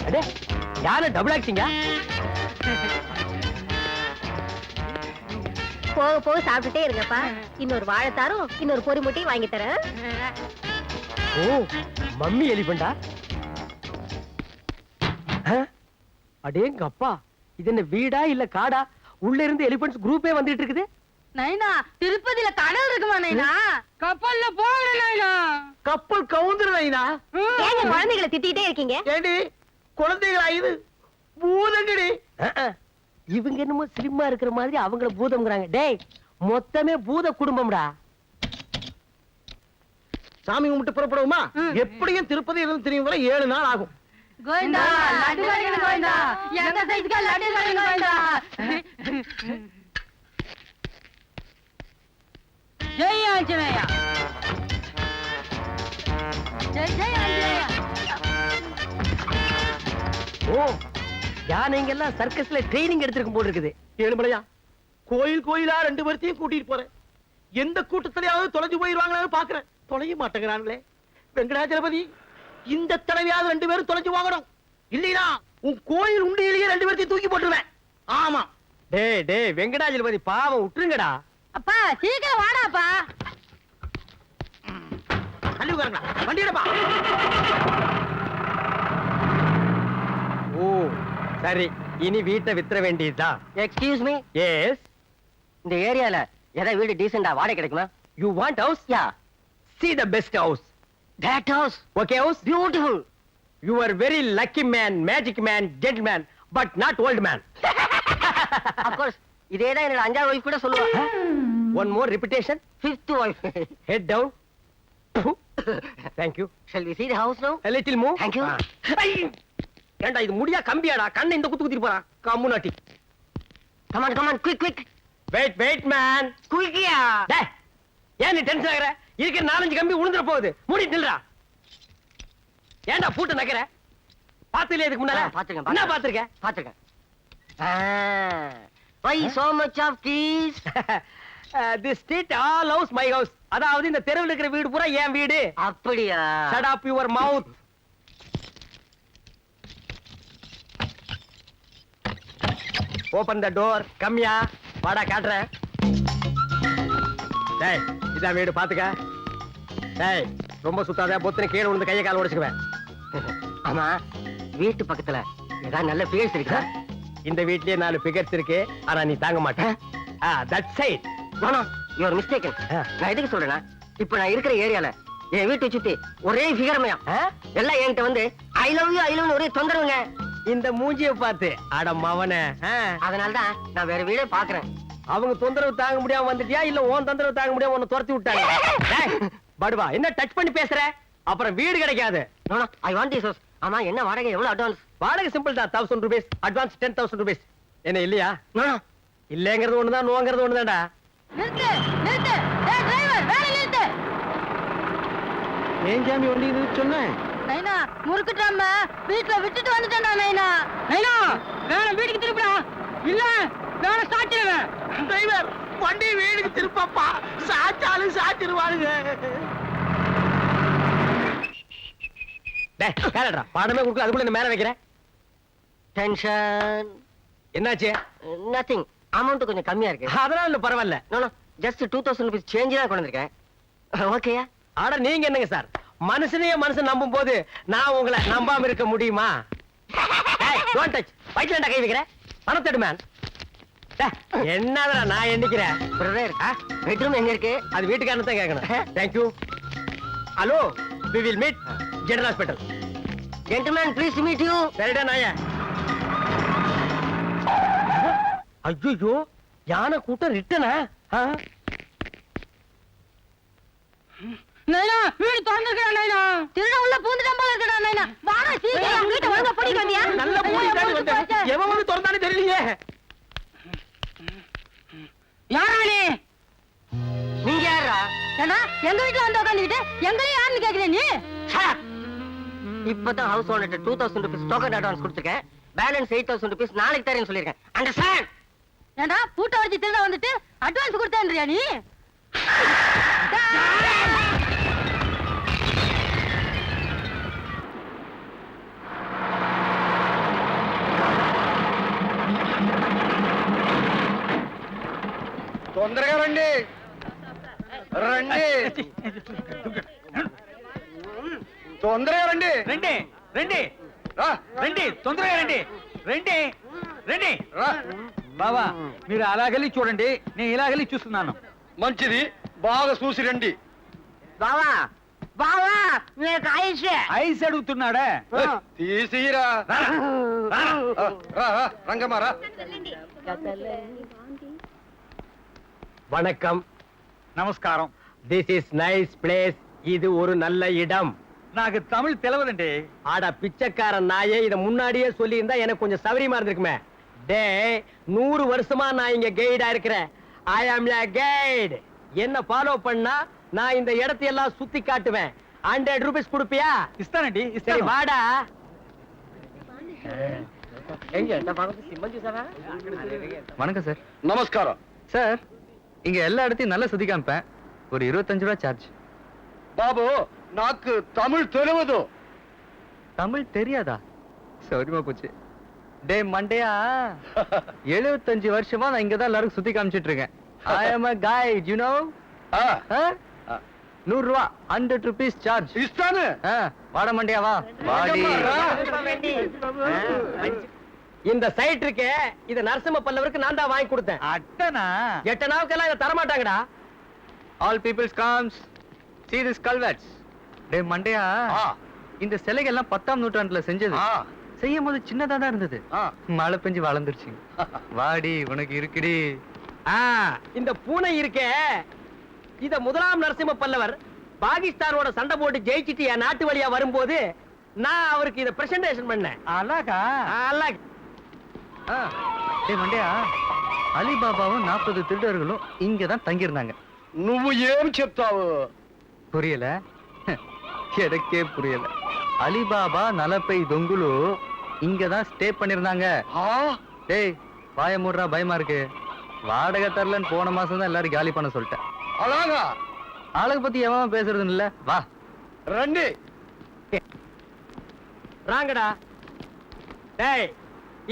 அடே யாரு டபுள் ஆக்டிங்க? போக போக சாப்பிட்டுட்டே இருங்கப்பா. இன்னொரு வாழைத்தாரும் இன்னொரு பொரி முட்டையும் வாங்கி தரேன். ஓ மம்மி எலிபண்டா? அடேங்க அப்பா, இது என்ன வீடா இல்ல காடா? உள்ள இருந்து எலிபென்ட்ஸ் குரூப்பே வந்துட்டு இருக்குது. நைனா, திருப்பதியில கடல் இருக்குமா நைனா? கப்பல்ல போகல நைனா. கப்பல் கவுந்துரு நைனா. ஏங்க குழந்தைகளை திட்டிட்டே இருக்கீங்க? ஏண்டி குழந்தைகளா இது? பூதங்கடி. இவங்க என்னமோ ஸ்லிம்மா இருக்கிற மாதிரி அவங்கள பூதம்ங்கறாங்க. டேய் மொத்தமே பூத குடும்பம்டா. சாமி கும்பிட்டு புறப்படுவோமா? எப்படியும் திருப்பதி இருந்து திரும்பி வர 7 நாள் ஆகும். கோவிந்தா, லட்டு கடைக்கு கோவிந்தா. எங்க சைஸ்க்கு லட்டு கடைக்கு கோவிந்தா. ஜெய் ஆஞ்சநேயா. ஜெய் ஜெய் ஆஞ்சநேயா. ஓ யானைங்க எல்லாம் சர்க்கஸ்ல ட்ரெய்னிங் எடுத்துருக்கும் போல இருக்குது. ஏழுமலையா, கோயில் கோயிலா 2 பேர்த்தையும் கூட்டிட்டு போறேன். எந்த கூட்டத்திலேயாவது தொலைஞ்சு போயிருவாங்களான்னு பாக்குறேன். தொலைய மாட்டேங்கிறாங்களே. வெங்கடாஜலபதி, இந்த தடவையாவது 2 பேரும் தொலைஞ்சு வாங்கணும். இல்லையா உன் கோயில் உண்டியிலேயே 2 பேர்த்தையும் தூக்கி போட்டுருவேன். ஆமா. டேய் டேய் வெங்கடாஜலபதி பாவம் விட்டுருங்கடா. அப்பா சீக்கிரம் வாடாப்பா. தள்ளி உட்காருங்க. வண்டியடப்பா. ஓ சரி, இனி வீட்டை வித்துற வேண்டியதுதான். Excuse me, yes. இந்த ஏரியால ஏதாவது வீடு டீசெண்டா வாடகை கிடைக்குமா? You want house? Yeah. See the best house. That house, Okay house? beautiful. You are very lucky man, magic man, gentleman, but not old man. Of course, இதேதான் என்னோட 5வது வைஃப் கூட சொல்லுவா. One more repetition. 5th wife. Head down. Thank you. Shall we see the house now? A little more. Thank you. ஏண்டா இது முடியா கம்பியாடா? கண்ணை இந்த குத்து குத்திட்டு போறான். கம்முனாட்டி. Come on, come on, quick, quick. Wait man. Quickயா. டேய் ஏன் நீ டென்ஷன் ஆகற? இருக்கிற 4-5 கம்பி உளுந்துற போகுது. மூடி நில்றா. ஏண்டா பூட்ட நக்கற? பாத்துலயே இதுக்கு முன்னால? பாத்துக்கேன். என்ன பாத்துக்க? பாத்துக்கேன். Why so much of keys? This street all house my house. அதாவது இந்த தெருவுல இருக்கிற வீடு பூரா என் வீடு. அப்படியா? Shut up your mouth. Open the door. கம்மியா வாடா காட்றேன். டேய் இதான் வீடு பாத்துக்க. டேய் ரொம்ப சுத்தாத, பொத்துன கீழ விழுந்து கைய கால் உடைச்சுக்குவேன். ஆமா, வீட்டு பக்கத்துல ஏதாவது நல்ல ஃபிகர்ஸ் இருக்கா? இந்த வீட்லயே 4 ஃபிகர்ஸ் இருக்கு. ஆனா நீ தாங்க மாட்ட. That side. No no, you are mistaken. நான் எதுக்கு சொல்றேன்னா, இப்போ நான் இருக்கிற ஏரியால என் வீட்டை சுத்தி ஒரே ஃபிகர்மயா. எல்லாம் என்கிட்ட வந்து ஐ லவ் யூ ஒரே தொந்தரவுங்க. இந்த மூஞ்சிய பார்த்து அட மவனே. அதனால தான் நான் வேற வீடே பாக்குறேன். அவங்க தொந்தரவு தாங்க முடியாம வந்துட்டியா இல்ல உன் தொந்தரவு தாங்க முடியாம உன்னை துரத்தி விட்டாங்க? டேய் படுவா, என்ன டச் பண்ணி பேசுற? அப்புறம் வீடு கிடைக்காது. No no, I want this house. ஆமா, என்ன வாடகை, எவ்வளவு அட்வான்ஸ்? வாடகை சிம்பிள் தான், 1000 rupees. Advance 10,000 rupees. என்ன இல்லையா? நோ நோ, இல்லங்கிறது ஒண்ணுதான், நோங்கிறது ஒண்ணுதான்டா. நிறுத்து நிறுத்து. டேய் டிரைவர், வேலை நிறுத்து. ஏன் ஜாமி வண்டி நிறுத்த சொன்னேன்? நைனா, முறுக்குட்டாம வீட்ல விட்டுட்டு வந்துட்டேன்டா நைனா. நைனா, வேலை வீட்டுக்கு திருப்புடா. இல்ல வேலை ஸ்டார்ட் டிரைவர், வண்டி வீட்டுக்கு திருப்பப்பா. சாச்சாலும் சாச்சிருவானுங்க. டேய் காலடா, பாடமே குடுக்க அதுக்குள்ள என்ன மேல வைக்கிற? டென்ஷன். என்னாச்சு? நதிங். அமௌண்ட் கொஞ்சம் கம்மியா இருக்கு. அதனால இல்ல, பரவாயில்ல. No no, just 2000 rupees change தான் கொண்டு வந்திருக்கேன். ஓகேயா? ஆட நீங்க என்னங்க சார், மனுஷனையே மனுஷன் நம்பும் போது நான் உங்களை நம்பாம இருக்க முடியுமா? டேய் டோன்ட் டச். பைட்லண்டா கை வைக்கிற? பணத்தெடு மேன். டேய் என்னடா நான் எண்ணிக்கிறேன். பிரதர், பெட்ரூம் எங்க இருக்கு? அது வீட்டுக்காரன தான் கேட்கணும். Thank you. Hello, we will meet general hospital. Gentleman, please meet you. சரிடா நாயே. ஐயோ, யானை கூட்டம் ரிட்டனா? நைனா, வீடு திறந்திருக்கா நைனா. திருட உள்ள பூந்துட்டான் போல இருக்கடா நைனா. வாடா சீக்கிரம் வீட்டை ஒழுங்கா படிக்க வந்தியா? நல்ல மூடி தான் வந்தேன். எவன் வந்து திறந்தானே தெரியலையே. யாரா நீ? நீங்க யாரா? ஏன்னா எங்க வீட்டுல வந்து உட்காந்துக்கிட்டு எங்களையும் யாருன்னு கேக்குற நீ? இப்பதான் ஹவுஸ் ஓனர்ட்ட 2000 rupees டோக்கன் அட்வான்ஸ் கொடுத்துருக்கேன். பேலன்ஸ் 8000 rupees நாளைக்கு தரேன்னு சொல்லியிருக்கேன். அண்டர்ஸ்டாண்ட்? ஏண்டா பூட்டை வச்சு திருட வந்துட்டு அட்வான்ஸ் கொடுத்தேன்றியா நீ? తొందరగా రండి రండి రండి రా రండి తొందరగా రండి రండి రండి రా బాబా మీరు అలాగెళ్ళి చూడండి నేను ఇలాగెళ్ళి చూస్తున్నాను. మంచిది బాగా చూసి రండి బావా బావా నీకు ఐస్ ఐస్ అడుగుతున్నాడా? తీసిరా రంగమారా வணக்கம். నమస్కారం. This is nice place. இது ஒரு நல்ல இடம். నాకు తమిళ్ తెలవదండి. ஆட பிச்சைக்காரன் நாயே, இத முன்னாடியே சொல்லியிருந்தா எனக்கு கொஞ்சம் சௌரியமா இருந்திருக்குமே. டே 100 வருஷமா நான் இங்க கைடா இருக்கிறேன். ஐ ஆம் ய கைட். என்ன ஃபாலோ பண்ணா நான் இந்த இடத்தையெல்லாம் சுத்தி காட்டுவேன். 100 ரூபீஸ் கொடுப்பியா? ఇస్తానండి சரி ఇస్తాను. வாடா. வணக்கம் சார். நமஸ்காரம் சார், இங்க எல்லா இடத்தையும் நல்லா சுத்தி காமிப்பேன். ஒரு 25 ரூபா சார்ஜ். బాబు నాకు తమిళ్ తెలియదు. தமிழ் தெரியாதா? சௌரியமா போச்சு. டே மண்டையா, 75 வருஷமா நான் இங்கதான் எல்லாரும் சுத்தி காமிச்சிட்டு இருக்கேன். ஐ am a guide, you know? ఆ, 100 ரூபா 100 rupees சார்ஜ். ఇస్తాను. வாட மண்டையா வா. வாடி. இந்த சைட் இருக்கே, இது நரசிம்ம பல்லவருக்கு நான் தான் வாங்கி கொடுத்தேன். అట్టనా? 8 நாவுக்கெல்லாம் இதை தர மாட்டாங்கடா. All peoples comes. See this culverts. டே மண்டையா, ఆ, இந்த சிலைகள் எல்லாம் 10ஆம் நூற்றாண்டுல செஞ்சது. ఆ, செய்யும் போது சின்னதா தான் இருந்தது. ఆ. மழை பெஞ்சு வளர்ந்துருச்சு. வாடி, உனக்கு இருக்குடி. இந்த பூனை இருக்கே, இத முதலாம் நரசிம்ம பல்லவர் பாகிஸ்தானோட சண்டை போட்டு ஜெயிச்சிட்டு என் நாட்டு வழியா வரும்போது நான் அவருக்கு இத பிரசன்டேஷன் பண்ணேன். అలాగా? டே மண்டையா, அலிபாபாவும் 40 திருடர்களும் இங்கதான் தங்கியிருந்தாங்க. నువ్వు ఏం చెప్తావు? புரியல? எனக்கே புரியல. அலிபாபா நலப்பை தொங்குலு இங்கதான் ஸ்டே பண்ணிருந்தாங்க. ఆ, டேய் வாய மூடுறா, பயமா இருக்கு. வாடகை தரலன்னு போன மாசம் தான் எல்லாரும் காலி பண்ண சொல்லிட்டேன். అలాగా ஆளுக்கு பத்தி எவன் பேசுறது இல்ல. வா రండి. ராங்கடா. டேய்,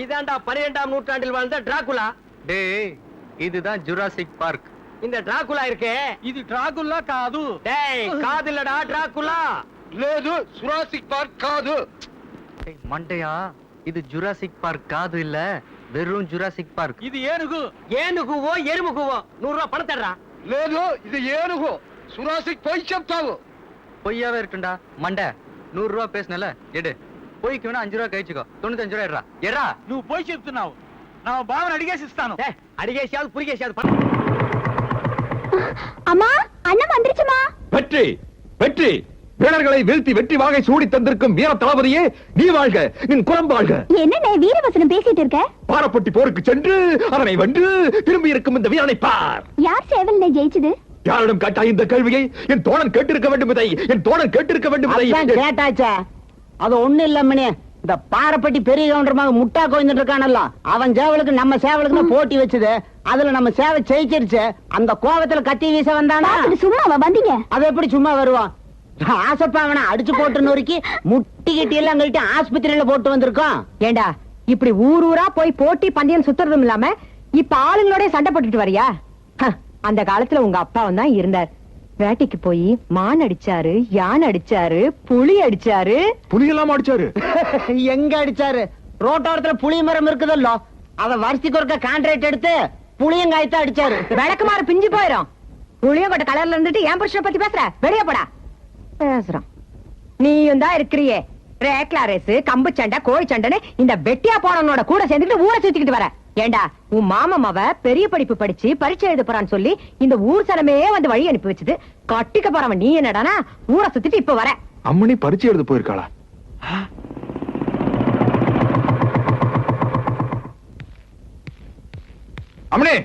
இதாண்டா 12ஆம் நூற்றாண்டில் வாழ்ந்த டிராகுலா. டேய், இதுதான் ஜுராசிக் பார்க். இந்த டிராகுலா இருக்கே, ఇది డ్రాగుల్లా కాదు. டேய் காதுலடா டிராகுலா. లేదు సురాసిక్ పార్క్ కాదు. டேய் மண்டையா, இது ஜுராசிக் பார்க் காது இல்ல, வெறும் ஜுராசிக் பார்க். ఇది ఏనుగు. ஏனுகுவோ எருமுகுவோ 100 ரூபாய் பணம் தர்றா. లేదు ఇది ఏనుగు. సురాసిక్ పోయి చెప్తావు. பொய்யாவே இருக்குண்டா மண்டை. 100 ரூபா பேசுனல, எடு. பொய்க்கு வேணா 5 ரூபா கழிச்சுக்கோ. 95 ரூபா எட்ரா. నువ్వు పోయి చెప్తున్నావు. నా బావని అడిగేసి ఇస్తాను. டேய், அடிகேசியாவது புரிகேசியாவது பணம். அம்மா அண்ணன் வந்துருச்சுமா. வெற்றி வெற்றி வீரர்களை வீழ்த்தி வெற்றி வாகை சூடி தந்திருக்கும் வீர தளபதியே, நீ வாழ்க, நின் குலம் வாழ்க. என்ன வீரவசனம் பேசிட்டு இருக்க? பாரப்பட்டி போருக்கு சென்று அதனை வென்று திரும்பி இருக்கும் இந்த வீரனை பார். யார் சேவல் ஜெயிச்சது? யாரிடம் கேட்டாய் இந்த கேள்வியை? என் தோழன் கேட்டிருக்க வேண்டும் இதை. என் தோழன் கேட்டிருக்க வேண்டும் இதை. கேட்டாச்சா? அது ஒண்ணு இல்ல. இந்த பாரப்பட்டி பெரிய கவுண்டர் முட்டா கோயிந்துட்டு இருக்கானல்ல, அவன் சேவலுக்கு நம்ம சேவலுக்கு தான் போட்டி வச்சது. அதுல நம்ம சேவை ஜெயிச்சிருச்சு. அந்த கோவத்துல கத்தி வீச வந்தானா? சும்மா வந்தீங்க? அது எப்படி சும்மா வருவான்? ஆசப்பா அவனை அடிச்சு போட்டு நொறுக்கி முட்டி கிட்டி எல்லாம் கழிட்டு ஆஸ்பத்திரியில போட்டு வந்திருக்கோம். ஏண்டா இப்படி ஊரா போய் போட்டி பந்தயம் சுத்துறதும் இல்லாம இப்ப ஆளுங்களோட சண்டை போட்டுட்டு வரியா? அந்த காலத்துல உங்க அப்பாவும் தான் இருந்தார். வேட்டைக்கு போய் மான் அடிச்சாரு, யானை அடிச்சாரு, புலி அடிச்சாரு. புலியெல்லாம் அடிச்சாரு. எங்க அடிச்சாரு? ரோட்டோரத்துல புளிய மரம் இருக்குதல்லோ, அத வருஷத்துக்கு ஒருக்க கான்ட்ராக்ட் எடுத்து புளியங்காயத்தான் அடிச்சாரு. விளக்குமாறு பிஞ்சு போயிரும். புளியங்கொட்ட கலர்ல இருந்துட்டு என் புருஷனை பத்தி பேசுற? வெளியே போடா. பேசுறான். நீயும் தான் இருக்கிறியே, ரேக்லா ரேஸ், கம்பு சண்டை, கோழி சண்டைன்னு இந்த வெட்டியா போனவனோட கூட சேர்ந்துட்டு ஊரை சுத்திக்கிட்டு வர. ஏண்டா உன் மாமாவ பெரிய படிப்பு படிச்சு பரீட்சை எழுத போறான்னு சொல்லி இந்த ஊர் சனமே வந்து வழி அனுப்பி வச்சது. கட்டிக்க போறவன் நீ என்னடானா ஊரை சுத்திட்டு இப்ப வர. அம்மணி பரீட்சை எழுத போயிருக்காளா? அம்மணி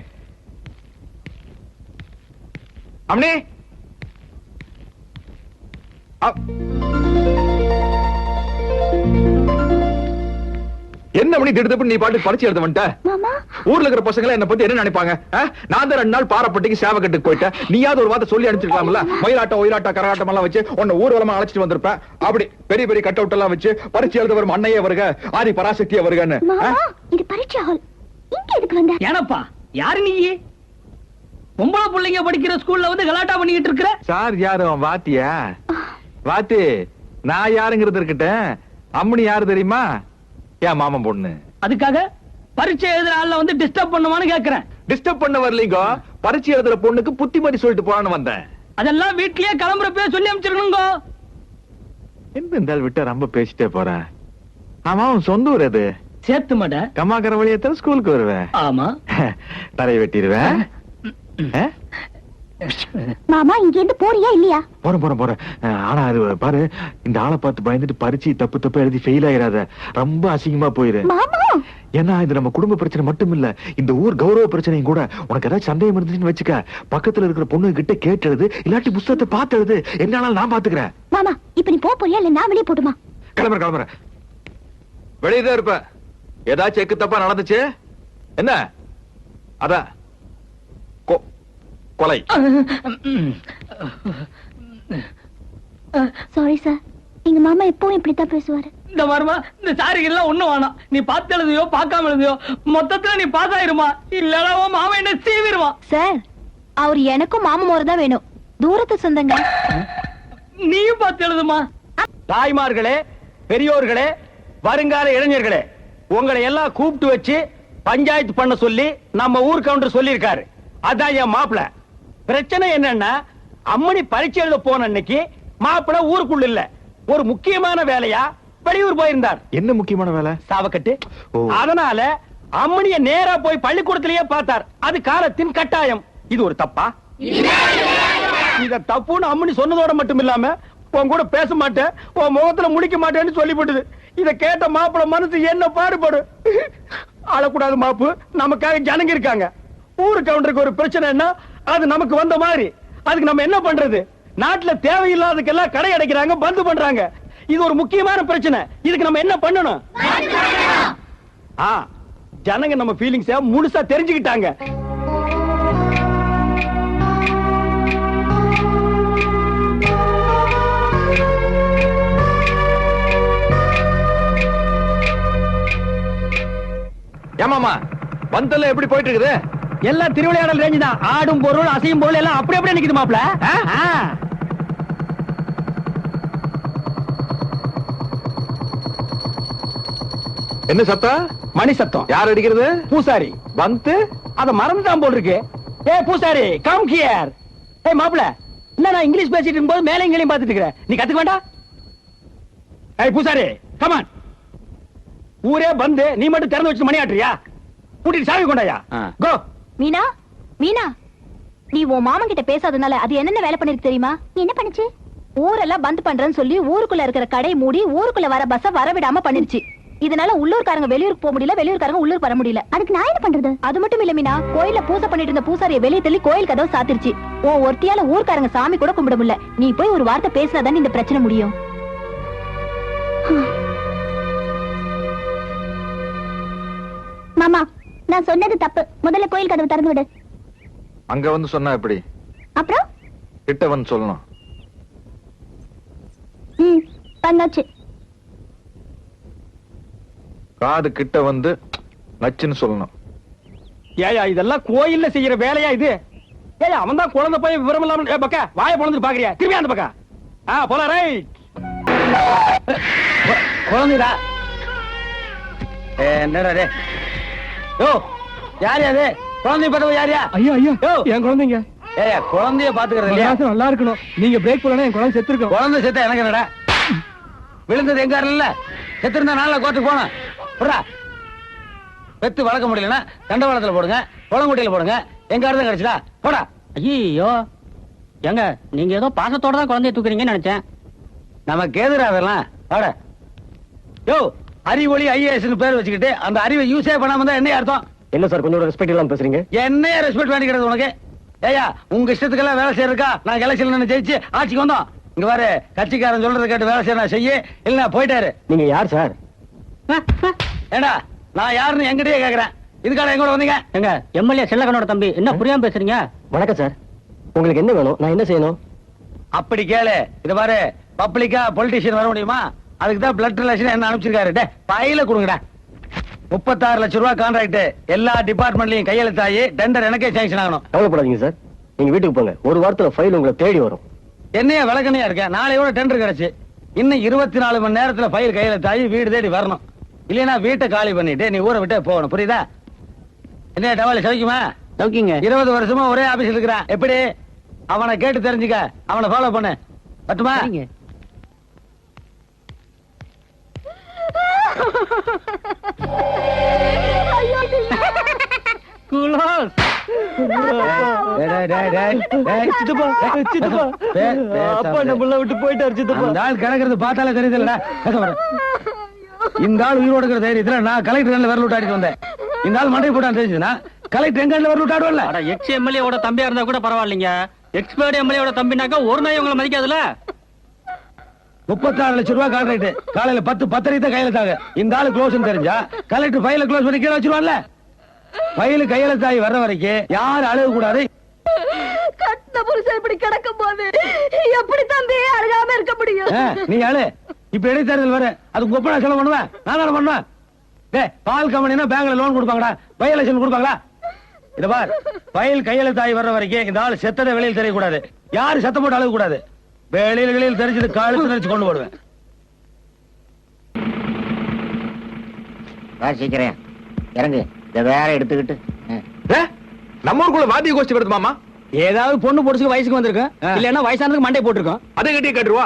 அம்மணி என்ன மணி திடுதப்பு நீ பாட்டு பரிச்சு எழுத வந்துட்ட? ஊர்ல இருக்கிற பசங்க என்ன பத்தி என்ன நினைப்பாங்க? நான் தான் 2 நாள் பாரப்பட்டிக்கு சேவகட்டுக்கு போயிட்டேன். நீயாவது ஒரு வார்த்தை சொல்லி அனுப்பிச்சிருக்கலாம்ல. மயிலாட்டம் ஒயிலாட்டம் கரகாட்டம் எல்லாம் வச்சு உன்னை ஊர்வலமா அழைச்சிட்டு வந்திருப்பேன். அப்படி பெரிய பெரிய கட் அவுட் எல்லாம் வச்சு பரிச்சு எழுத வரும் அண்ணையே வருக, ஆதி பராசக்தியே வருகன்னு. இது பரீட்சை ஹால். இங்க எதுக்கு வந்த? ஏனப்பா யாரு நீ? பொம்பளை பிள்ளைங்க படிக்கிற ஸ்கூல்ல வந்து கலாட்டா பண்ணிக்கிட்டு இருக்கிற? சார் யாரு வாத்தியா? வாத்தி, நான் யாருங்கிறது இருக்கட்டும், அம்மனி யாரு தெரியுமா? ஏன் மாமன் பொண்ணு. அதுக்காக பரீட்சை எழுதுற ஆள்ல வந்து டிஸ்டர்ப் பண்ணுவான்னு கேக்குறேன். டிஸ்டர்ப் பண்ண வரலீங்க, பரீட்சை எழுதுற பொண்ணுக்கு புத்திமதி சொல்லிட்டு போறான்னு வந்தேன். அதெல்லாம் வீட்லயே கிளம்புறப்பே சொல்லி அனுப்பிச்சிருக்கணுங்க. என்ன இருந்தாலும் விட்டா ரொம்ப பேசிட்டே போறேன். ஆமா, உன் சொந்த ஊர் எது? சேர்த்து மாட்ட. கம்மாக்கர வழியத்தான் ஸ்கூலுக்கு வருவேன். ஆமா. தரையை வெட்டிடுவேன். மாமா இங்க இருந்து போறியா இல்லையா? போறேன். ஆனா அது பாரு, இந்த ஆளை பார்த்து பயந்துட்டு பரீட்சை தப்பு எழுதி ஃபெயில் ஆயிராத, ரொம்ப அசிங்கமா போயிரு. ஏன்னா இது நம்ம குடும்ப பிரச்சனை மட்டும் இல்ல, இந்த ஊர் கௌரவ பிரச்சனையும் கூட. உனக்கு ஏதாச்சும் சந்தேகம் இருந்துச்சுன்னு வச்சுக்க, பக்கத்துல இருக்கிற பொண்ணு கிட்ட கேட்டு எழுது, இல்லாட்டி புத்தகத்தை பார்த்து எழுது, என்னாலும் நான் பாத்துக்கிறேன். மாமா இப்ப நீ போறியா இல்ல நான் வெளியே போட்டுமா? கிளம்புறேன். வெளியதான் இருப்ப. ஏதாச்சும் எக்கு தப்பா நடந்துச்சு என்ன? அதான் கொலை. சாரி சார், எங்க மாமா எப்பவும் இப்படித்தான் பேசுவாரு. இந்த வருமா, இந்த சாரிகள்லாம் ஒண்ணும் வேணாம். நீ பார்த்து எழுதியோ பார்க்காம எழுதியோ மொத்தத்துல நீ பாஸ் ஆயிருமா, இல்லடா மாமா என்ன சீவிடுவான். சார், அவர் எனக்கும் மாமா முறை தான் வேணும், தூரத்து சொந்தங்க. நீயும் பார்த்து எழுதுமா. தாய்மார்களே, பெரியோர்களே, வருங்கால இளைஞர்களே, உங்களை எல்லாம் கூப்பிட்டு வச்சு பஞ்சாயத்து பண்ண சொல்லி நம்ம ஊர் கவுண்டர் சொல்லி இருக்காரு. அதான் என் மாப்பிள. பிரச்சனை என்னன்னா, அம்மணி பரீட்சை எழுத போன அன்னைக்கு மாப்பிள ஊருக்குள்ள இல்ல, ஒரு முக்கியமான வேலையா வெளியூர் போயிருந்தார். என்ன முக்கியமான வேலை? சாவக்கட்டு. அதனால அம்மணிய நேரா போய் பள்ளிக்கூடத்திலேயே பார்த்தார். அது காலத்தின் கட்டாயம். இது ஒரு தப்பா? இத தப்புன்னு அம்மணி சொன்னதோட மட்டும் இல்லாம, உன் கூட பேச மாட்டேன், உன் முகத்துல முடிக்க மாட்டேன்னு சொல்லிவிட்டது. இத கேட்ட மாப்பிள மனசு என்ன பாடுபடும். அழக்கூடாது மாப்பு, நமக்காக ஜனங்க இருக்காங்க. ஊரு கவுண்டருக்கு ஒரு பிரச்சனைன்னா அது நமக்கு வந்த மாதிரி. அதுக்கு நம்ம என்ன பண்றது? நாட்டுல தேவையில்லாததுக்கெல்லாம் கடை அடைக்கிறாங்க, பந்து பண்றாங்க. இது ஒரு முக்கியமான பிரச்சனை. இதுக்கு நம்ம என்ன பண்ணணும்? ஜனங்க நம்ம ஃபீலிங்ஸ முழுசா தெரிஞ்சுக்கிட்டாங்க. ஏமாமா, பந்தல்ல எப்படி போயிட்டு இருக்குது? எல்லாம் திருவிளையாடல் ரேஞ்சு தான். ஆடும் பொருள் அசையும் பொருள் எல்லாம் அப்படியே நிக்குது மாப்ள. என்ன சத்தம்? மணி சத்தம். யார் அடிக்கிறது? பூசாரி. வந்து அத மறந்துதான் போல் இருக்கு. ஏ பூசாரி, கம் ஹியர். ஏய் மாப்ள, என்ன நான் இங்கிலீஷ் பேசிட்டு இருக்கும்போது மேலே இங்கேயும் பார்த்துட்டு இருக்கற, நீ கத்துக்க வேண்டாம்? ஏய் பூசாரி, கம் ஆன். ஊரே வந்து நீ மட்டும் திறந்து வச்சு மணி ஆட்டுறியா? கூட்டிட்டு சாவி கொண்டாயா. கோ. மீனா, மீனா, நீ உன் மாமன் கிட்ட பேசாதனால அது என்னென்ன வேலை பண்ணிருக்கு தெரியுமா? என்ன பண்ணுச்சு? ஊரெல்லாம் பந்த் பண்றேன்னு சொல்லி ஊருக்குள்ள இருக்கிற கடை மூடி ஊருக்குள்ள வர பஸ்ஸ வரவிடாம பண்ணிருச்சு. இதனால உள்ளூர்காரங்க வெளியூருக்கு போக முடியல, வெளியூர்காரங்க உள்ளூர் வர முடியல. அதுக்கு நான் என்ன பண்றது? அது மட்டும் இல்ல மீனா, கோயில பூஜை பண்ணிட்டு இருந்த பூசாரியை வெளியே தள்ளி கோயில் கதவு சாத்திருச்சு. உன் ஒருத்தியால ஊர்க்காரங்க சாமி கூட கும்பிட முடியல. நீ போய் ஒரு வார்த்தை பேசினாதான் இந்த பிரச்சனை முடியும். மாமா, நான் சொன்னது தப்பு. முதல்ல கோயில் கதவு திறந்து விடு. அங்க வந்து சொன்னா எப்படி? அப்புறம் கிட்ட வந்து சொல்லணும். பண்ணாச்சு. காது கிட்ட வந்து நச்சுன்னு சொல்லணும். ஏயா இதெல்லாம் கோயில்ல செய்யற வேலையா இது? ஏயா அவன் தான் குழந்தை போய் விவரம் இல்லாம பக்கா வாயை பொழந்து பாக்குறியா? திரும்பி அந்த பக்கா. போல ரைட். குழந்தைடா. என்னடா டே? யோ, யார் யாரு? குழந்தைய பார்த்தவ யாரியா? ஐயா ஐயா, என் குழந்தைங்க. ஏயா குழந்தைய பாத்துக்கிறது இல்லையா? நல்லா இருக்கணும். நீங்க பிரேக் போடலன்னா என் குழந்தை செத்து இருக்கும். குழந்தை செத்தா எனக்கு என்னடா? விழுந்தது எங்க இல்ல, செத்து இருந்தா நாள கோர்ட்டுக்கு போனோம். புறா பெத்து வளர்க்க முடியலன்னா தண்டவாளத்துல போடுங்க, குளங்குட்டியில போடுங்க. எங்க அர்த்தம் கிடைச்சதா? போடா. ஐயோ, எங்க நீங்க ஏதோ பாசத்தோட தான் குழந்தைய தூக்குறீங்கன்னு நினைச்சேன். நமக்கு எதிரா அதெல்லாம். போட. யோ, அறிவொளி ஐஏஎஸ் பேர் வச்சுக்கிட்டு அந்த அறிவை யூஸே பண்ணாம தான் என்ன அர்த்தம்? என்ன சார் கொஞ்சம் ரெஸ்பெக்ட் இல்லாம பேசுறீங்க? என்னைய ரெஸ்பெக்ட் வேண்டிக்கிறது உனக்கு? ஏயா உங்க இஷ்டத்துக்கெல்லாம் வேலை செய்யறதுக்கா நான் எலெக்ஷன்ல ஜெயிச்சு ஆட்சிக்கு வந்தோம்? இங்க பாரு, கட்சிக்காரன் சொல்றது கேட்டு வேலை செய்ய செய்ய, இல்ல போயிட்டாரு. நீங்க யார் சார்? ஏண்டா நான் யாருன்னு என்கிட்டயே கேக்குறேன். இதுக்காக எங்க கூட வந்தீங்க? எங்க எம்எல்ஏ செல்லக்கனோட தம்பி, என்ன புரியாம பேசுறீங்க? வணக்கம் சார், உங்களுக்கு என்ன வேணும்? நான் என்ன செய்யணும்? அப்படி கேளு. இது பாரு, பப்ளிக்கா பொலிட்டீஷியன் வர முடியுமா? அதுக்கு தான் பிளட் ரிலேஷன் என்ன அனுப்பிச்சிருக்காரு. டே பையில கொடுங்கடா. 36 லட்சம் ரூபாய் கான்ட்ராக்ட் எல்லா டிபார்ட்மெண்ட்லயும் கையெழுத்தாயி டெண்டர் எனக்கே சாங்ஷன் ஆகணும். கவலைப்படாதீங்க சார், நீங்க வீட்டுக்கு போங்க, ஒரு வாரத்துல ஃபைல் உங்களை தேடி வரும். என்னைய விளக்கணையா இருக்க, நாளையோட டெண்டர் கிடைச்சு இன்னும் 24 மணி நேரத்துல ஃபைல் கையில தாயி வீடு தேடி வரணும். இல்லைன்னா வீட்டை காலி பண்ணிட்டு நீ ஊரை விட்டே போகணும், புரியுதா? என்ன டவாலி சௌக்கியமா? சௌக்கியங்க. 20 வருஷமா ஒரே ஆபீஸ்ல இருக்கிறான். எப்படி அவனை கேட்டு தெரிஞ்சுக்க, அவனை ஃபாலோ பண்ணு. பட்டுமா? குலோஸ். அப்பா நம்மள விட்டு போயிட்டாரு சித்தப்பா. இந்த ஆள் கிடக்கிறது பார்த்தாலே தெரியுதுல்லடா. இந்த ஆள் உயிரோடு இருக்கிற தைரியத்துல நான் கலெக்டர் வரல விட்டாடிட்டு வந்தேன். இந்த ஆள் மண்டை போட்டான்னு தெரிஞ்சுதுன்னா கலெக்டர் எங்க வரல விட்டாடுவல்ல. எக்ஸ் எம்எல்ஏவோட தம்பியா இருந்தா கூட பரவாயில்லைங்க. எக்ஸ்பர்ட் எம்எல்ஏவோட தம்பினாக்கா ஒரு நாய் உங்களை மதிக்காதுல்ல. 36 லட்சம் ரூபாய் கான்ட்ராக்ட். காலையில 10:30 தான் கையில தாங்க. இந்த ஆளு க்ளோஸ் தெரிஞ்சா கலெக்டர் ஃபைல க்ளோஸ் பண்ணி கீழே வச்சிருவான்ல. ஃபைல் கையில தாய் வர்ற வரைக்கும் யாரும் அழுக கூடாது. கட்டின புருஷன் இப்படி கிடக்கும் போது எப்படி தம்பி அழுகாம இருக்க முடியும்? நீ அழு. இப்ப இடைத்தேர்தல் வர அதுக்கு ஒப்பனா செலவு பண்ணுவேன். நான் என்ன பண்ணுவேன்? பால் கம்பெனினா பேங்க்ல லோன் கொடுப்பாங்கடா, பை எலெக்ஷன் கொடுப்பாங்களா? இத பார், ஃபைல் கையில தாய் வர்ற வரைக்கும் இந்த ஆள் செத்ததை வெளியில் தெரியக்கூடாது. யாரு சத்தம் போட்டு அழுக கூடாது. வெளியில் தெரிஞ்சது காலத்து நினைச்சு கொண்டு போடுவேன். சீக்கிரம் இறங்கு. இத வேற எடுத்துக்கிட்டு நம்ம ஊருக்குள்ள வாத்திய கோஷ்டி வருது மாமா. ஏதாவது பொண்ணு பொடிச்சுக்கு வயசுக்கு வந்திருக்கும், இல்லன்னா வயசானதுக்கு மண்டை போட்டிருக்கோம். அதை கட்டியே கட்டுருவா.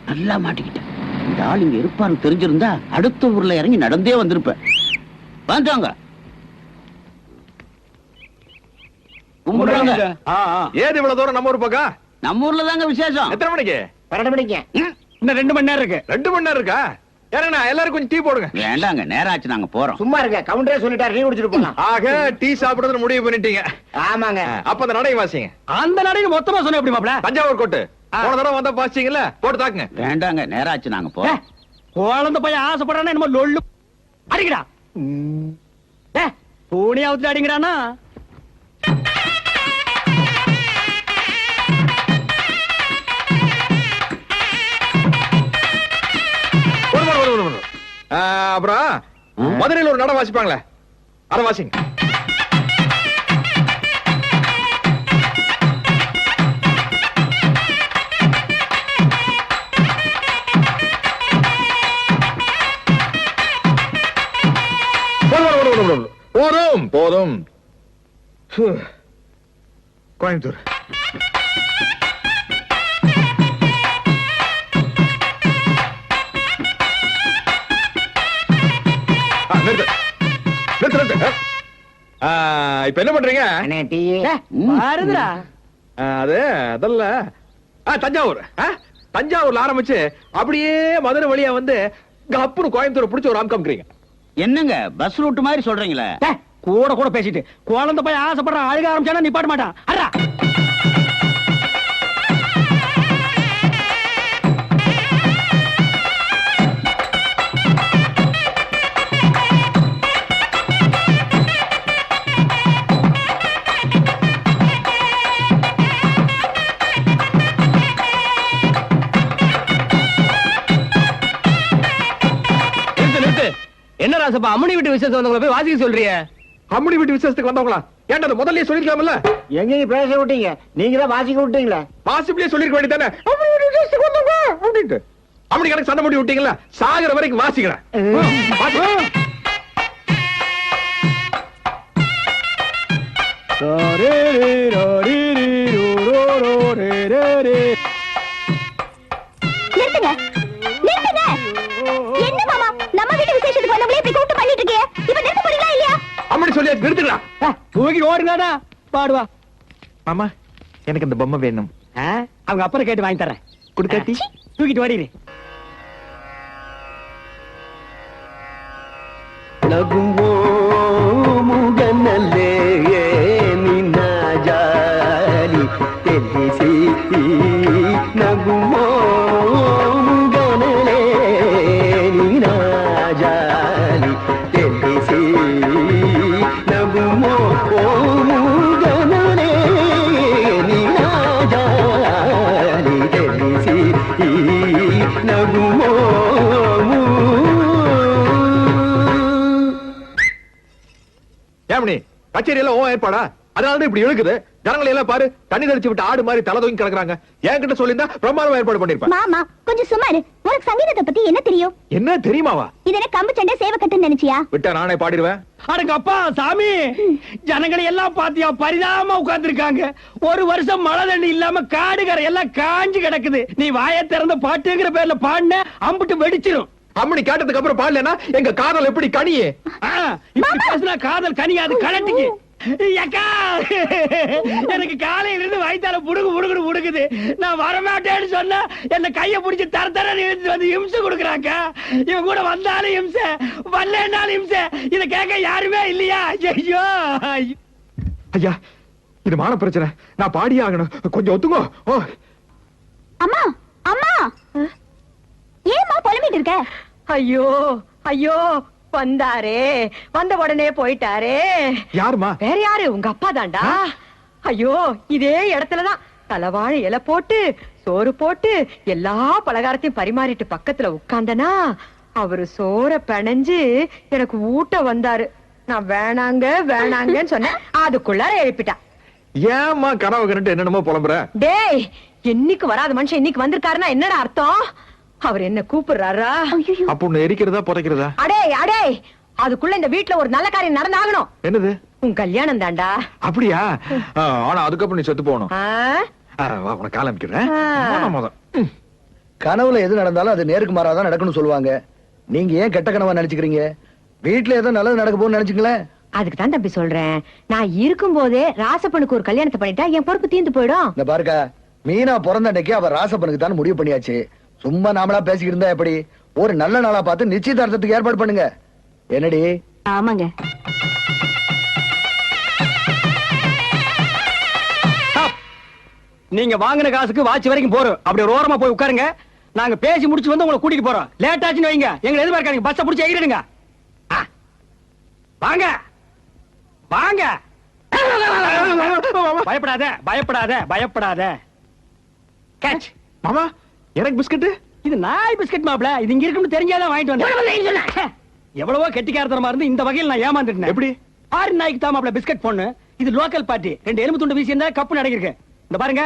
நல்லா மாட்டிக்கிட்டேன். இந்த ஆள் இங்க இருப்பான்னு தெரிஞ்சிருந்தா அடுத்த ஊர்ல இறங்கி நடந்தே வந்திருப்பேன். வாங்க. ஏது இவ்வளவு தூரம் நம்ம ஊர் பக்கம்? நம்ம ஊர்ல தாங்க விசேஷம். எத்தனை மணிக்கு? 12 மணிக்கு. இன்னும் 2 மணி நேரம் இருக்கு. 2 மணி நேரம் இருக்கா? ஏன்னா எல்லாரும் கொஞ்சம் டீ போடுங்க. வேண்டாங்க, நேரம் ஆச்சு, நாங்க போறோம். சும்மா இருக்க, கவுண்டரே சொல்லிட்டாரு, டீ குடிச்சிட்டு போலாம். ஆக டீ சாப்பிடுறது முடிவு பண்ணிட்டீங்க. ஆமாங்க. அப்ப அந்த நடை வாசிங்க. அந்த நடைக்கு மொத்தமா சொன்ன எப்படி மாப்ள? தஞ்சாவூர் கோட்டு போன தடவை வந்தா வாசிச்சீங்கல்ல, போட்டு தாக்குங்க. வேண்டாங்க, நேரம் ஆச்சு, நாங்க போறோம். குழந்தை பையன் ஆசைப்படுறானே என்னமோ லொள்ளு அடிக்கடா. தூணியாவது அடிங்கடானா. அப்புறம் மதுரையில் ஒரு நட வாசிப்பாங்களே, அதை வாசிங்க. போதும் போதும். கோயம்புத்தூர் இப்ப என்ன பண்றீங்க? அது அதல்ல, தஞ்சாவூர். தஞ்சாவூர்ல ஆரம்பிச்சு அப்படியே மதுரை வழியா வந்து அப்புறம் கோயம்புத்தூர் பிடிச்ச ஒரு ஆம்காம்க்கிறீங்க. என்னங்க பஸ் ரூட் மாதிரி சொல்றீங்களே? கூட பேசிட்டு குழந்தை பையன் ஆசைப்படுறான், அழுக ஆரம்பிச்சானா நிப்பாட்ட மாட்டான். அடா என்ன ராசப்பா, அம்மணி வீட்டு விசேஷம் வந்தவங்களை போய் வாசிக்க சொல்றிய? அம்மணி வீட்டு விசேஷத்துக்கு வந்தவங்களா? ஏன்டா அது முதல்லயே சொல்லிருக்கலாம்ல? எங்க பேச விட்டீங்க? நீங்க தான் வாசிக்க விட்டீங்களா? பாசிபிளே சொல்லிருக்க வேண்டியதானே. அம்மணி வீட்டு விசேஷத்துக்கு வந்தவங்க அப்படின்ட்டு அம்மணி கணக்கு சண்டை போட்டு விட்டீங்களா? சாகர வரைக்கும் வாசிக்கிறேன். அம்மணி சொல்லி நிறுத்துக்கலாம். தூக்கி ஓடுங்கடா, பாடுவா. மாமா, எனக்கு இந்த பொம்மை வேணும். அவங்க அப்புறம் கேட்டு வாங்கி தரேன். குடுக்காட்டி தூக்கிட்டு ஓடிடு. நகும்போ முகநல்லே நின்னா ஜாலி தெலிசி நகும்போ முகநலே நின்னா ஜாலி தெலிசி நகும்போ முகநலே நின்னா ஜாலி தெலிசி நகும்போ. 1 கச்சேரி எல்லாம் ஓ ஏற்பாடா? அதனாலதான் இப்படி இழுக்குது. ஜனங்களை எல்லாம் பாரு, தண்ணி தெளிச்சு விட்டு ஆடு மாதிரி தலை தூக்கி கிடக்குறாங்க. என்கிட்ட சொல்லியிருந்தா பிரம்மாண்டமா ஏற்பாடு பண்ணிருப்பேன். மாமா கொஞ்சம் சுமாரு. உனக்கு சங்கீதத்தை பத்தி என்ன தெரியும்? என்ன தெரியுமாவா? இது என்ன கம்பு சண்டை சேவக்கட்டுன்னு நினைச்சியா? விட்டா நானே பாடிடுவேன். அடங்க அப்பா சாமி, ஜனங்களை எல்லாம் பாத்தியா பரிதாபமா உட்கார்ந்துருக்காங்க. ஒரு வருஷம் மழை தண்ணி இல்லாம காடு கரை எல்லாம் காஞ்சு கிடக்குது. நீ வாயை திறந்த பாட்டுங்கிற பேர்ல பாடின அம்புட்டு வெடிச்சிரும். அம்மனி கேட்டதுக்கு அப்புறம் பாடலன்னா எங்க காதல் எப்படி கனியே? இப்படி பேசினா காதல் கனியாது, கலட்டிக்கு. அக்கா, எனக்கு காலையில இருந்து வயித்தால புடுங்குன்னு புடுங்குது. நான் வரமாட்டேன்னு சொன்னா என்ன கைய பிடிச்சி தர வந்து இம்சை கொடுக்குறாங்க. இவன் கூட வந்தாலும் இம்சை, வரலன்னாலும் இம்சை. இத கேட்க யாருமே இல்லையா? ஐயோ ஐயா, இது மான பிரச்சனை. நான் பாடியே ஆகணும். கொஞ்சம் ஒத்துங்கோ. ஓ அம்மா அம்மா, ஏம்மா புலம்பிட்டு இருக்க? ஐயோ ஐயோ, வந்தாரே, வந்த உடனே போயிட்டாரே. யாருமா? வேற யாரு? உங்க அப்பா தான்டா. ஐயோ, இதே இடத்துலதான் தலவாழை இலை போட்டு சோறு போட்டு எல்லா பலகாரத்தையும் பரிமாறிட்டு பக்கத்துல உட்கார்ந்தனா அவரு சோற பிணைஞ்சு எனக்கு ஊட்ட வந்தாரு. நான் வேணாங்கன்னு சொன்னேன். அதுக்குள்ளார எழுப்பிட்டான். ஏமா கனவு கண்டுட்டு என்னென்னமோ புலம்புற? டேய், என்னைக்கு வராத மனுஷன் இன்னைக்கு வந்திருக்காருன்னா என்னடா அர்த்தம்? அவர் என்ன கூப்பிடுறாரா? அப்ப உன்னை எரிக்கிறதா புதைக்கிறதா? அடே, அதுக்குள்ள இந்த வீட்டுல ஒரு நல்ல காரியம் நடந்தாகணும். என்னது? உன் கல்யாணம் தாண்டா. அப்படியா? ஆனா அதுக்கப்புறம் நீ செத்து போகணும். உனக்கு காலமிக்கிறேன். கனவுல எது நடந்தாலும் அது நேருக்கு மாறாதான் நடக்கணும்னு சொல்லுவாங்க. நீங்க ஏன் கெட்ட கனவா நினைச்சுக்கிறீங்க? வீட்டுல ஏதோ நல்லது நடக்க போகுன்னு நினைச்சுங்களேன். அதுக்கு தான் தம்பி சொல்றேன். நான் இருக்கும் போதே ராசப்பனுக்கு ஒரு கல்யாணத்தை பண்ணிட்டா என் பொறுப்பு தீர்ந்து போயிடும். இந்த பாருக்கா, மீனா பிறந்த அன்னைக்கு அவ ராசப்பனுக்கு தான் முடிவு பண்ணியாச்சு. சும்மா நாமளா பேசிக்கிட்டு இருந்தா எப்படி? ஒரு நல்ல நாளா பார்த்து நிச்சயதார்த்தத்துக்கு ஏற்பாடு பண்ணுங்க. என்னடி? ஆமாங்க. நீங்க வாங்கின காசுக்கு வாட்ச் வரைக்கும் போறோம். அப்படி ஒரு ஓரமா போய் உட்காருங்க. நாங்க பேசி முடிச்சு வந்து உங்களை கூட்டிட்டு போறோம். லேட் ஆச்சுன்னு வைங்க, எங்களை எதிர்பார்க்காதீங்க. பஸ்ஸை பிடிச்சி எகிரிடுங்க. வாங்க வாங்க. பயப்படாத. கேட்ச். மாமா, எனக்கு பிஸ்கட். இது நாய் பிஸ்கட் மாப்ள. இது இங்க இருக்குன்னு தெரிஞ்சாதான் வாங்கிட்டு வந்தேன். எவ்வளவோ கெட்டிக்காரத்தனமா இருந்து இந்த வகையில் நான் ஏமாந்துட்டேன். எப்படி? ஆறு நாய்க்கு தான் மாப்ள பிஸ்கட் பொண்ணு. இது லோக்கல் பார்ட்டி. 2 எலும்பு துண்டு வீசி இருந்தா கப்பு நடக்கிருக்கு. இந்த பாருங்க,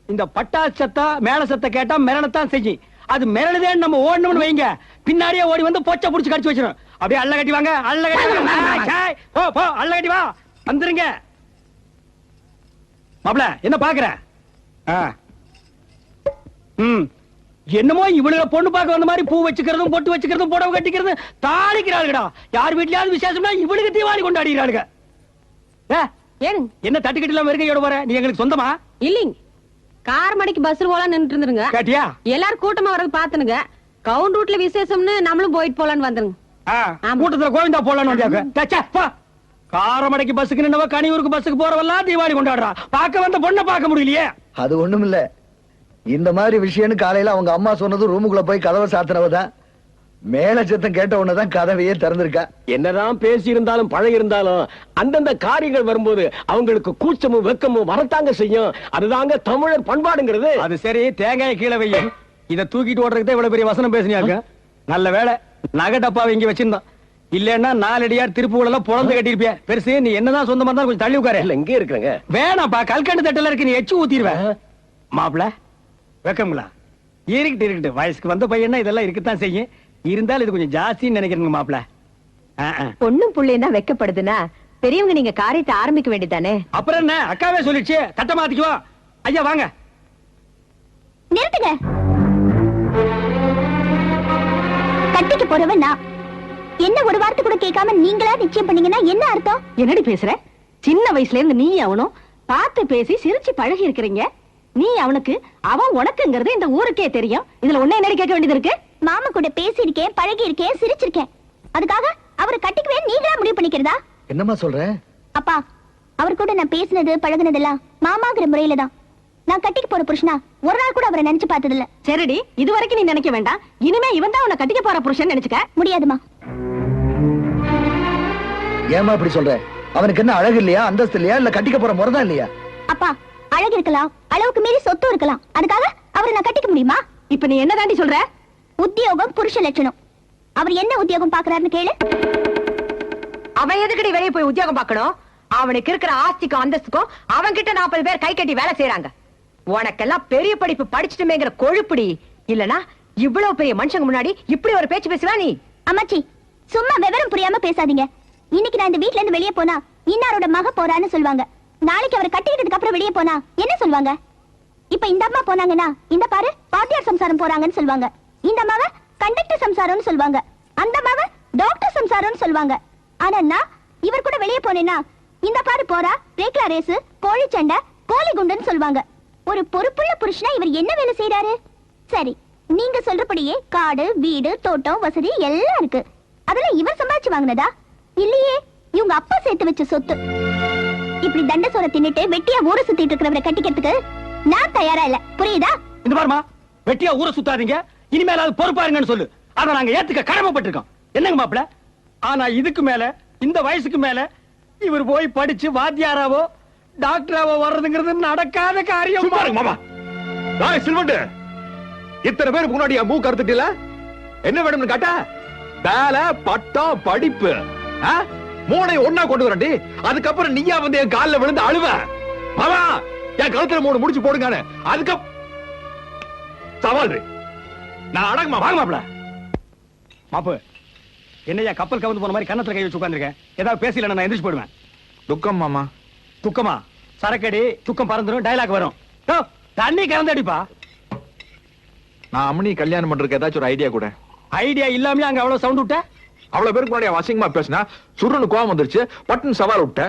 இந்த பட்டாசு சத்தா மேல சத்த கேட்டா மிரளத்தான் செய்யும். அது மிரளுதேன்னு நம்ம ஓடணும்னு வைங்க, பின்னாடியே ஓடி வந்து பொச்சை புடிச்சு கடிச்சு வச்சிடும். அப்படியே அள்ள கட்டி வாங்க, அள்ள கட்டி வா, வந்துருங்க. மாப்ள என்ன பாக்குற? என்னமோ இவளுக பொண்ணு பார்க்க வந்த மாதிரி பூ வச்சுக்கிறதும் பொட்டு வச்சுக்கிறதும் புடவை கட்டிக்கிறதும் தாளிக்கிறாளுடா. யார் வீட்லயாவது விசேஷம்னா இவளுக்கு தீபாவளி கொண்டாடுகிறாளுங்க. என்ன தட்டுக்கட்டு இல்லாம இருக்கையோட வர? நீ எங்களுக்கு சொந்தமா? இல்லீங்க, கார் மணிக்கு பஸ் போலாம் நின்னுட்டு இருந்துருங்க. கேட்டியா? எல்லாரும் கூட்டமா வரது பாத்துனுங்க. கவுண்ட் ரூட்ல விசேஷம்னு நம்மளும் போயிட்டு போலான்னு வந்துருங்க. கூட்டத்துல கோவிந்தா போலான்னு வந்தாங்க. காரமடைக்கு பஸ்ஸுக்கு நின்னவ கனியூருக்கு பஸ்ஸுக்கு போறவெல்லாம் தீபாவளி கொண்டாடுறா. பார்க்க வந்த பொண்ணை பார்க்க முடியலையே. அது ஒண்ணும் இல்ல. இந்த மாதிரி விஷயம்னு காலையில அவங்க அம்மா சொன்னது ரூமுக்குள்ள போய் கதவை சாத்தினவதான் மேல சத்தம் கேட்ட உடனேதான் கதவையே திறந்திருக்கா. என்னதான் பேசி இருந்தாலும் பழகி இருந்தாலும் அந்தந்த காரியங்கள் வரும்போது அவங்களுக்கு கூச்சமும் வெக்கமும் வரத்தாங்க செய்யும். அதுதாங்க தமிழர் பண்பாடுங்கிறது. அது சரி, தேங்காய் கீழே வையும். இத தூக்கிட்டு ஓடுறதுக்கு இவ்வளவு பெரிய வசனம் பேசினியாங்க. நல்ல வேலை நகை டப்பாவை இங்க வச்சிருந்தோம். இல்லன்னா 4 அடியார் திருப்பூர் எல்லாம் பொழந்து கட்டிருப்பிய. பெருசு, நீ என்னதான் சொந்தமா இருந்தாலும் கொஞ்சம் தள்ளி உட்காரு. இல்ல, இங்கே இருக்கிறேங்க. வேணாப்பா, கல்கண்டு தட்டல இருக்கு, நீ எச்சு ஊத்திடுவேன். மாப்பிள வெக்கங்களா? இருக்கட்டு. வயசுக்கு வந்த பையனா இதெல்லாம் இருக்கத்தான் செய்யும். இருந்தாலும் இது கொஞ்சம் ஜாஸ்தின்னு நினைக்கிறேங்க மாப்பிள. பொண்ணும் புள்ளையும் தான் வெக்கப்படுதுன்னா பெரியவங்க நீங்க காரியத்தை ஆரம்பிக்க வேண்டியதானே? அப்புறம் என்ன, அக்காவே சொல்லிடுச்சு, தட்ட மாத்திக்குவா. ஐயா வாங்க. நிறுத்துங்க. கட்டிக்கு போறவன் நான். என்ன ஒரு வார்த்தை கூட கேட்காம நீங்களா நிச்சயம் பண்ணீங்கன்னா என்ன அர்த்தம்? என்னடி பேசுற? சின்ன வயசுல இருந்து நீ அவனும் பார்த்து பேசி சிரிச்சு பழகி இருக்கிறீங்க. நீ அவனுக்கு, அவன் உனக்குங்கிறது இந்த ஊருக்கே தெரியும். இதுல ஒண்ணே என்னடி கேட்க வேண்டியது இருக்கு? மாமா கூட பேசியிருக்கேன், பழகி இருக்கேன், சிரிச்சிருக்கேன். அதுக்காக அவரை கட்டிக்குவே நீங்களா முடிவு பண்ணிக்கிறதா? என்னம்மா சொல்ற? அப்பா, அவர் கூட நான் பேசினது பழகுனதெல்லாம் மாமாங்கிற முறையில தான். நான் கட்டிக்கு போற புருஷனா ஒரு நாள் கூட அவரை நினைச்சு பார்த்தது இல்ல. சரிடி, இது வரைக்கும் நீ நினைக்க வேண்டாம். இனிமே இவன் தான் உன்னை கட்டிக்க போற புருஷன் நினைச்சுக்க. முடியாதுமா. ஏமா இப்படி சொல்ற? அவனுக்கு என்ன அழகு இல்லையா, அந்தஸ்து இல்லையா, இல்ல கட்டிக்க போற முறைதான் இல்லையா? அப்பா, அழகு இருக்கலாம், அளவுக்கு மீறி சொத்து இருக்கலாம். அதுக்காக அவரை நான் கட்டிக்க முடியுமா? இப்ப நீ என்ன தாண்டி சொல்ற? உத்தியோகம் புருஷ லட்சணம். அவர் என்ன உத்தியோகம் பாக்குறாருன்னு கேளு. அவன் எதுக்கடி வெளியே போய் உத்தியோகம் பார்க்கணும்? அவனுக்கு இருக்கிற ஆஸ்திக்கும் அந்தஸ்துக்கும் அவன்கிட்ட 40 பேர் கை கட்டி வேலை செய்யறாங்க. உனக்கெல்லாம் பெரிய படிப்பு படிச்சுட்டுமேங்கிற கொழுப்புடி. இல்லனா இவ்வளவு பெரிய மனுஷங்க முன்னாடி இப்படி ஒரு பேச்சு பேசுவா நீ? அம்மாச்சி, சும்மா விவரம் புரியாம பேசாதீங்க. இன்னைக்கு நான் இந்த வீட்ல இருந்து வெளியே போனா இன்னாரோட மக போறான்னு சொல்லுவாங்க. நாளைக்கு அவரை கட்டிக்கிட்டதுக்கு அப்புறம் வெளியே போனா என்ன சொல்லுவாங்க? இப்ப இந்த அம்மா போனாங்கன்னா இந்த பாரு பாத்தியார் சம்சாரம் போறாங்கன்னு சொல்லுவாங்க. இந்த அம்மாவை கண்டக்டர் சம்சாரம்னு சொல்லுவாங்க. அந்த அம்மாவை டாக்டர் சம்சாரம்னு சொல்லுவாங்க. ஆனா நான் இவர் கூட வெளியே போனேன்னா இந்த பாரு போறா ரேக்லா ரேஸ், கோழி சண்டை, கோழி குண்டுன்னு சொல்லுவாங்க. ஒரு பொறுப்புள்ள புருஷனா இவர் என்ன வேலை செய்யறாரு? சரி, நீங்க சொல்றபடியே காடு, வீடு, தோட்டம், வசதி எல்லாம் இருக்கு. அதெல்லாம் இவர் சம்பாதிச்சு வாங்கினதா? இல்லையே, இவங்க அப்பா சேர்த்து வச்ச சொத்து. இப்படி தண்ட சோற தின்னுட்டு வெட்டியா ஊரை சுத்திட்டு இருக்கிறவரை கட்டிக்கிறதுக்கு நான் தயாரா இல்ல. புரியுதா? இந்த பாருமா, வெட்டியா ஊரை சுத்தாதீங்க, இனிமேலாவது பொறுப்பாருங்கன்னு சொல்லு. அதை நாங்க ஏத்துக்க கடமைப்பட்டிருக்கோம். என்னங்க மாப்பிள? ஆனா இதுக்கு மேல, இந்த வயசுக்கு மேல இவர் போய் படிச்சு வாத்தியாராவோ டாக்டராவோ வர்றதுங்கிறது நடக்காத காரியம். மாமா, நான் சில்வண்டு இத்தனை பேருக்கு முன்னாடி மூக்கு அறுத்துட்டில என்ன வேணும்னு காட்ட? வேலை, பட்டம், படிப்பு, மூணை ஒன்னா கொண்டு வரண்டி. அதுக்கப்புறம் நீயா வந்து என் காலில் விழுந்து அழுவ. மாமா, என் கழுத்துல 3 முடிச்சு போடுங்க. அதுக்கு சவால் நான் அடங்குமா? வாங்க மாப்பிள. மாப்பு, என்னையா கப்பல் கவுந்து போன மாதிரி கண்ணத்துல கை வச்சு உட்கார்ந்திருக்கேன். ஏதாவது பேசல நான் எந்திரிச்சு போடுவேன். துக்கம் மாமா. துக்கமா? சரக்கடி துக்கம் பறந்துரும், டயலாக் வரும். தண்ணி கலந்து அடிப்பா. நான் அம்மனி கல்யாணம் பண்றதுக்கு ஏதாச்சும் ஒரு ஐடியா கூட. ஐடியா இல்லாம அங்க அவ்வளவு சவுண்ட் விட்ட? அவ்வளவு பேருக்கு முன்னாடி அசிங்கமா பேசினா சுருன்னு கோவம் வந்துருச்சு. பட்டன் சவால் விட்ட.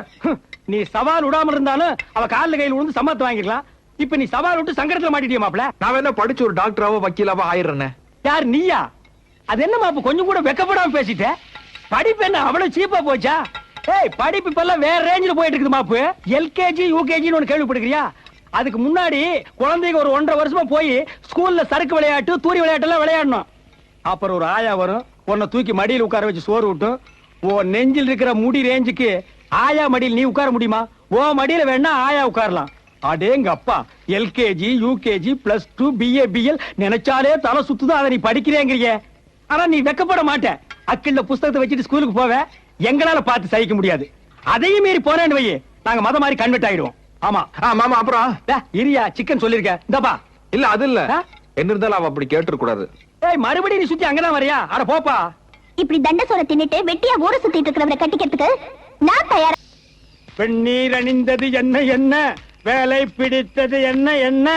நீ சவால் விடாம இருந்தாலும் அவ காலில் கையில் விழுந்து சம்மத்து வாங்கிக்கலாம். இப்ப நீ சவால் விட்டு சங்கடத்துல மாட்டிட்டியா மாப்பிள? நான் என்ன படிச்சு ஒரு டாக்டராவோ வக்கீலாவோ ஆயிடுறேன். யார் நீயா? அது என்ன மாப்பு கொஞ்சம் கூட வெக்கப்படாம பேசிட்ட? படிப்பு என்ன அவ்வளவு சீப்பா போச்சா? ஏய், படிப்பு இப்ப எல்லாம் வேற ரேஞ்சில போயிட்டு இருக்குது மாப்பு. எல்கேஜி யூகேஜின்னு ஒன்னு கேள்விப்படுகிறியா? அதுக்கு முன்னாடி குழந்தைங்க ஒரு 1.5 வருஷமா போய் ஸ்கூல்ல சறுக்கு விளையாட்டு, தூரி விளையாட்டு எல்லாம் விளையாடணும். அப்புறம் ஒரு ஆயா வரும், உன்னை தூக்கி மடியில் உட்கார வச்சு சோறு விட்டும். ஓ நெஞ்சில் இருக்கிற முடி ரேஞ்சுக்கு ஆயா மடியில் நீ உட்கார முடியுமா? ஓ மடியில வேணா ஆயா உட்காரலாம். அடேங்க அப்பா, எல்கேஜி யூகேஜி +2 BA BL நினைச்சாலே தலை சுத்துதான். அதை நீ படிக்கிறேங்கிறிய. ஆனா நீ வெக்கப்பட மாட்ட. அக்கிள்ள புஸ்தகத்தை வச்சுட்டு ஸ்கூலுக்கு போவ. எங்களால பார்த்து சகிக்க முடியாது. அதையும் மீறி போறேன்னு வை, நாங்க மத மாதிரி கன்வெர்ட் ஆயிடுவோம். ஆமா மாமா. அப்புறம் இரியா, சிக்கன் சொல்லிருக்க. இந்தப்பா. இல்ல அது இல்ல, என்ன இருந்தாலும் அவ அப்படி கேட்டு கூடாது. ஏய், மறுபடியும் நீ சுத்தி அங்கதான் வரியா? அட போப்பா. இப்படி தண்ட சோற தின்னுட்டு வெட்டியா ஊரை சுத்திட்டு இருக்கிறவரை கட்டிக்கிறதுக்கு நான் தயாரா. வெந்நீர் அணிந்தது என்ன என்ன, வேலை பிடித்தது என்ன என்ன,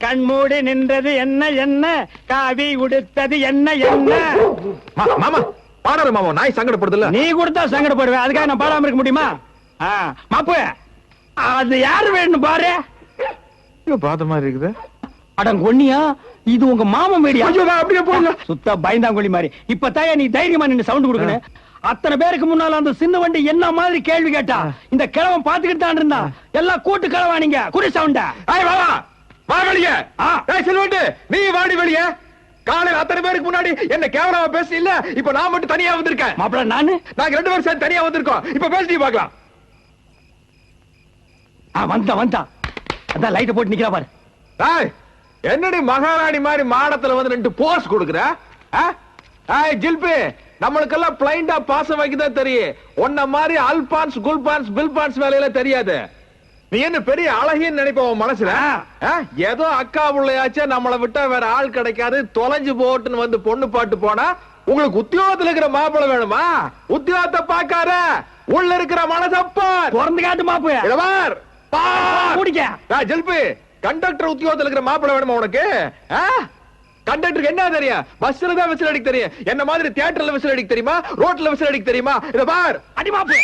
கண்மூடி நின்றது என்ன என்ன, காவி உடுத்தது என்ன என்ன. மாமா பாடாரு மாமா, நாய் சங்கடப்படுதுல்ல. நீ கொடுத்தா சங்கடப்படுவேன், அதுக்காக நான் பாடாம இருக்க முடியுமா? மாப்பு, அது யாரு வேணும் பாரு. பாத்த மாதிரி இருக்குது. அடங்கொன்னியா, இது உங்க மாமன் வீடியா? அப்படியே போங்க. சுத்த பயந்தாங்கொழி மாதிரி. இப்பதான் நீ தைரியமா நின்னு சவுண்ட் கொடுக்கணும். அத்தனை பேருக்கு முன்னால அந்த சின்ன வண்டி என்ன மாதிரி கேள்வி கேட்டா இந்த கிழவன் பாத்துக்கிட்டு தான் இருந்தா. எல்லாம் கூட்டு கிழவானீங்க. குடி சவுண்ட. வா வெளியே. செல்வண்டு, நீ வாடி வெளியே. காலையில் அத்தனை பேருக்கு முன்னாடி என்ன கேவலமா பேச இல்ல. இப்ப நான் மட்டும் தனியா வந்திருக்கேன். மாப்பிள நானு, நாங்க 2 பேரும் சேர்ந்து தனியா வந்திருக்கோம். இப்ப பேசி பார்க்கலாம். வந்தா அதான் லைட் போட்டு நிக்கிறா பாரு. என்னடி மகாராணி மாதிரி மாடத்துல வந்து 2 போஸ் கொடுக்குற? ஜில்பி, நம்மளுக்கெல்லாம் பிளைண்டா பாசம் வைக்கதான் தெரியும். உன்ன மாதிரி அல்பான்ஸ், குல்பான்ஸ், பில்பான்ஸ் வேலையில தெரியாது. நீ என்ன பெரிய அழகின்னு நினைப்ப உன் மனசுல? ஏதோ அக்கா பிள்ளையாச்சே, நம்மளை விட்டா வேற ஆள் கிடைக்காது, தொலைஞ்சு போட்டுன்னு வந்து பொண்ணு பாட்டு போனா உங்களுக்கு உத்தியோகத்துல இருக்கிற மாப்பிளை வேணுமா? உத்தியோகத்தை பாக்கார, உள்ள இருக்கிற மனசப்பார் பிறந்து காட்டு மாப்பு. ஜில்பி, கண்டக்டர் உத்தியோகத்துல இருக்கிற மாப்பிளை வேணுமா உனக்கு? கண்டக்டருக்கு என்ன தெரியும்? பஸ்ல தான் விசில் அடிக்க தெரியும். என்ன மாதிரி தியேட்டர்ல விசில் அடிக்க தெரியுமா? ரோட்ல விசில் அடிக்க தெரியுமா? இத பார், அடி மாப்பு.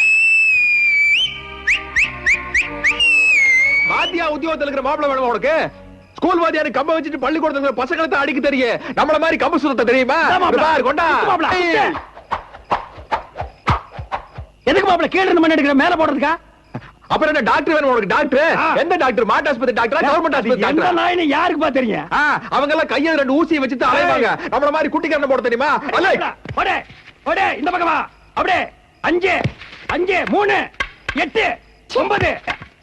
வாத்தியா உத்தியோகத்துல இருக்கிற மாப்பிளை வேணுமா உனக்கு? ஸ்கூல் வாத்தியாரு கம்ப வச்சுட்டு பள்ளிக்கூடத்துல பசங்களை தான் அடிக்க தெரியும். நம்மள மாதிரி கம்பு சுத்த தெரியுமா? பார், கொண்டா. எதுக்கு மாப்பிள கீழ இருந்து மண்ணு எடுக்கிற, மேல போடுறதுக்கா? அப்புறம் என்ன டாக்டர் வேணும் உனக்கு? டாக்டர் எந்த டாக்டர்? மாட்டு ஆஸ்பத்திரி டாக்டரா, கவர்மெண்ட் ஆஸ்பத்திரி டாக்டரா? நாயினு யாருக்கு தெரியும்? அவங்க எல்லாம் கையில 2 ஊசி வச்சுட்டு அலைவாங்க. நம்மள மாதிரி குட்டி கரணம் போட தெரியுமா? ஓடே ஓடே, இந்த பக்கமா. அப்படியே 5 5 3 8 9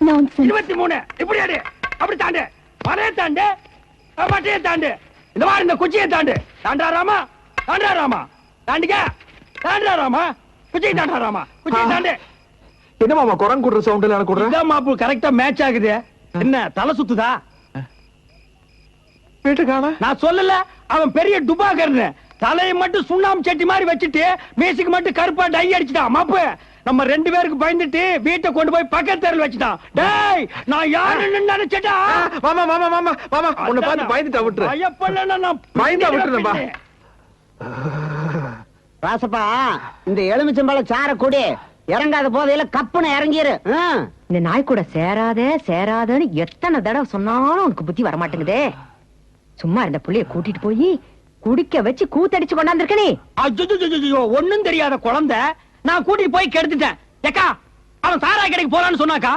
23. இப்படி அடி, அப்படி தாண்டு, மலையை தாண்டு, மட்டையை தாண்டு, இந்த மாதிரி இந்த குச்சியை தாண்டு. தாண்டா ராமா, தாண்டா ராமா, தாண்டிக்க, தாண்டா ராமா, குச்சியை தாண்டா ராமா, குச்சியை தாண்டு. என்ன மாமா குரங்கு கூடுற சவுண்ட் எல்லாம் கூடுற இதான் மாப்பு கரெக்டா மேட்ச் ஆகுது. என்ன தலை சுத்துதா? வீட்டுக்கான நான் சொல்லல, அவன் பெரிய டுபாக்கர்னு. தலையை மட்டும் சுண்ணாம்பு சட்டி மாதிரி வச்சுட்டு மீசுக்கு மட்டும் கருப்பா டை அடிச்சுட்டான் மாப்பு. நம்ம 2 பேருக்கு பயந்துட்டு வீட்டை கொண்டு போய் பக்கத்து தெருல வச்சுட்டான். டேய், நான் யாருன்னு நினைச்சேடா. மாமா மாமா மாமா மாமா உன்னை பார்த்து பயந்துட்டா விட்டுரு. பயப்படல, நான் பயந்தா விட்டுருப்பா. ராசப்பா, இந்த எலுமிச்சம்பழ சார குடி. இறங்காத போதையில கப்புன்னு இறங்கிரு. இந்த நாய் கூட சேராதன்னு எத்தனை தடவை சொன்னாலும் உனக்கு புத்தி வரமாட்டேங்குதே. சும்மா இருந்த புள்ளைய கூட்டிட்டு போய் குடிக்க வச்சு கூத்தடிச்சு கொண்டாந்துருக்க நீ. ஐயோ, ஒண்ணும் தெரியாத குழந்தை நான் கூட்டிட்டு போய் கெடுத்துட்டேன். ஏக்கா, அவன் சாராய் கடைக்கு போறான்னு சொன்னாக்கா,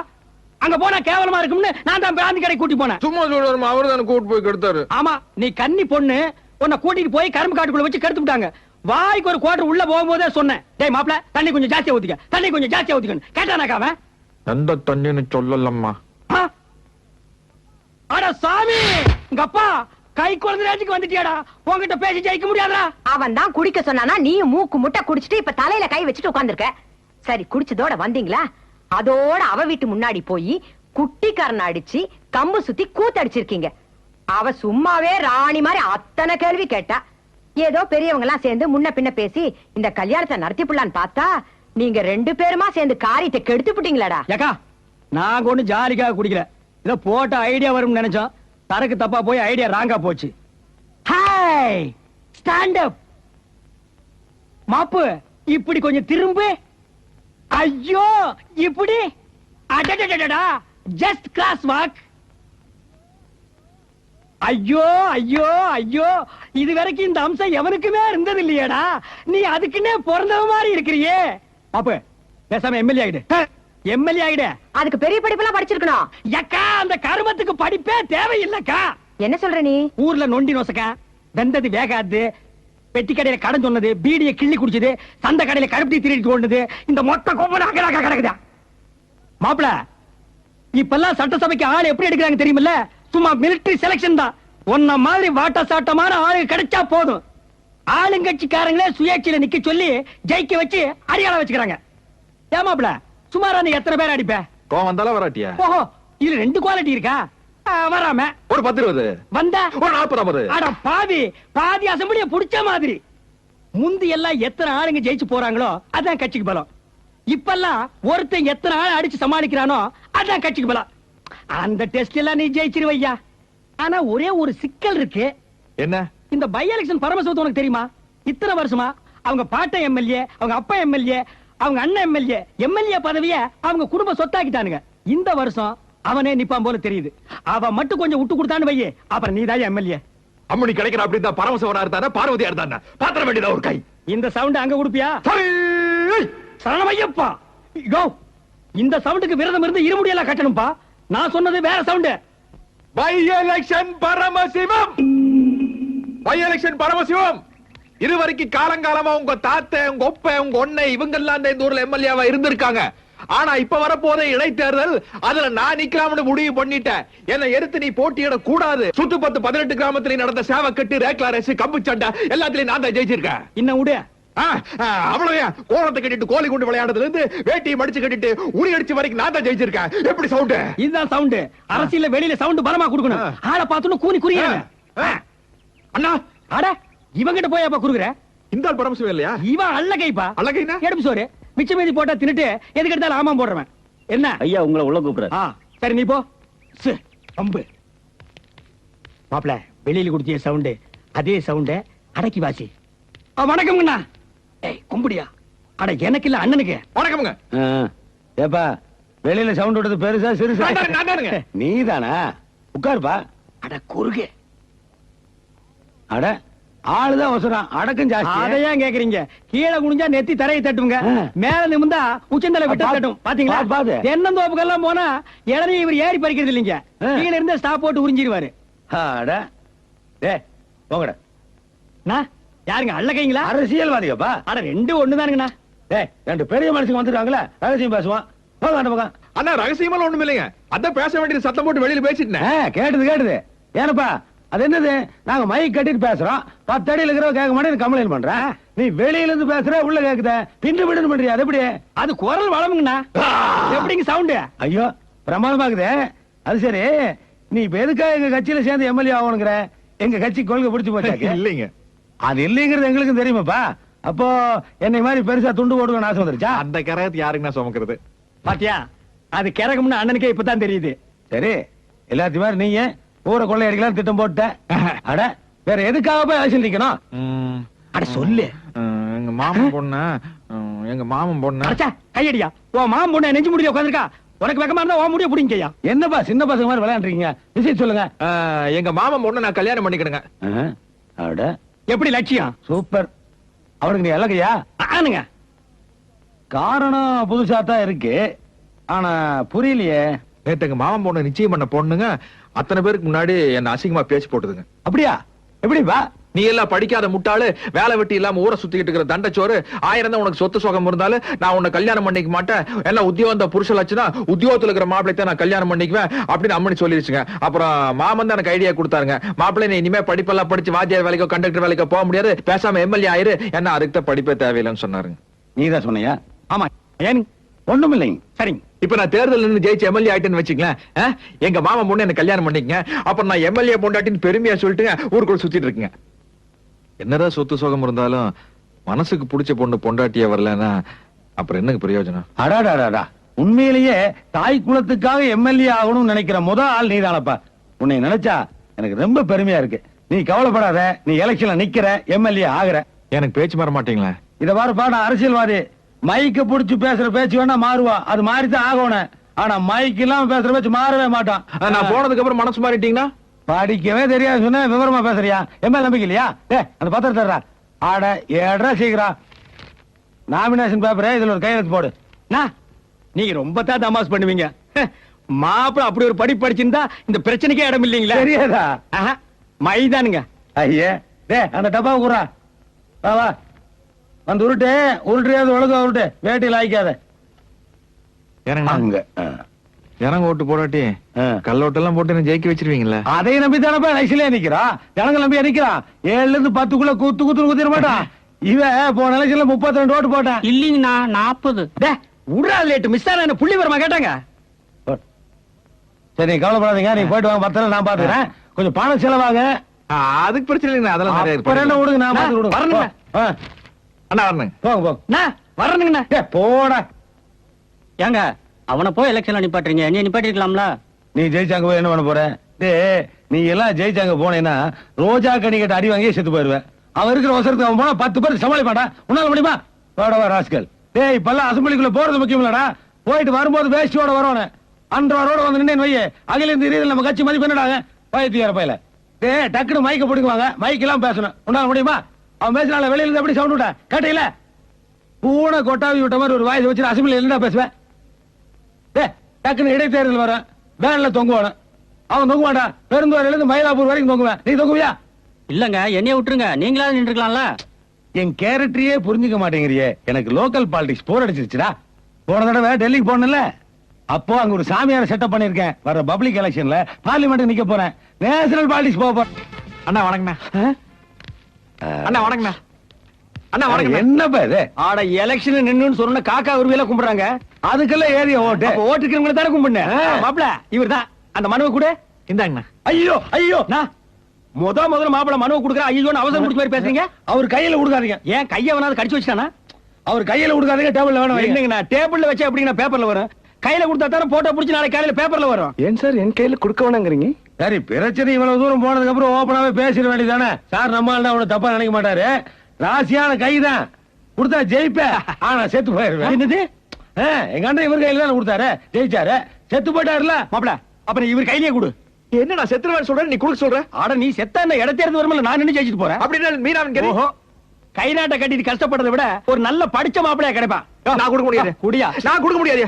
அங்க போனா கேவலமா இருக்கும்னு நான் தான் பிராந்தி கடைக்கு கூட்டி போனேன். சும்மா சொல்லுவாரு, அவரு தானே கூட்டு போய் கெடுத்தாரு. ஆமா, நீ கன்னி பொண்ணு, உன்னை கூட்டிட்டு போய் கரும்பு காட்டுக்குள்ள வச்சு கெடுத்து விட்டாங்க. வாய்க்கு ஒரு குவார்டர் உள்ள போகும்போதே சொன்னேன், டேய் மாப்ள, தண்ணி கொஞ்சம் ஜாஸ்தியா ஊத்திக்க, தண்ணி கொஞ்சம் ஜாஸ்தியா ஊத்திக்கன்னு. கேட்டானாக்கா அவன்? எந்த தண்ணின்னு சொல்லலம்மா. அட சாமி, உங்க அப்பா கை குழந்தை ராஜுக்கு வந்துட்டியாடா. உன்கிட்ட பேசி ஜெயிக்க முடியாதா? அவன் தான் குடிக்க சொன்னானா, நீயும் மூக்கு முட்டை குடிச்சிட்டு இப்ப தலையில கை வச்சுட்டு உட்கார்ந்திருக்க. சரி, குடிச்சதோட வந்தீங்களா? அதோட அவ வீட்டு முன்னாடி போய் குட்டிக்காரன் அடிச்சு கம்பு சுத்தி கூத்தடிச்சிருக்கீங்க. அவ சும்மாவே ராணி மாதிரி அத்தனை கேள்வி கேட்டா. ஏதோ பெரியவங்க எல்லாம் சேர்ந்து முன்ன பின்ன பேசி இந்த கல்யாணத்தை நடத்தி புள்ளான்னு பார்த்தா, நீங்க 2 பேருமா சேர்ந்து காரியத்தை கெடுத்து புட்டீங்களாடா. ஏக்கா, நாங்க ஒண்ணு ஜாலிக்காக குடிக்கல, இத போட்ட ஐடியா வரும்னு நினைச்சோம். தரக்கு தப்பா போய் ஐடியா ராங்கா போச்சு. ஹாய், ஸ்டாண்ட் அப் மாப்பு, இப்படி கொஞ்சம் திரும்பு. ஐயோ, இப்படி அடடடடா, ஜஸ்ட் கிராஸ் வாக். ஐயோ ஐயோ ஐயோ, இது வரைக்கும் இந்த அம்சம் எவனுக்குமே இருந்தது இல்லையேடா. நீ அதுக்குன்னே பிறந்தவ மாதிரி இருக்கிறியே. மாப்பு, பேசாம எம்எல்ஏ ஆயிடு. எம்எல்ஏ ஆயிடு. அதுக்கு பெரிய படிப்பெல்லாம் படிச்சிருக்கணும். ஏக்கா, அந்த கருமத்துக்கு படிப்பே தேவையில்லைக்கா. என்ன சொல்ற நீ? ஊர்ல நொண்டி நோசக்கா, வெந்தது வேகாது, பெட்டி கடையில கடன் சொன்னது, பீடிய கிள்ளி குடிச்சது, சந்த கடையில கருப்பி திருடிட்டு ஓடுனது, இந்த மொத்த கோப்பனாக்கா கிடக்குதா. மாப்பிள, இப்பெல்லாம் சட்டசபைக்கு ஆள் எப்படி எடுக்கிறாங்க தெரியுமில்ல? சும்மா மிலிட்டரி செலக்ஷன் தான். ஒன்ன மாதிரி வாட்ட சாட்டமான ஆளு கிடைச்சா போதும். ஆளுங்கட்சிக்காரங்களே சுயேட்சையில நிக்க சொல்லி ஜெயிக்க வச்சு அடியாள வச்சுக்கிறாங்க. ஏமாப்ல, சுமாரா நீ எத்தனை பேர் அடிப்ப? கோவம் வந்தாலும் வராட்டியா? ஓஹோ, இதுல 2 குவாலிட்டி இருக்கா? வராம ஒரு 10 20 வந்தா ஒரு 40 50. அட பாவி, பாதி அசம்பிளிய புடிச்ச மாதிரி. முந்தி எல்லாம் எத்தனை ஆளுங்க ஜெயிச்சு போறாங்களோ அதான் கட்சிக்கு பலம். இப்பெல்லாம் ஒருத்தன் எத்தனை ஆள் அடிச்சு சமாளிக்கிறானோ அதான் கட்சிக்கு பலம். அந்த டெஸ்ட் எல்லாம் நீ ஜெயிச்சிருவையா. ஆனா ஒரே ஒரு சிக்கல் இருக்கு. என்ன? இந்த பை எலெக்ஷன் பரமசிவத்தை உனக்கு தெரியுமா? இத்தனை வருஷமா அவங்க பாட்ட எம்எல்ஏ, அவங்க அப்பா எம்எல்ஏ, அவங்க அண்ணன் எம்எல்ஏ, எம்எல்ஏ பதவிய அவங்க குடும்ப சொத்தாக்கிட்டானுங்க. இந்த வருஷம் அவனே நிப்பான் போல தெரியுது. அவன் மட்டும் கொஞ்சம் விட்டு கொடுத்தான்னு வையே, அப்புறம் நீதான் எம்எல்ஏ. அம்மனி கிடைக்கிற அப்படி தான் பரமசிவனா இருந்தானே, பார்வதியா இருந்தானே, பாத்திர வேண்டியதா ஒரு கை. இந்த சவுண்ட் அங்க கொடுப்பியா? சரணமையப்பா, யோ, இந்த சவுண்டுக்கு விரதம் இருந்து இருமுடியெல்லாம் கட்டணும்பா. நான் சொன்னது வேற sound. By election Paramasivam, by election Paramasivam. இதுவரைக்கும் காலங்காலமா உங்க தாத்த, உங்க ஒப்ப, உங்க ஒன்னை இவங்க எல்லாம் இந்த ஊர்ல எம்எல்ஏவா இருந்திருக்காங்க. ஆனா இப்ப வரப்போற இடைத்தேர்தல், அதுல நான் நிக்கலாம்னு முடிவு பண்ணிட்டேன். என்னை எடுத்து நீ போட்டியிட கூடாது. சுத்து 10 18 கிராமத்துல நடந்த சேவக்கட்டு, ரேக்லா ரேஸ், கம்பு சண்டை எல்லாத்துலயும் நான் தான் ஜெயிச்சிருக்கேன். இன்னும் விடு. அவ்வளவு கோலத்தை கட்டிட்டு கோழி குண்டு விளையாடுறதுல இருந்து வேட்டியை மடிச்சு கட்டிட்டு உரி அடிச்சு வரைக்கும் நான் தான் ஜெயிச்சிருக்கேன். எப்படி சவுண்ட்? இதுதான் சவுண்ட். அரசியல்ல வெளியில சவுண்ட் பலமா கொடுக்கணும். ஆளை பார்த்துன்னு கூனி குறியாங்க. அண்ணா, அட இவங்கிட்ட போய் அப்ப குடுக்குற. இந்த ஆள் பரமசிவம் இல்லையா? இவன் அல்லகைப்பா. அல்லகைனா எடுப்பு சோறு மிச்ச மீதி போட்டா தின்னுட்டு எதுக்கு எடுத்தாலும் ஆமாம் போடுறவன். என்ன ஐயா உங்களை உள்ள கூப்பிடுற? சரி, நீ போ. அம்பு மாப்ள, வெளியில குடிச்சிய சவுண்ட் அதே சவுண்ட் அடக்கி வாசி. வணக்கம்ங்கண்ணா. ஏய் கும்பிடியா? அட எனக்கு இல்ல, அண்ணனுக்கு வணக்கம்ங்க. ஏப்பா, வெளியில சவுண்ட் விடுறது பெருசா சிறுசா? நீதானா? உட்காருப்பா. அட குறுகு. அட ஆளுதான் அவசரம், அடக்கம் ஜாஸ்தி. அதையா கேக்குறீங்க? கீழே குனிஞ்சா நெத்தி தரையை தட்டுங்க, மேல நிமிந்தா உச்சந்தலை விட்டு தட்டும். பாத்தீங்களா? தென்னந்தோப்புக்கெல்லாம் போனா இளநீ இவர் ஏறி பறிக்கிறது இல்லைங்க, கீழே இருந்து ஸ்டாப் போட்டு உறிஞ்சிருவாரு. அட டேய் போங்கடா. நான் யாருங்க அல்லகைங்களா? அரசியல்வாதிகப்பா. அட 2 ஒண்ணுதானுங்கண்ணா. டேய் 2 பெரிய மனுஷங்க வந்துட்டாங்களே, ரகசியம் பேசுவான். போங்க அந்த பக்கம். அண்ணா ரகசியமா ஒண்ணும் இல்லைங்க, அதான் பேச வேண்டியது சத்தம் போட்டு வெளியில பேசிட்டேன். கேட்டுது. ஏனப்பா அது என்னது நாங்க மைக் கட்டிட்டு பேசுறோம் 10 அடியில இருக்கிறவ கேட்க மாட்டேன்னு கம்ப்ளைண்ட் பண்றேன் நீ வெளியில இருந்து பேசுற உள்ள கேக்குத திண்டு விடுன்னு பண்றியா அது எப்படி அது குரல் வளமுங்கண்ணா எப்படிங்க சவுண்டு ஐயோ பிரமாதமாக்குதே அது சரி நீ இப்ப எதுக்காக எங்க கட்சியில சேர்ந்து எம்எல்ஏ ஆகணுங்கிற எங்க கட்சி கொள்கை பிடிச்சு போச்சாக்கு இல்லைங்க அது இல்லைங்கிறது எங்களுக்கும் தெரியுமாப்பா அப்போ என்னை மாதிரி பெருசா துண்டு போடுவேன்னு ஆசை வந்துருச்சா அந்த கரகத்தை யாருங்க நான் சுமக்கிறது பாத்தியா அது கிறகும்னு அண்ணனுக்கே இப்பதான் தெரியுது சரி எல்லாத்தையும் மாதிரி நீங்க ஊரை கொள்ளை அடிக்கலாம் திட்டம் போட்ட அட வேற எதுக்காக போய் எலெக்ஷன் நிக்கணும் அட சொல்லு எங்க மாமன் பொண்ணு எங்க மாமன் பொண்ணு அடச்சா கையடியா ஓ மாமன் பொண்ணு நெஞ்சு முடிய உட்காந்துருக்கா உனக்கு வெக்கமா இருந்தா ஓ முடிய புடிங்கய்யா என்னப்பா சின்ன பசங்க மாதிரி விளையாண்டுறீங்க விஷயம் சொல்லுங்க எங்க மாமன் பொண்ணு நான் கல்யாணம் பண்ணிக்கிடுங்க அட எப்படி லட்சியம் சூப்பர் அவனுக்கு நீ இலக்கையா ஆனுங்க காரணம் புதுசா தான் இருக்கு ஆனா புரியலையே நேத்து எங்க மாமன் பொண்ணு நிச்சயம் பண்ண பொண்ணுங்க அத்தனை பேருக்கு முன்னாடி என்ன அசிங்கமா பேச்சு போட்டுதுங்க அப்படியா எப்படிப்பா நீ எல்லாம் படிக்காத முட்டாளு வேலை வெட்டி இல்லாம ஊரை சுத்திக்கிட்டு இருக்கிற தண்டச்சோறு 1000 தான் உனக்கு சொத்து சுகம் இருந்தாலும் நான் உன்னை கல்யாணம் பண்ணிக்க மாட்டேன் எல்லாம் உத்தியோக புருஷன் ஆச்சுன்னா உத்தியோகத்துல இருக்கிற மாப்பிள்ளை தான் நான் கல்யாணம் பண்ணிக்குவேன் அப்படின்னு அம்மனி சொல்லிருச்சுங்க அப்புறம் மாமன் தான் எனக்கு ஐடியா கொடுத்தாருங்க மாப்பிள்ளை நீ இனிமே படிப்பெல்லாம் படிச்சு வாத்தியார் வேலைக்கோ கண்டக்டர் வேலைக்கோ போக முடியாது பேசாம எம்எல்ஏ ஆயிரு என்ன அதுக்கு தான் படிப்பே தேவையில்லைன்னு சொன்னாருங்க நீதான் சொன்னியா ஆமா ஏன் ஒண்ணும் இல்லைங்க சரிங்க இப்ப நான் தேர்தல் நின்று ஜெயிச்சு எம்எல்ஏ ஆயிட்டேன்னு வச்சுங்களேன் எங்க மாமன் பொண்ணு என்ன கல்யாணம் பண்ணிக்கங்க அப்புறம் நான் எம்எல்ஏ பொண்டாட்டின்னு பெருமையா சொல்லிட்டுங்க ஊருக்குள்ள சுத்திட்டு இருக்குங்க என்னதான் சொத்து சுகம் இருந்தாலும் மனசுக்கு பிடிச்ச பொண்ணு பொண்டாட்டியா வரலன்னா அப்புறம் என்னக்கு பிரயோஜனம் அடாடாடா உண்மையிலேயே தாய் குலத்துக்காக எம்எல்ஏ ஆகணும்னு நினைக்கிற முதல் ஆள் நீதானப்பா உன்னை நினைச்சா எனக்கு ரொம்ப பெருமையா இருக்கு நீ கவலைப்படாத நீ எலெக்ஷன்ல நிக்கிற எம்எல்ஏ ஆகுற எனக்கு பேச்சு மாற மாட்டீங்களா இத பாருப்பா நான் அரசியல்வாதி மைக்க புடிச்சு பேசுற பேச்சு வேணா மாறுவா அது மாறித்தான் ஆகணும் ஆனா மைக் இல்லாம பேசுற பேச்சு மாறவே மாட்டான் நான் போனதுக்கு அப்புறம் மனசு மாறிட்டீங்கன்னா படிக்கவே தெரியாது சொன்ன விவரமா பேசுறியா எம்எல்ஏ நம்பிக்கை இல்லையா அந்த பத்திரம் தர்றா ஆட ஏடா சீக்கிரம் நாமினேஷன் பேப்பர் இதுல ஒரு கையெழுத்து போடு நீங்க ரொம்ப தான் தமாஸ் பண்ணுவீங்க மாப்பிள்ள அப்படி ஒரு படி படிச்சிருந்தா இந்த பிரச்சனைக்கே இடம் இல்லீங்களா தெரியாதா மைதானுங்க ஐயே அந்த டப்பாவை கூறா வா வா வந்து உருட்டையாவது ஒழுங்கா உருட்டு வேட்டியில் ஆயிக்காத அங்க ஜனங்க ஓட்டு போடாட்டி கல்லோட்டெல்லாம் போட்டு என்ன ஜெயிக்க வச்சிருவீங்களா அதை நம்பி தானப்பா எலெக்ஷன்ல நிக்கிறான் ஜனங்க நம்பி நிக்கிறான் 7ல இருந்து 10க்குள்ள குத்து குத்திர மாட்டான் இவன் போன எலெக்ஷன்ல 32 ஓட்டு போட்டான் இல்லீங்கண்ணா 40 உடா லேட்டு மிஸ் ஆன என்ன புள்ளி வரமா கேட்டாங்க சரி நீ கவலைப்படாதீங்க நீ போயிட்டு வாங்க பத்திரம் நான் பாத்துக்கிறேன் கொஞ்சம் பணம் செலவாக அதுக்கு பிரச்சனை இல்லைங்க அதெல்லாம் நிறைய அப்புறம் என்ன விடுங்க நான் பாத்து விடுங்க வரணுங்க அண்ணா வரணுங்க போங்க போங்க வரணுங்கண்ணா போடா ஏங்க அவனை போய் எலெக்ஷன்ல நிப்பாட்டுறீங்க நீ நிப்பாட்டிருக்கலாம்ல நீ ஜெயிச்சாங்க போய் என்ன பண்ண போற நீ எல்லாம் ஜெயிச்சாங்க போனேன்னா ரோஜா கனி கட்ட அடி வாங்கியே செத்து போயிருவேன் அவன் இருக்கிற அவசரத்துக்கு அவன் போனா 10 பேர் சமாளிப்பாடா உன்னால முடியுமா போடவா ராஸ்கல் இப்பெல்லாம் அசம்பிளிக்குள்ள போறது முக்கியம் இல்லடா போயிட்டு வரும்போது வேஸ்டியோட வரணும் அன்றாரோட வந்து நின்று வையே அகில இந்த ரீதியில் நம்ம கட்சி மதிப்பு என்னடாங்க பயத்தியார பயில டக்குனு மைக்க பிடிக்குவாங்க மைக் எல்லாம் பேசணும் உன்னால முடியுமா அவன் பேசினால வெளியில இருந்து எப்படி சவுண்ட் விட்ட கேட்டீங்கள பூனை கொட்டாவி விட்ட மாதிரி ஒரு வாய்ஸ் வச்சு அசம்பிளி என்னடா பேசுவேன் டக்குனு இடைத்தேர்தல் வர வேன்ல தொங்குவான அவன் தொங்குவான்டா பெருந்துறையில இருந்து மயிலாப்பூர் வரைக்கும் தொங்குவேன் நீ தொங்குவியா இல்லங்க என்னைய விட்டுருங்க நீங்களாவது நின்றுக்கலாம்ல என் கேரக்டரையே புரிஞ்சுக்க மாட்டேங்கிறியே எனக்கு லோக்கல் பாலிடிக்ஸ் போர் அடிச்சிருச்சுடா போன தடவை டெல்லிக்கு போனல அப்போ அங்க ஒரு சாமியார செட்டப் பண்ணிருக்கேன் வர பப்ளிக் எலெக்ஷன்ல பார்லிமெண்ட் நிக்க போறேன் நேஷனல் பாலிடிக்ஸ் போக போறேன் அண்ணா வணக்கண்ணா அண்ணா வணக்கண்ணா அண்ணா வணக்கம் என்னப்பா இது ஆட எலெக்ஷன் நின்னு சொன்ன காக்கா உருவில கும்பிடுறாங்க அதுக்கெல்லாம் ஏரியா ஓட்டு ஓட்டுக்கிறவங்களை தானே கும்பிடுனேன் மாப்பிள இவர் தான் அந்த மனுவை கூட இந்தாங்கண்ணா ஐயோ ஐயோ முதல்ல மாப்பிள மனுவை கொடுக்குற ஐயோன்னு அவசரம் முடிச்ச மாதிரி பேசுறீங்க அவர் கையில கொடுக்காதீங்க ஏன் கைய வேணாலும் கடிச்சு வச்சுட்டானா அவர் கையில கொடுக்காதீங்க டேபிள்ல வேணும் என்னங்கண்ணா டேபிள்ல வச்சா எப்படிங்கண்ணா பேப்பர்ல வரும் கையில கொடுத்தா தானே போட்டோ பிடிச்சி நாளைக்கு காலையில பேப்பர்ல வரும் ஏன் சார் என் கையில கொடுக்க வேணாங்கிறீங்க சரி பிரச்சனை இவ்வளவு தூரம் போனதுக்கு அப்புறம் ஓப்பனாவே பேசிட வேண்டியதானே சார் நம்மளால அவனை தப்பா நினைக்க மாட்டாரு ராசியான கைதான் கொடுத்தா ஜெயிப்ப ஆனா செத்து போயிருவேன் என்னது எங்க அண்ணன் இவர் கையில தானே கொடுத்தாரு ஜெயிச்சாரு செத்து போயிட்டாருல மாப்பிள அப்புறம் இவர் கையிலேயே கொடு என்ன நான் செத்துருவேன் சொல்றேன் நீ கொடுக்க சொல்ற ஆட நீ செத்தா என்ன இடத்தேர்ந்து வருமில்ல நான் நின்னு ஜெயிச்சிட்டு போறேன் அப்படின்னா மீனாவின் கறி ஓஹோ கை நாட்டை கட்டிட்டு கஷ்டப்படுறதை விட ஒரு நல்ல படிச்ச மாப்பிளையா கிடைப்பான் நான் கொடுக்க முடியாது குடியா நான் கொடுக்க முடியாது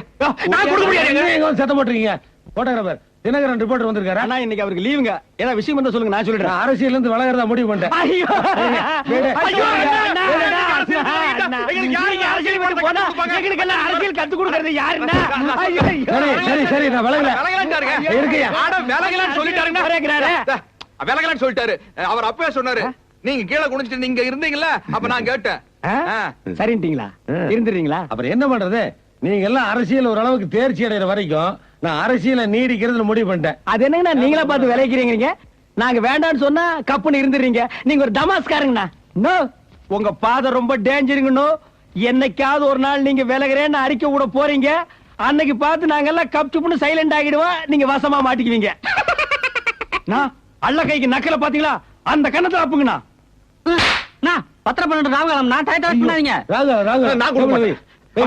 நான் கொடுக்க முடியாது சத்தம் போட்டுருக்கீங்க போட்டோகிராபர் தினகரன் ரிப்போர்ட்டர் வந்திருக்காரு ஆனா இன்னைக்கு அவருக்கு லீவுங்க ஏதாவது விஷயம் இருந்தா சொல்லுங்க நான் சொல்லிடுறேன் அரசியல் இருந்து விலகிறதா முடிவு பண்ணிட்டேன் ஐயோ அரசியல் கத்து கொடுக்கறது யாருன்னா சரி சரி நான் விலகல சொல்லிட்டாருங்க விலகலன்னு சொல்லிட்டாரு. அவர் அப்பவே சொன்னாரு. நீங்க கீழே குனிஞ்சிட்டு நீங்க இருந்தீங்கல்ல, அப்ப நான் கேட்டேன். சரின்ட்டீங்களா? இருந்துறீங்களா? அப்புறம் என்ன பண்றது? நீங்க எல்லாம் அரசியல் ஓரளவுக்கு தேர்ச்சி அடைகிற வரைக்கும் நான் அரசியல நீடிக்கிறது முடிவு பண்ணிட்டேன். அது என்னங்கண்ணா நீங்களா பார்த்து விளைக்கிறீங்க? நாங்க வேண்டாம்னு சொன்னா கப்புன்னு இருந்துறீங்க. நீங்க ஒரு டமாஸ்காரங்கண்ணா. நோ, உங்க பாதை ரொம்ப டேஞ்சருங்கண்ணோ. என்னைக்காவது ஒரு நாள் நீங்க விலகிறேன்னு அறிக்கை விட போறீங்க. அன்னைக்கு பார்த்து நாங்க எல்லாம் கப் சுப்புன்னு சைலண்ட் ஆகிடுவோம். நீங்க வசமா மாட்டிக்குவீங்க. அள்ள கைக்கு நக்கல பாத்தீங்களா? அந்த கண்ணத்துல அப்புங்கண்ணா. பத்திரம் பன்னெண்டு ராவகாலம் நான் டயத்தை வேஸ்ட் பண்ணாதீங்க. ராகா ராகா நான் கொடுக்க மாட்டேன். என்ன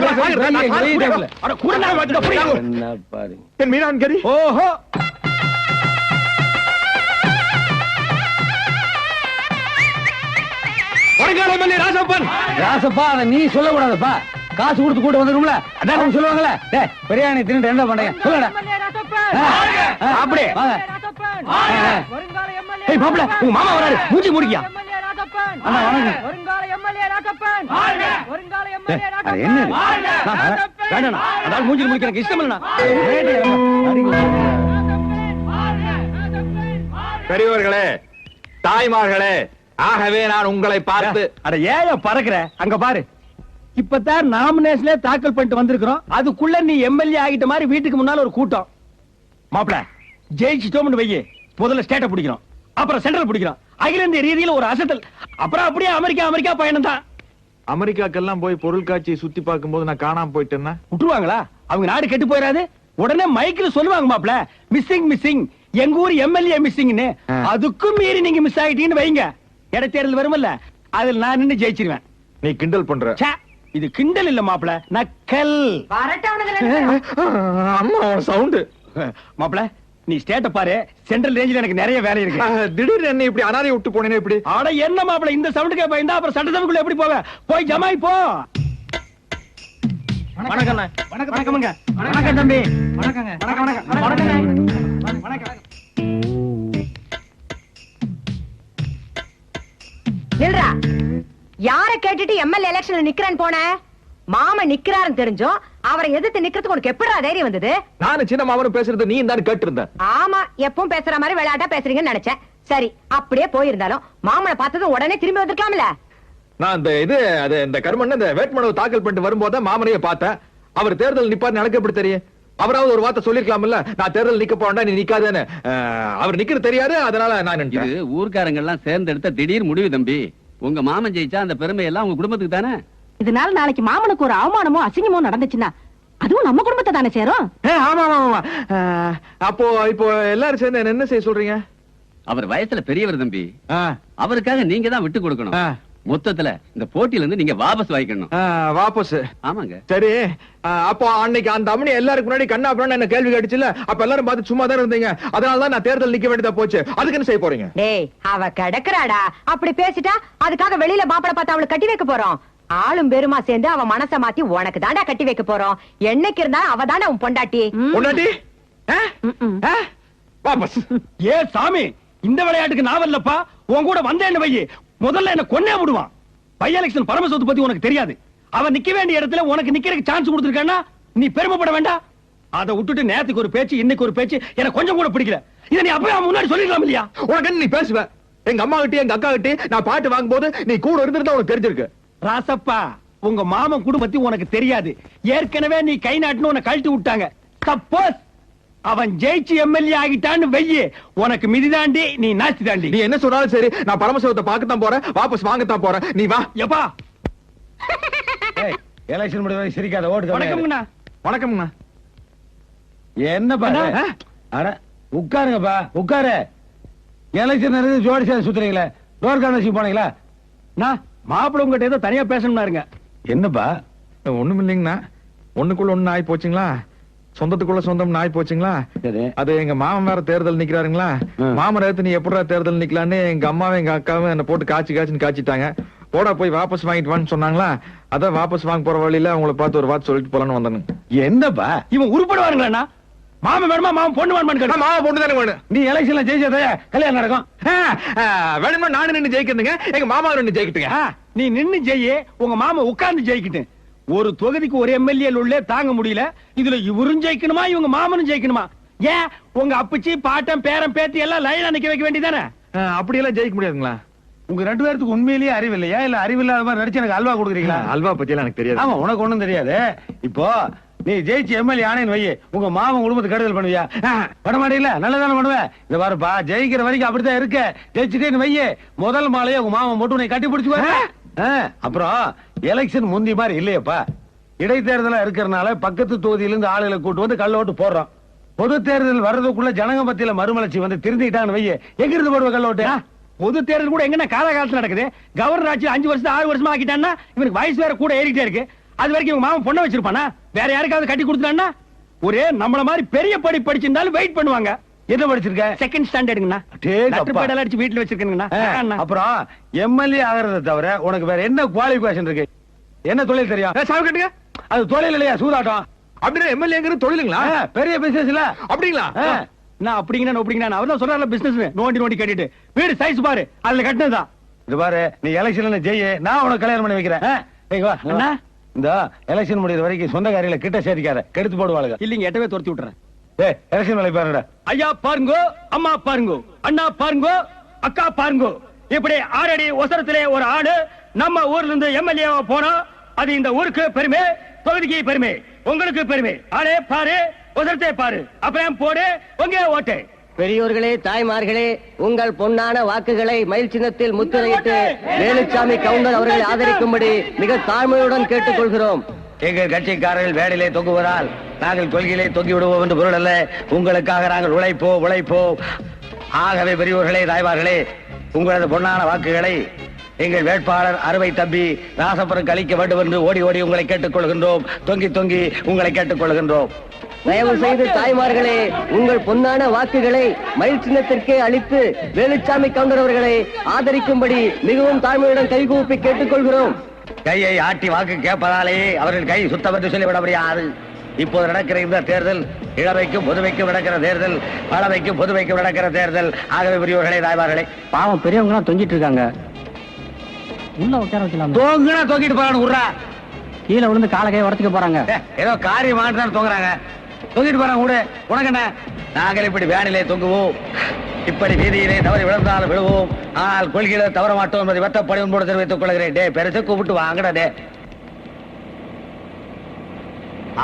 பாருங்க. என் மீனான்கரி. ஓஹோ, வருங்கால எம்எல்ஏ ராசப்பன். ராசப்பா அதை நீ சொல்லக்கூடாதுப்பா. காசு கொடுத்து கூட்டு வந்துரும்ல, அதான் சொல்லுவாங்கல்ல. பிரியாணி தின்னு என்ன பண்றீங்க சொல்லுடா. அப்படியே மாப்பிள்ள உங்க மாமா வராரு. மூஞ்சி முடிக்கியா? மூஞ்சி முடிக்க எனக்கு இஷ்டம் இல்ல. பெரியவர்களே, தாய்மார்களே, ஆகவே நான் உங்களை பார்த்து அட ஏய பறக்குற அங்க பாரு. இப்பதான் நாமினேஷனே தாக்கல் பண்ணிட்டு வந்திருக்கிறோம். அதுக்குள்ள நீ எம்எல்ஏ ஆகிட்ட மாதிரி வீட்டுக்கு முன்னால ஒரு கூட்டம். மாப்பிள ஜெயிச்சிட்டோம்னு வையே, முதல்ல ஸ்டேட்டை பிடிக்கிறோம், அப்புறம் சென்ட்ரல் பிடிக்கிறோம், அகில இந்திய ரீதியில ஒரு அசத்தல், அப்புறம் அப்படியே அமெரிக்கா பயணம் தான். அமெரிக்காக்கெல்லாம் போய் பொருள் காட்சியை சுத்தி பார்க்கும்போது நான் காணாம போயிட்டேன்னா விட்டுருவாங்களா? அவங்க நாடு கெட்டு போயிடாது. உடனே மைக்கில் சொல்லுவாங்க மாப்பிள, மிஸ்ஸிங் எங்க ஊர் எம்எல்ஏ மிஸ்ஸிங்னு. அதுக்கும் மீறி நீங்க மிஸ் ஆகிட்டீங்கன்னு வைங்க, இடைத்தேர்தல் வரும்ல, அதில் நான் நின்னு ஜெயிச்சிருவேன். நீ கிண்டல் பண்ற. இது கிண்டல் இல்ல மாப்பிள, நக்கல். அம்மா சவுண்ட். மாப்பிள நீ ஸ்டேட்ட பாரு. சென்ட்ரல் ரேஞ்சில எனக்கு நிறைய வேலை இருக்கு. திடீர்னு என்ன இப்படி அனாதை விட்டு போனேனே இப்படி? அட என்ன மாப்பிள, இந்த சவுண்டுக்கே பயந்தா அப்புறம் சட்டசபைக்குள்ள எப்படி போவ? போய் ஜமாய் போ. வணக்கம். வணக்கம்ங்க. வணக்கம் தம்பி. வணக்கங்க. வணக்கம். நில்றா. யார கேட்டுட்டு எம்எல்ஏ எலெக்ஷன்ல நிக்கிறேன்னு போன? மாமா நிக்கிறாருன்னு தெரிஞ்சோம் அவரை எதிர்த்து நிக்கிறதுக்கு உனக்கு எப்படா தைரியம் வந்தது? நானும் சின்ன மாமனும் பேசுறது நீ தான் கேட்டு இருந்த. ஆமா, எப்பவும் பேசுற மாதிரி விளையாட்டா பேசுறீங்கன்னு நினைச்சேன். சரி, அப்படியே போயிருந்தாலும் மாமனை பார்த்ததும் உடனே திரும்பி வந்திருக்கலாம்ல. நான் இந்த கர்மன் இந்த வேட்புமனு தாக்கல் பண்ணிட்டு வரும்போது மாமனையே பார்த்தேன். அவர் தேர்தல் நிப்பாரு எனக்கு எப்படி தெரியும்? அவராவது ஒரு வார்த்தை சொல்லிருக்கலாம்ல, நான் தேர்தல் நிக்க போறேன்டா நீ நிக்காதேன்னு. அவர் நிக்கிறது தெரியாது, அதனால நான் இது ஊர்க்காரங்க எல்லாம் சேர்ந்து எடுத்த திடீர் முடிவு தம்பி. உங்க மாமன் ஜெயிச்சா அந்த பெருமை எல்லாம் உங்க குடும்பத்துக்கு தானே. இதனால நாளைக்கு மாமனுக்கு ஒரு அவமானமோ அசிங்கமோ நடந்துச்சுன்னா அதுவும் நம்ம குடும்பத்தை தானே சேரும். ஆமா. அப்போ இப்போ எல்லாரும் சேர்ந்து என்ன செய்ய சொல்றீங்க? அவர் வயசுல பெரியவர் தம்பி. அவருக்காக நீங்க தான் விட்டு கொடுக்கணும். மொத்தத்துல இந்த போட்டியில இருந்து நீங்க வாபஸ் வாங்கிக்கணும். வாபஸ்? ஆமாங்க. சரி, அப்போ அன்னைக்கு அந்த அம்மனி எல்லாருக்கு முன்னாடி கண்ணா அப்படின்னு என்ன கேள்வி கேட்டுச்சுல, அப்ப எல்லாரும் பார்த்து சும்மா தான் இருந்தீங்க. அதனாலதான் நான் தேர்தல் நிக்க வேண்டியதா போச்சு. அதுக்கு என்ன செய்ய போறீங்க? டேய், அவ கிடக்குறாடா. அப்படி பேசிட்டா அதுக்காக வெளியில மாப்பிளை பார்த்து அவளை கட்டி வைக்க போறோம். ஆளும் பெருமா சேர்ந்து அவ மனச மாத்தி உனக்கு தாண்டா கட்டி வைக்க போறோம். என்னைக்கு இருந்தா அவ தாண்டா உன் பொண்டாட்டி. பொண்டாட்டி? வாபஸ். ஏ சாமி, இந்த விளையாட்டுக்கு நான் வரலப்பா. உன் கூட வந்தேன்னு வையே, முதல்ல என்ன கொன்னே விடுவான். பை எலெக்ஷன் பரமசோத்து பத்தி உனக்கு தெரியாது. அவன் நிக்க வேண்டிய இடத்துல உனக்கு நிக்கிறதுக்கு சான்ஸ் கொடுத்திருக்கானா நீ பெருமைப்பட வேண்டாம். அதை விட்டுட்டு நேத்துக்கு ஒரு பேச்சு, இன்னைக்கு ஒரு பேச்சு, எனக்கு கொஞ்சம் கூட பிடிக்கல. இதை நீ அப்பவே முன்னாடி சொல்லிடலாம் இல்லையா? உனக்கு நீ பேசுவ. எங்க அம்மா கிட்டே எங்க அக்கா கிட்டே நான் பாட்டு வாங்கும் போது நீ கூட இருந்திருந்தா உனக்கு தெரிஞ்சிருக்கு. ராசப்பா, உங்க மாமன் குடும்பத்தி உனக்கு தெரியாது. ஏற்கனவே நீ கை நாட்டுன்னு உன்னை கழட்டி விட்டாங்க. சப்போஸ் அவன் ஜெயிச்சு எம்எல்ஏ ஆகிட்டான்னு வெய்யே, உனக்கு மிதிதாண்டி, நீ நாஸ்தி தாண்டி. நீ என்ன சொன்னாலும் சரி, நான் பரமசிவத்தை பார்க்கத்தான் போறேன், வாபஸ் வாங்கத்தான் போறேன். நீ வா. எப்பா எலெக்ஷன் முடிவு வரை சிரிக்காத. ஓட்டு. வணக்கம்ண்ணா. வணக்கம்ண்ணா. என்ன பாரு? அட உட்காருங்கப்பா, உட்காரு. எலெக்ஷன் நடந்து ஜோடி சேர்ந்து சுத்துறீங்களே, டோர் கார்னர்ஸிங் போனீங்களா? மாப்பிள்ள உங்ககிட்ட ஏதோ தனியா பேசணும்னாருங்க. என்னப்பா? ஒண்ணும் இல்லைங்கண்ணா. ஒண்ணுக்குள்ள ஒண்ணு ஆயி போச்சுங்களா, சொந்தத்துக்குள்ள சொந்தம் ஆயி போச்சுங்களா. அது எங்க மாமன் வேற தேர்தல் நிக்கிறாருங்களா. மாமன் எடுத்து நீ எப்படா தேர்தல் நிக்கலான்னு எங்க அம்மாவும் எங்க அக்காவும் என்ன போட்டு காய்ச்சின்னு காய்ச்சிட்டாங்க. போடா போய் வாபஸ் வாங்கிட்டு வான்னு சொன்னாங்களா. அதான் வாபஸ் வாங்க போற வழியில உங்களை பார்த்து ஒரு வார்த்தை சொல்லிட்டு போலான்னு வந்தானு. என்னப்பா இவன் உருப்படுவாருங்களா? மாமன் வேணுமா மாமன் பொண்ணு வேணுமா? மாமன் பொண்ணு தானே வேணும். நீ எலெக்ஷன்ல ஜெயிச்சதே கல்யாணம் நடக்கும். வேணுமா நானு நின்னு ஜெயிக்கிறதுங்க, எங்க மாமா நின்னு ஜெயிக்கிட்டுங்க. நீ நின்னு ஜெயியே, உங்க மாமா உட்கார்ந்து ஜெயிக்கிட்டு. ஒரு தொகுதிக்கு ஒரு எம்எல்ஏ உள்ளே தாங்க முடியல. இதுல இவரும் ஜெயிக்கணுமா, இவங்க மாமனும் ஜெயிக்கணுமா? ஏன் உங்க அப்பச்சி பாட்டம் பேரன் பேத்தி எல்லாம் லைனா நிக்க வைக்க வேண்டியதானே? அப்படியெல்லாம் ஜெயிக்க முடியாதுங்களா? உங்க 2 பேருக்கு உண்மையிலேயே அறிவு இல்லையா இல்ல அறிவில்லாத மாதிரி நடிச்சு எனக்கு அல்வா கொடுக்குறீங்களா? அல்வா பத்தி எல்லாம் எனக்கு தெரியாது. ஆமா, உனக்கு ஒண்ணும் தெரியாது. இப்போ நீ ஜெயிச்சு எம்எல்ஏ ஆனேன்னு வை, உங்க மாமன் குடும்பத்துக்கு கெடுதல் பண்ணுவியா? பண்ண மாட்டீங்களா? நல்லதானே பண்ணுவேன். இந்த பாருப்பா, ஜெயிக்கிற வரைக்கும் அப்படித்தான் இருக்க. ஜெயிச்சுட்டேன்னு வையே, முதல் மாலையே உங்க மாமன் மட்டும் உன்னை கட்டி பிடிச்சுக்குவாரு. அப்புறம் எலெக்ஷன் முந்தி மாதிரி இல்லையப்பா. இடைத்தேர்தலா இருக்கிறதுனால பக்கத்து தொகுதியில இருந்து ஆளுகளை கூட்டு வந்து கள்ள ஓட்டு போடுறோம். பொது தேர்தல் வர்றதுக்குள்ள ஜனங்க மத்தியில மறுமலர்ச்சி வந்து திருந்திட்டான்னு வையே, எங்க இருந்து போடுவ கள்ள ஓட்டு? பொது தேர்தல் கூட எங்கன்னா காலகாலத்துல நடக்குது. கவர்னர் ஆட்சி 5 வருஷம் 6 வருஷமா ஆக்கிட்டான்னா இவனுக்கு வயசு வேற கூட ஏறிட்டே இருக்கு. அது வரைக்கும் இவங்க மாமன் பொண்ணை வச்சிருப்பானா? வேற யாருக்காவது கட்டி கொடுத்துட்டான்னா ஒரே நம்மள மாதிரி பெரிய படி படிச்சிருந்தாலும் வெயிட் பண்ணுவாங்க. என்ன படிச்சிருக்க? செகண்ட் ஸ்டாண்டர்டுங்கண்ணா. டேய் பேடல் அடிச்சு வீட்டுல வச்சிருக்கேங்கண்ணா. அப்புறம் எம்எல்ஏ ஆகிறத தவிர உனக்கு வேற என்ன குவாலிஃபிகேஷன் இருக்கு? என்ன தொழில் தெரியும்? சாவு கட்டுங்க. அது தொழில் இல்லையா? சூதாட்டம். அப்படின்னா எம்எல்ஏங்கிறது தொழிலுங்களா? பெரிய பிசினஸ் இல்ல அப்படிங்களா? நான் அப்படிங்கன்னா அவர் தான் சொல்றாருல பிசினஸ் நோண்டி கட்டிட்டு வீடு சைஸ் பாரு, அதுல கட்டினதுதான். இது பாரு, நீ எலெக்ஷன்ல ஜெயி, நான் உனக்கு கல்யாணம் பண்ணி வைக்கிறேன். ஏய் வா அண்ணா, இந்த எலெக்ஷன் முடியற வரைக்கும் சொந்தக்காரிகளை கிட்ட சேர்த்திக்காத, கெடுத்து போடுவாளுங்க. இல்லீங்க, எட்டவே துரத்தி விட்டுறேன். ஏய், எலெக்ஷன் வேலை பாருடா. ஐயா பாருங்கோ, அம்மா பாருங்கோ, அண்ணா பாருங்கோ, அக்கா பாருங்கோ, இப்படி 6 அடி ஒசரத்திலே ஒரு ஆடு நம்ம ஊர்ல இருந்து எம்எல்ஏ போனா அது இந்த ஊருக்கு பெருமை, தொகுதிக்கு பெருமை, உங்களுக்கு பெருமை. ஆளே பாரு, ஒசரத்தை பாரு, அப்புறம் போடு உங்க ஓட்டு. பெரியோர்களே, தாய்மார்களே, உங்கள் பொன்னான வாக்குகளை மயில் சின்னத்தில் முத்திரையிட்டு வேலுச்சாமி கவுண்டர் அவர்களை ஆதரிக்கும்படி மிக தாழ்மையுடன் கேட்டுக்கொள்கிறோம். எங்கள் கட்சிக்காரர்கள் வேடிலே தொங்குவதால் நாங்கள் கொள்கையிலே தொங்கி விடுவோம் என்று பொருள் அல்ல. உங்களுக்காக நாங்கள் உழைப்போம். ஆகவே பெரியோர்களே, தாய்மார்களே, உங்களது பொன்னான வாக்குகளை எங்கள் வேட்பாளர் அறுவை தம்பி ராசபுரம் அளிக்க வேண்டும் என்று ஓடி உங்களை கேட்டுக்கொள்கின்றோம். தொங்கி உங்களை கேட்டுக்கொள்கின்றோம். தயவு செய்து தாய்மார்களே, உங்கள் பொன்னான வாக்குகளை மயில் சின்னத்திற்கே அளித்து வேலுச்சாமி கவுண்டர் அவர்களை ஆதரிக்கும்படி மிகவும் தாழ்மையுடன் கைகூப்பி கேட்டுக்கொள்கிறோம். கையை ஆட்டி வாக்கு கேட்பதாலே அவர்கள் கை சுத்தம் என்று சொல்லிவிட முடியாது. இப்போது நடக்கிற இந்த தேர்தல் இளமைக்கும் பொதுமைக்கும் நடக்கிற தேர்தல், பழமைக்கும் பொதுமைக்கும் நடக்கிற தேர்தல். ஆகவே பெரியவர்களே, தாய்மார்களே, பாவம் பெரியவங்க எல்லாம் தொங்கிட்டு இருக்காங்க. உள்ள உட்கார வைக்கலாம். தொங்குனா தொங்கிட்டு போறான்னு உர்றா. கீழே விழுந்து காலை கை உடச்சுக்க போறாங்க. ஏதோ காரியம் ஆட்டுதான் தொங்குறாங்க. தொங்கிட்டு போறாங்க. கூட உனக்கு என்ன? நாங்கள் இப்படி வேனிலே தொங்குவோம், இப்படி வீதியிலே தவறி விழுந்தாலும் விழுவோம், ஆனால் கொள்கையில தவற மாட்டோம் என்பதை வெட்டப்படி உன்போடு தெரிவித்துக் கொள்கிறேன். டே பெருசு கூப்பிட்டு வாங்கடா டே.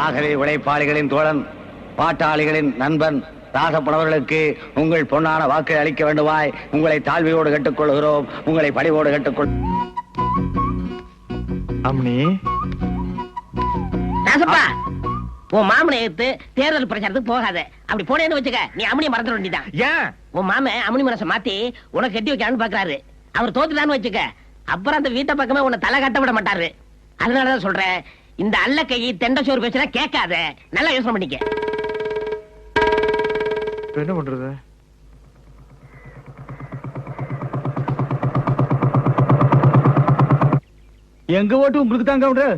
ஆகவே உழைப்பாளிகளின் தோழன், பாட்டாளிகளின் நண்பன் ராசப்பனவர்களுக்கு உங்கள் பொன்னான வாக்கை அளிக்க வேண்டுமாய் உங்களை தாழ்மையோடு கேட்டுக்கொள்கிறோம். உங்களை பணிவோடு கேட்டுக்கொள். அம்னி, ராசப்பா, உன் மாமனை எடுத்து தேர்தல் பிரச்சாரத்துக்கு போகாத. அப்படி போனேன்னு வச்சுக்க, நீ அம்மனி மறந்துட வேண்டியதான். ஏன்? உன் மாமன் அம்மனி மனசை மாத்தி உனக்கு கட்டி வைக்கலான்னு பாக்குறாரு. அவர் தோத்துட்டான்னு வச்சுக்க, அப்புறம் அந்த வீட்டை பக்கமே உன்னை தலை கட்ட விட மாட்டாரு. அதனாலதான் சொல்றேன், இந்த அல்ல கை தெண்ட சோறு பேசுனா கேட்காத. நல்லா யோசனை பண்ணிக்க. என்ன பண்றது? எங்க ஓட்டு உங்களுக்கு தான் கவுண்டர்.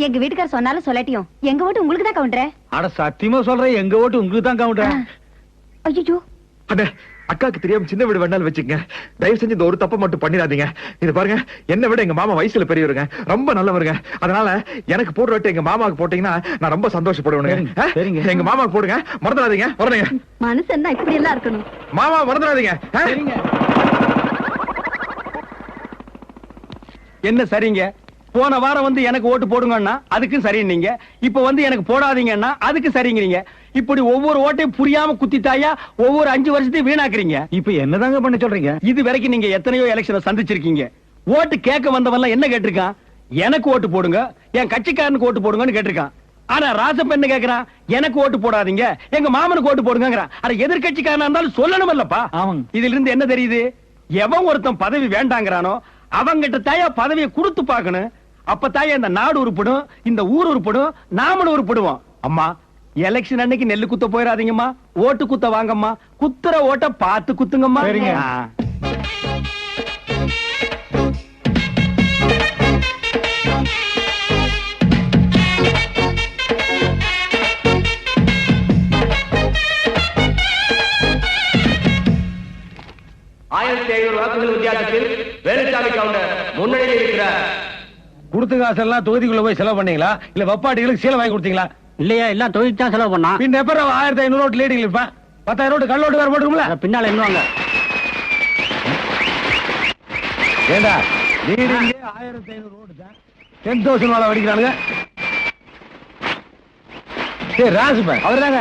எங்க வீட்டுக்கார சொன்னாலும் சொல்லட்டியும் எங்க ஓட்டு உங்களுக்கு தான் கவுண்டர். அட சத்தியமா சொல்றேன், எங்க ஓட்டு உங்களுக்கு தான் கவுண்டர். ஐயோ, அண்ணே, அக்காக்கு தெரியாம சின்ன வீடு வேணாலும் வச்சுங்க. தயவு செஞ்சு இந்த ஒரு தப்பை மட்டும் பண்ணிடாதீங்க. இது பாருங்க, என்ன விட எங்க மாமா வயசுல பெரியவருங்க, ரொம்ப நல்லவருங்க. அதனால எனக்கு போடுற வட்டு எங்க மாமாவுக்கு போட்டீங்கன்னா நான் ரொம்ப சந்தோஷப்படுவேன். சரிங்க. எங்க மாமாவுக்கு போடுங்க, மறந்துடாதீங்க. வரணுங்க. மனுஷன் தான் இப்படி எல்லாம் இருக்கணும். மாமா மறந்துடாதீங்க. என்ன சரிங்க? போன வாரம் வந்து எனக்கு ஓட்டு போடுங்கன்னா அதுக்கு சரி நீங்க, இப்ப வந்து எனக்கு போடாதீங்கன்னா அதுக்கு சரிங்கிறீங்க. இப்படி ஒவ்வொரு ஓட்டையும் புரியாம குத்தித்தாயா ஒவ்வொரு 5 வருஷத்தையும் வீணாக்குறீங்க. இப்ப என்னதாங்க பண்ண சொல்றீங்க? இது வரைக்கும் நீங்க எத்தனையோ எலெக்ஷனை சந்திச்சிருக்கீங்க. ஓட்டு கேட்க வந்தவன் என்ன கேட்டிருக்கான்? எனக்கு ஓட்டு போடுங்க, என் கட்சிக்காரனுக்கு ஓட்டு போடுங்கன்னு கேட்டிருக்கான். ஆனா ராசப்ப என்ன கேக்குறான்? எனக்கு ஓட்டு போடாதீங்க, எங்க மாமனுக்கு ஓட்டு போடுங்கிறான். அட எதிர்கட்சிக்காரனா இருந்தாலும் சொல்லணும் இல்லப்பா. இதுல இருந்து என்ன தெரியுது? எவன் ஒருத்தன் பதவி வேண்டாங்கிறானோ அவங்கிட்ட தாயா பதவியை கொடுத்து பார்க்கணும். அப்ப தாயா இந்த நாடு உருப்படும், இந்த ஊர் உருப்படும், நாமளும் உருப்படுவோம். அம்மா, எலெக்ஷன் அன்னைக்கு நெல்லு குத்த போயிடாதீங்கம்மா, ஓட்டு குத்த வாங்கம்மா. குத்துற ஓட்ட பார்த்து குத்துங்கம்மா. வாக்குகள் வித்தியாசத்தில் வேலுச்சாமி கவுண்டர் முன்னணியில் இருக்கிறார். கொடுத்த காசெல்லாம் தொகுதிக்குள்ள போய் செலவு பண்ணீங்களா இல்ல வப்பாட்டிகளுக்கு சீலை வாங்கி கொடுத்தீங்களா? இல்லையா, எல்லாம் தொழில் தான் செலவு பண்ணா. பின்ன எப்ப 1500 ஓட்டு லீடிங் இருப்பேன்? 10,000 ஓட்டு கல்லோட்டு வேற போட்டுருக்கும்ல. பின்னால என்னவாங்க? ஏண்டா லீடிங்கே 1500 ஓட்டு தான் 10,000 வாழ வடிக்கிறானுங்க. ஏய் ராசுபன் அவர்தாங்க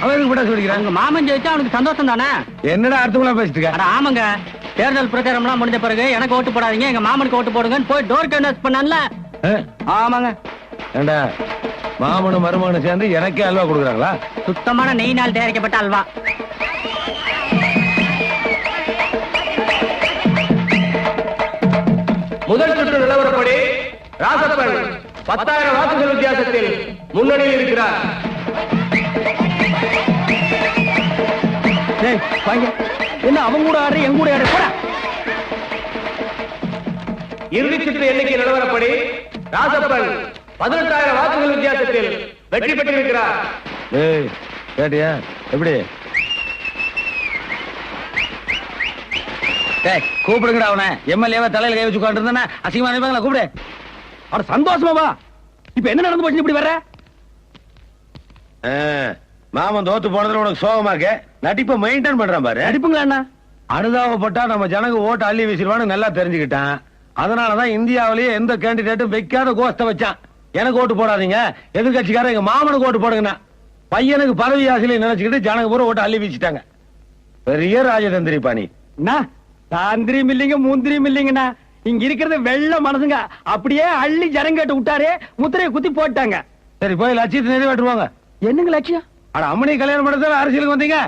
அவருக்கு கூட சொல்லிக்கிறாங்க. உங்க மாமன் ஜெயிச்சா அவனுக்கு சந்தோஷம் தானே? என்னடா அர்த்தமெல்லாம் பேசிட்டு இருக்க? அட ஆமாங்க, தேர்தல் பிரச்சாரம்லாம் முடிஞ்ச பிறகு எனக்கு ஓட்டு போடாதீங்க, எங்க மாமனுக்கு ஓட்டு போடுங்கன்னு போய் டோர் கன்வென்ஸ் பண்ணான்ல. ஆமாங்க. ஏண்டா மாமனும் மருமகனும் சேர்ந்து எனக்கே அல்வா கொடுக்குறாங்களா? சுத்தமான நெய்னால் தயாரிக்கப்பட்ட அல்வா. முதல் சுற்று நிலவரப்படி ராசப்பன் 10,000 வாக்குகள் வித்தியாசத்தில் முன்னணியில் இருக்கிறார். என்ன அவங்க கூட ஆடுற எங்க கூட ஆடுற போடா. இறுதி சுற்று எண்ணிக்கை நிலவரப்படி ராசப்பன் 18,000 வாக்குகள் வித்தியாசத்தில் வெற்றி பெற்றிருக்கிறார். ஏய் கேட்டியா எப்படி? கூப்பிடுங்கடா அவனை. எம்எல்ஏவா தலையில கை வச்சு உட்காந்துருந்தானே அசிங்கமா நினைப்பாங்களா? கூப்பிடு. அவட சந்தோஷமா வா. இப்ப என்ன நடந்து போச்சு இப்படி வர? மாமன் தோத்து போனதுல உனக்கு சோகமா இருக்க. நடிப்பை மெயின்டைன் பண்றான் பாரு. நடிப்புங்களா அண்ணா? அனுதாபப்பட்டா நம்ம ஜனங்க ஓட்டு அள்ளி வீசிடுவான்னு நல்லா தெரிஞ்சுக்கிட்டான். அதனாலதான் இந்தியாவிலேயே எந்த கேண்டிடேட்டும் வைக்காத கோஷ்ட வச்சான். எனக்கு ஓட்டு போடாதீங்க, எதிர்கட்சிக்காரன் எங்க மாமனுக்கு ஓட்டு போடுங்கண்ணா. பையனுக்கு பதவி ஆசையில நினைச்சுக்கிட்டு ஜனங்க பூரா ஓட்டு அள்ளி வீசிட்டாங்க. பெரிய ராஜதந்திரி பாணி. தாந்திரியும் இல்லைங்க முந்திரியும் இல்லைங்கண்ணா. இங்க இருக்கிறது வெள்ள மனசுங்க. அப்படியே அள்ளி ஜனங்கட்டு விட்டாரு, முத்திரையை குத்தி போட்டாங்க. சரி போய் லட்சியத்தை நிறைவேற்றுவாங்க. என்னங்க லட்சியம்? அட அம்மனை கல்யாணம் பண்ணதால அரசியலுக்கு வந்தீங்க.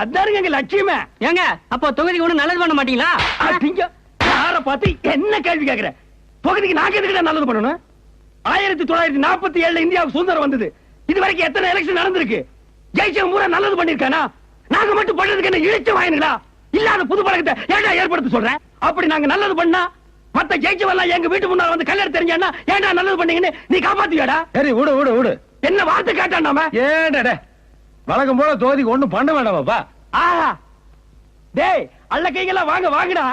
அதாருங்க எங்க லட்சியமே. ஏங்க அப்போ தொகுதிக்கு ஒண்ணு நல்லது பண்ண மாட்டீங்களா? யார பார்த்து என்ன கேள்வி கேக்குற? தொகுதிக்கு நாங்க எதுக்கு நல்லது பண்ணணும்? 1947 இந்தியாவுக்கு சுதந்திரம் வந்தது. இது வரைக்கும் எத்தனை எலெக்ஷன் நடந்திருக்கு? ஜெயிச்சவங்க பூரா நல்லது பண்ணிருக்கானா? நாங்க மட்டும் பண்ணதுக்கு என்ன இழிச்ச வாயினுங்களா? இல்லாத புது பழக்கத்தை ஏன்டா ஏற்படுத்த சொல்றேன்? அப்படி நாங்க நல்லது பண்ணா மத்த ஜெயிச்சவெல்லாம் எங்க வீட்டு முன்னால வந்து கல்யாணம் தெரிஞ்சானா ஏன்டா நல்லது பண்ணீங்கன்னு நீ காப்பாத்துவியாடா? சரி விடு விடு விடு. என்ன வார்த்தை கேட்டாண்டாம? ஏன்டா வழக்கம் போல தொகுதிக்கு ஒண்ணும் பண்ண வேண்டாமாப்பா. டேய் அல்ல கைகளா வாங்க வாங்கடா.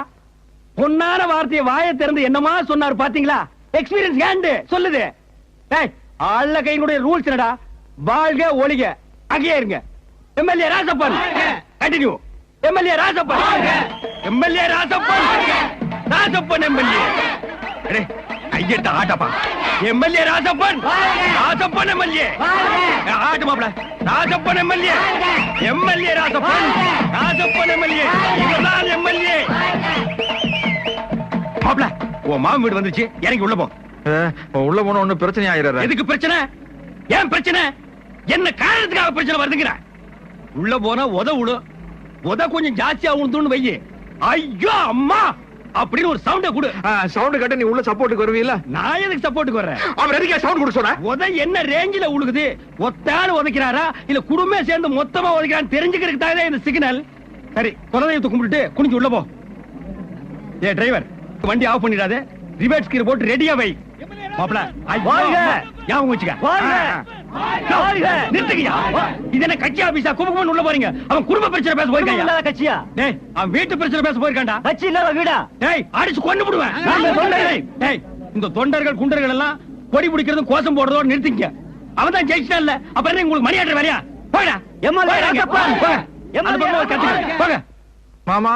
பொன்னான வார்த்தையை வாயை திறந்து என்னமா சொன்னாரு பாத்தீங்களா? எக்ஸ்பீரியன்ஸ் ஹேண்ட் சொல்லுது. டேய் அல்ல கையினுடைய ரூல்ஸ் என்னடா? வாழ்க ஒளிக அங்கேயே இருங்க. MLA Rasappan continue. MLA Rasappan MLA Rasappan Rasappan MLA ஐயட்ட ஆட்டப்பா. எம்எல்ஏ ராசப்பன் ராசப்பன் எம்எல்ஏ ஆட்டு மாப்ள. Rasappan MLA MLA Rasappan Rasappan MLA இவர்தான் எம்எல்ஏ. மாப்ள உன் மாமன் வீடு வந்துச்சு, இறங்கி உள்ள போ. உள்ள போன ஒண்ணு பிரச்சனை ஆயிடுற. எதுக்கு பிரச்சனை? ஏன் பிரச்சனை? என்ன காரணத்துக்காக பிரச்சனை வருதுங்கிற? உள்ள போனா உத கொஞ்சம் ஜாஸ்தியா உழுந்துன்னு வையே. ஐயோ அம்மா அப்படின்னு ஒரு சவுண்ட கொடு. சவுண்ட் கட்ட நீ உள்ள சப்போர்ட்டுக்கு வருவீல்ல? நான் எதுக்கு சப்போர்ட்டுக்கு வர்றேன்? அவர் எதுக்கு சவுண்ட் கொடுக்க சொன்ன? உத என்ன ரேஞ்சில உழுகுது? ஒத்தான உதைக்கிறாரா இல்ல குடும்பமே சேர்ந்து மொத்தமா உதைக்கிறான்னு தெரிஞ்சுக்கிறதுக்காக இந்த சிக்னல். சரி குலதெய்வத்தை கும்பிட்டுட்டு குனிஞ்சு உள்ள போ. ஏ டிரைவர் வண்டி ஆஃப் பண்ணிடாதே. ரிவர்ஸ் கீர் போட்டு ரெடியா வை. மாப்ள வாங்க ஞாபகம் வச்சுக்க. நிறுத்துங்கயா. இது என்ன கட்சி ஆபீஸா? கும்பகோணம் உள்ள போறீங்க. அவன் குடும்ப பிரச்சனை பேச போயிருக்கான். கட்சியா? டேய் அவன் வீட்டு பிரச்சனை பேச போயிருக்கான்டா. கட்சி இல்ல வீடா? டேய் அடிச்சு கொன்னு விடுவேன். டேய் இந்த தொண்டர்கள் குண்டர்கள் எல்லாம் கொடி பிடிக்கிறதும் கோஷம் போடுறதோட நிறுத்திங்க. அவன் தான் ஜெயிச்சா இல்ல அப்புறம் உங்களுக்கு மணி ஆடுற வரையா? போடா எம்எல்ஏ ராசப்பன் போங்க. மாமா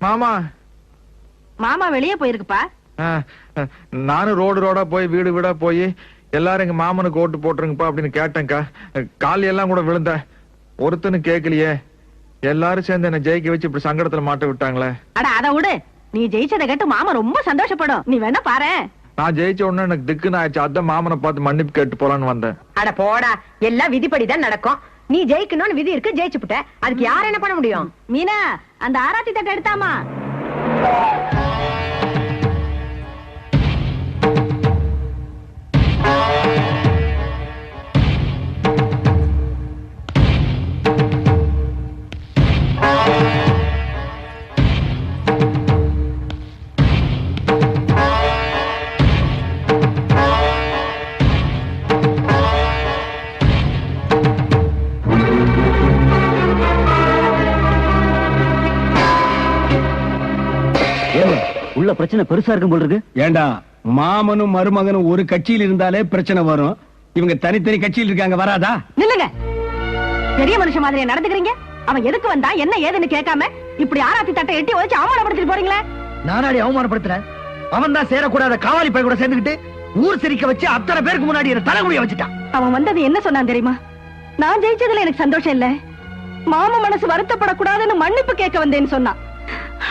மாமா மாமா வெளியே போயிருக்குப்பா. நானும் ரோடா போய் வீடு வீடா போய் எல்லாரும் எங்க மாமனுக்கு ஓட்டு போட்டுருங்கப்பா அப்படின்னு கேட்டேன்க்கா. கால் எல்லாம் கூட விழுந்த ஒருத்தனு கேட்கலையே. எல்லாரும் சேர்ந்து என்ன ஜெயிக்க வச்சு இப்படி சங்கடத்துல மாட்ட விட்டாங்களே. அட அத விடு. நீ ஜெயிச்சதை கேட்டு மாமா ரொம்ப சந்தோஷப்படும். நீ வேணா பாரு. நான் ஜெயிச்ச உடனே எனக்கு திக்குன்னு ஆயிடுச்சு. அதான் மாமனை பார்த்து மன்னிப்பு கேட்டு போலான்னு வந்தேன். அட போடா, எல்லாம் விதிப்படிதான் நடக்கும். நீ ஜெயிக்கணும்னு விதி இருக்கு, ஜெயிச்சு புட்ட. அதுக்கு யார் என்ன பண்ண முடியும்? மீனா அந்த ஆராத்தி தட்டை எடுத்தாமா? உள்ள பிரச்சனை பெருசா இருக்கும் போல இருக்கு. ஏண்டா மாமனும் மருமகனும் ஒரு கட்சியில் இருந்தாலே பிரச்சனை வரும். இவங்க தனித்தனி கட்சியில் இருக்காங்க, வராதா? நில்லுங்க. பெரிய மனுஷன் மாதிரி நடந்துக்கிறீங்க. அவன் எதுக்கு வந்தா என்ன ஏதுன்னு கேட்காம இப்படி ஆராத்தி தட்டை எட்டி வச்சு அவமானப்படுத்திட்டு போறீங்களே. நானாடி அவமானப்படுத்துறேன்? அவன் தான் சேரக்கூடாத காவாலி பை கூட சேர்ந்துக்கிட்டு ஊர் சிரிக்க வச்சு அத்தனை பேருக்கு முன்னாடி என்ன தலைமுடிய வச்சுட்டான். அவன் வந்தது என்ன சொன்னான் தெரியுமா? நான் ஜெயிச்சதுல எனக்கு சந்தோஷம் இல்ல, மாமா மனசு வருத்தப்படக்கூடாதுன்னு மன்னிப்பு கேட்க வந்தேன்னு சொன்னான்.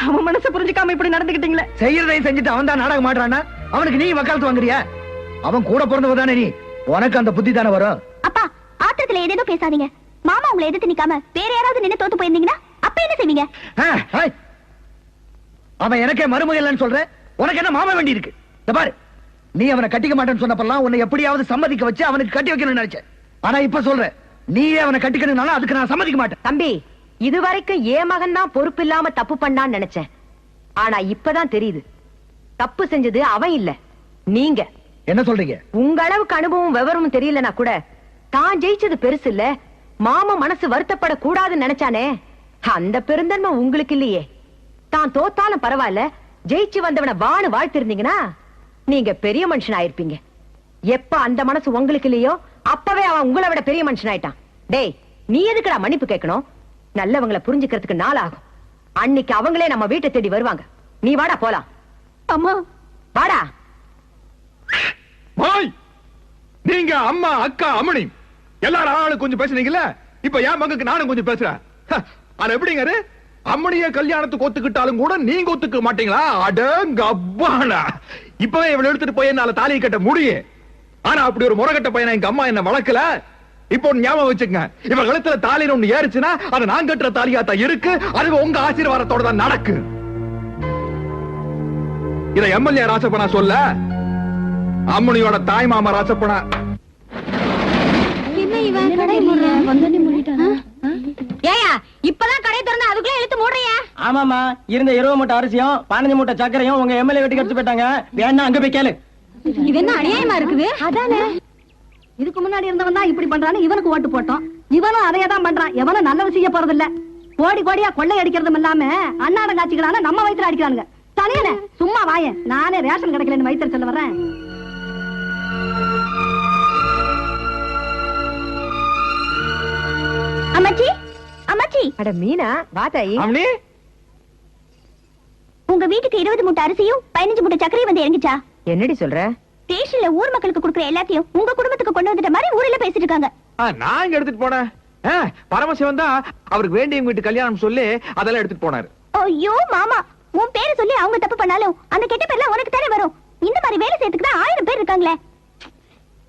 அவன் மனசு புரிஞ்சுக்காம இப்படி நடந்துக்கிட்டீங்களே. செய்யறதையும் செஞ்சுட்டு அவன் தான் நாடகம் மாட்டானா? அவனுக்கு நீ வக்காலத்து வாங்குறியா? அவன் கூட பிறந்தவதானே நீ, உனக்கு அந்த புத்தி தானே வரும். அப்பா ஆத்திரத்துல ஏதேதோ பேசாதீங்க. மாமா உங்களை எதிர்த்து நிக்காம வேற யாராவது நின்னு தோத்து போயிருந்தீங்கன்னா அப்ப என்ன செய்வீங்க? அவன் எனக்கே மருமகள்னு சொல்ற, உனக்கு என்ன மாமா வேண்டி இருக்கு? இந்த பாரு, நீ அவனை கட்டிக்க மாட்டேன்னு சொன்னப்பெல்லாம் உன்னை எப்படியாவது சம்மதிக்க வச்சு அவனுக்கு கட்டி வைக்கணும்னு நினைச்சேன். ஆனா இப்ப சொல்ற, நீயே அவனை கட்டிக்கணும்னாலும் அதுக்கு நான் சம்மதிக்க மாட்டேன். தம்பி, இதுவரைக்கும் ஏன் மகன் தான் பொறுப்பு இல்லாம தப்பு பண்ணான்னு நினைச்சேன். ஆனா இப்பதான் தெரியுது, தப்பு செஞ்சது அவன் இல்ல, நீங்க. என்ன சொல்றீங்க? உங்க அளவுக்கு அனுபவம் விவரமும் தெரியலனா கூட தான் ஜெயிச்சது பெருசு இல்ல, மாமா மனசு வருத்தப்பட கூடாதுன்னு நினைச்சானே, அந்த பெருந்தன்மை உங்களுக்கு இல்லையே. தான் தோத்தாலும் பரவாயில்ல, ஜெயிச்சு வந்தவனை வாணு வாழ்த்திருந்தீங்கன்னா நீங்க பெரிய மனுஷன் ஆயிருப்பீங்க. எப்ப அந்த மனசு உங்களுக்கு இல்லையோ அப்பவே அவன் உங்களை விட பெரிய மனுஷன் ஆயிட்டான். டேய், நீ எதுக்குடா மன்னிப்பு கேட்கணும்? நல்லவங்களை புரிஞ்சுக்கிறதுக்கு நாள் ஆகும். அன்னைக்கு அவங்களே நம்ம வீட்டை தேடி வருவாங்க. நீ வாடா போலாம். அம்மா வாடா. நீங்க அம்மா அக்கா அம்மணி எல்லாரும் ஆளு கொஞ்சம் பேசுனீங்கல்ல, இப்ப என் மகனுக்கு நானும் கொஞ்சம் பேசுறேன். அது எப்படிங்க? அம்மனிய கல்யாணத்துக்கு ஒத்துக்கிட்டாலும் கூட நீங்க ஒத்துக்க மாட்டீங்களா? அடங்கப்பானா, இப்பவே இவளை எடுத்துட்டு போய் என்னால தாலியை கட்ட முடியும். ஆனா அப்படி ஒரு முறைகட்ட பையனை எங்க அம்மா என்ன வளர்க்கல. இப்போ ஞாபகம் வச்சுக்கங்க, இவ கழுத்துல தாலி ஒண்ணு ஏறுச்சுன்னா அது நான் கட்டுற தாலியாத்தான் இருக்கு. அது உங்க ஆசீர்வாதத்தோட தான் நடக்கு. இத எம்எல்ஏ ராசப்பனா சொல்ல, அம்மனியோட தாய் மாமா ராசப்பனா. ஏயா இப்பதான் கடை திறந்து அதுக்குள்ள இழுத்து மூடுறியா? ஆமாமா, இருந்த 20 மூட்டை அரிசியும் 15 மூட்டை சக்கரையும் உங்க எம்எல்ஏ வெட்டி கடிச்சு போயிட்டாங்க. வேணா அங்க போய் கேளு. இது என்ன அநியாயமா இருக்குது? அதானே, இதுக்கு முன்னாடி இருந்தவன் தான் இப்படி பண்றான்னு இவனுக்கு ஓட்டு போட்டோம். இவனும் அதையே தான் பண்றான். எவனும் நல்லது செய்ய போறது இல்ல. கோடி கோடியா கொள்ளை அடிக்கிறதும் இல்லாம அன்னாடம் காட்சிகளான நம்ம வயிற்றுல அடிக்கிறானுங்க. தனியல சும்மா வாயேன், நானே ரேஷன் கிடைக்கலன்னு வயிற்று சொல்ல வர்றேன். அம்மாச்சி, அம்மாச்சி. அட மீனா, வா தாயி. அம்மணி, உங்க வீட்டுக்கு 20 மூட்டை அரிசியும் 15 மூட்டை சக்கரையும் வந்து இறங்கிச்சா? என்னடி சொல்ற? ஸ்டேஷன்ல ஊர் மக்களுக்கு கொடுக்குற எல்லாத்தையும் உங்க குடும்பத்துக்கு கொண்டு வந்துட்ட மாதிரி ஊர்ல பேசிட்டு இருக்காங்க. நான் இங்க எடுத்துட்டு போனேன். பரமசிவன் தான் அவருக்கு வேண்டியவங்க வீட்டு கல்யாணம் சொல்லி அதெல்லாம் எடுத்துட்டு போனாரு. ஐயோ மாமா, உன் பேரை சொல்லி அவங்க தப்பு பண்ணாலும் அந்த கெட்ட பேர்ல உனக்கு தானே வரும். இந்த மாதிரி வேலை செய்யறதுக்கு தான் 1000 பேர் இருக்காங்களே.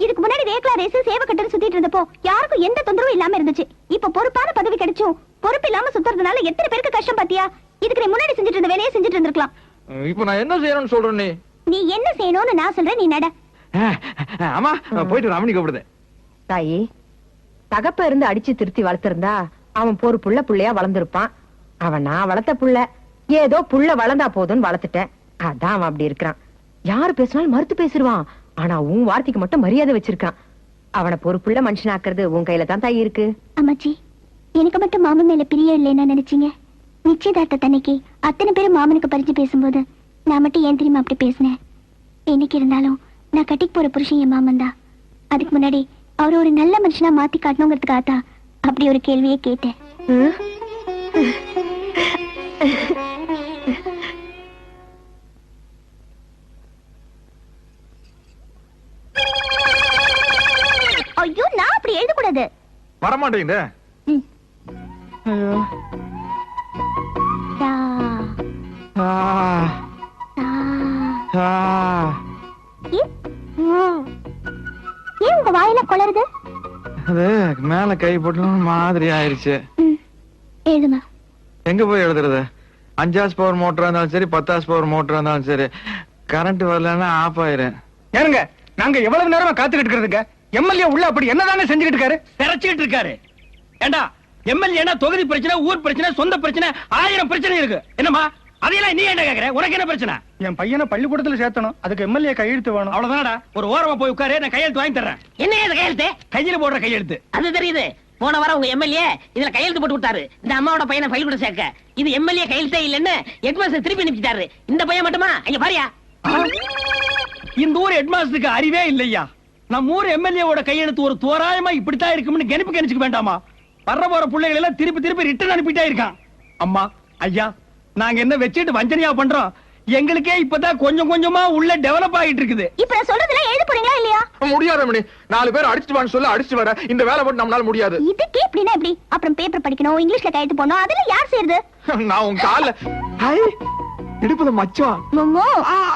இதுக்கு முன்னாடி ரேக்லா ரேஸ் சேவை கட்டணம் சுத்திட்டு இருந்தப்போ யாருக்கும் எந்த தொந்தரவும் இல்லாம இருந்துச்சு. இப்ப பொறுப்பான பதவி கிடைச்சும் பொறுப்பு இல்லாம சுத்துறதுனால எத்தனை பேருக்கு கஷ்டம் பாத்தியா? இதுக்கு நீ முன்னாடி செஞ்சுட்டு இருந்த வேலையை செஞ்சுட்டு இருந்திருக்கலாம். இப்போ நான் என்ன செய்யணும்னு சொல்றேன்? நீ என்ன செய்யணும்னு நான் சொல்றேன், நீ நட. ஆமா, போயிட்டு ரமணி கூப்பிடுது. தாயி, தகப்ப இருந்து அடிச்சு திருத்தி வளர்த்திருந்தா அவன் பொறுப்புள்ள புள்ளையா வளர்ந்திருப்பான். அவன் நான் வளர்த்த புள்ள, ஏதோ புள்ள வளர்ந்தா போதும்னு வளர்த்துட்டேன். அதான் அவன் அப்படி இருக்கிறான். யாரு பேசினாலும் மறுத்து பேசிடுவான். ஆனா உன் வார்த்தைக்கு மட்டும் மரியாதை வச்சிருக்கான். அவனை பொறுப்புள்ள மனுஷனாக்குறது உன் கையில தான் தாயி இருக்கு. அம்மாச்சி, எனக்கு மட்டும் மாமன் மேல பிரிய இல்லைன்னு நினைச்சீங்க. நிச்சயதார்த்த தன்னைக்கு அத்தனை பேரும் மாமனுக்கு பறிச்சு பேசும்போது நான் மட்டும் ஏன் தெரியுமா அப்படி பேசினேன்? என்னைக்கு இருந்தாலும் நான் கட்டிக்கு போற புருஷன் என் மாமன் தான். அதுக்கு முன்னாடி அவர் ஒரு நல்ல மனுஷனா மாத்தி காட்டணுங்கிறதுக்காக தான் அப்படி ஒரு கேள்வியே கேட்டேன். ஐயோ, நான் அப்படி எழுதக்கூடாது. வரமாட்டேங்குது. ஏன் உங்க வாயில கொளருது? அது மேல கை போட்டு மாதிரி ஆயிருச்சு. எழுதுமா. எங்க போய் எழுதுறது? 5 ஹார்ஸ் பவர் மோட்டரா இருந்தாலும் சரி, 10 ஹார்ஸ் பவர் மோட்டரா இருந்தாலும் சரி, கரண்ட் வரலன்னா ஆஃப் ஆயிரும். ஏனுங்க, நாங்க எவ்வளவு நேரமா காத்துக்கிட்டு இருக்கிறதுங்க? எம்எல்ஏ உள்ள அப்படி என்னதானே செஞ்சுக்கிட்டு இருக்காரு? சிறைச்சிட்டு இருக்காரு. ஏண்டா, எம்எல்ஏனா தொகுதி பிரச்சனை, ஊர் பிரச்சனை, சொந்த பிரச்சனை, 1000 பிரச்சனை இருக்கு. என்னமா அதையெல்லாம் நீ என்ன கேக்குற? உனக்கு என்ன பிரச்சனை? என் பையனை பள்ளிக்கூடத்துல சேர்த்தணும், அதுக்கு எம்எல்ஏ கையெழுத்து வேணும். அவ்வளவுதானடா. ஒரு ஓரமா போய் உட்காரு, நான் கையெழுத்து வாங்கி தர்றேன். என்ன இது கையெழுத்து? கையில போடுற கையெழுத்து. அது தெரியுது. போன வாரம் உங்க எம்எல்ஏ இதுல கையெழுத்து போட்டு விட்டாரு. இந்த அம்மாவோட பையனை ஃபைல் கூட சேர்க்க. இது எம்எல்ஏ கையெழுத்தே இல்லன்னு ஹெட்மாஸ்டர் திருப்பி அனுப்பிட்டாரு. இந்த பையன் மட்டுமா? இங்க பாரியா. இந்த ஊர் ஹெட்மாஸ்டருக்கு அறிவே இல்லையா? நம்ம ஊர் எம்எல்ஏவோட கையெழுத்து ஒரு தோராயமா இப்படித்தான் இருக்கும்னு கணிப்பு கணிச்சுக்க வேண்டாமா? வர்ற போற பிள்ளைகள் எல்லாம் திருப்பி திருப்பி ரிட்டர்ன் அனுப்பிட்டே இருக்கான். அம்மா, ஐயா நாங்க என்ன வச்சுட்டு வஞ்சனையா பண்றோம்? எங்களுக்கே இப்பதான் கொஞ்சம் கொஞ்சமா உள்ள டெவலப் ஆகிட்டு இருக்குது. இப்ப நான் சொல்றதெல்லாம் எழுத போறீங்களா இல்லையா? முடியாது மணி. 4 பேர் அடிச்சிட்டு வான்னு சொல்ல அடிச்சிட்டு வர. இந்த வேலை மட்டும் நம்மளால முடியாது. இதுக்கே இப்படின்னா எப்படி? அப்புறம் பேப்பர் படிக்கணும், இங்கிலீஷ்ல கையெழுத்து போடணும், அதெல்லாம் யார் செய்யறது? நான் உன் கால்ல ஹை இடுப்புல மச்சான். மம்மோ,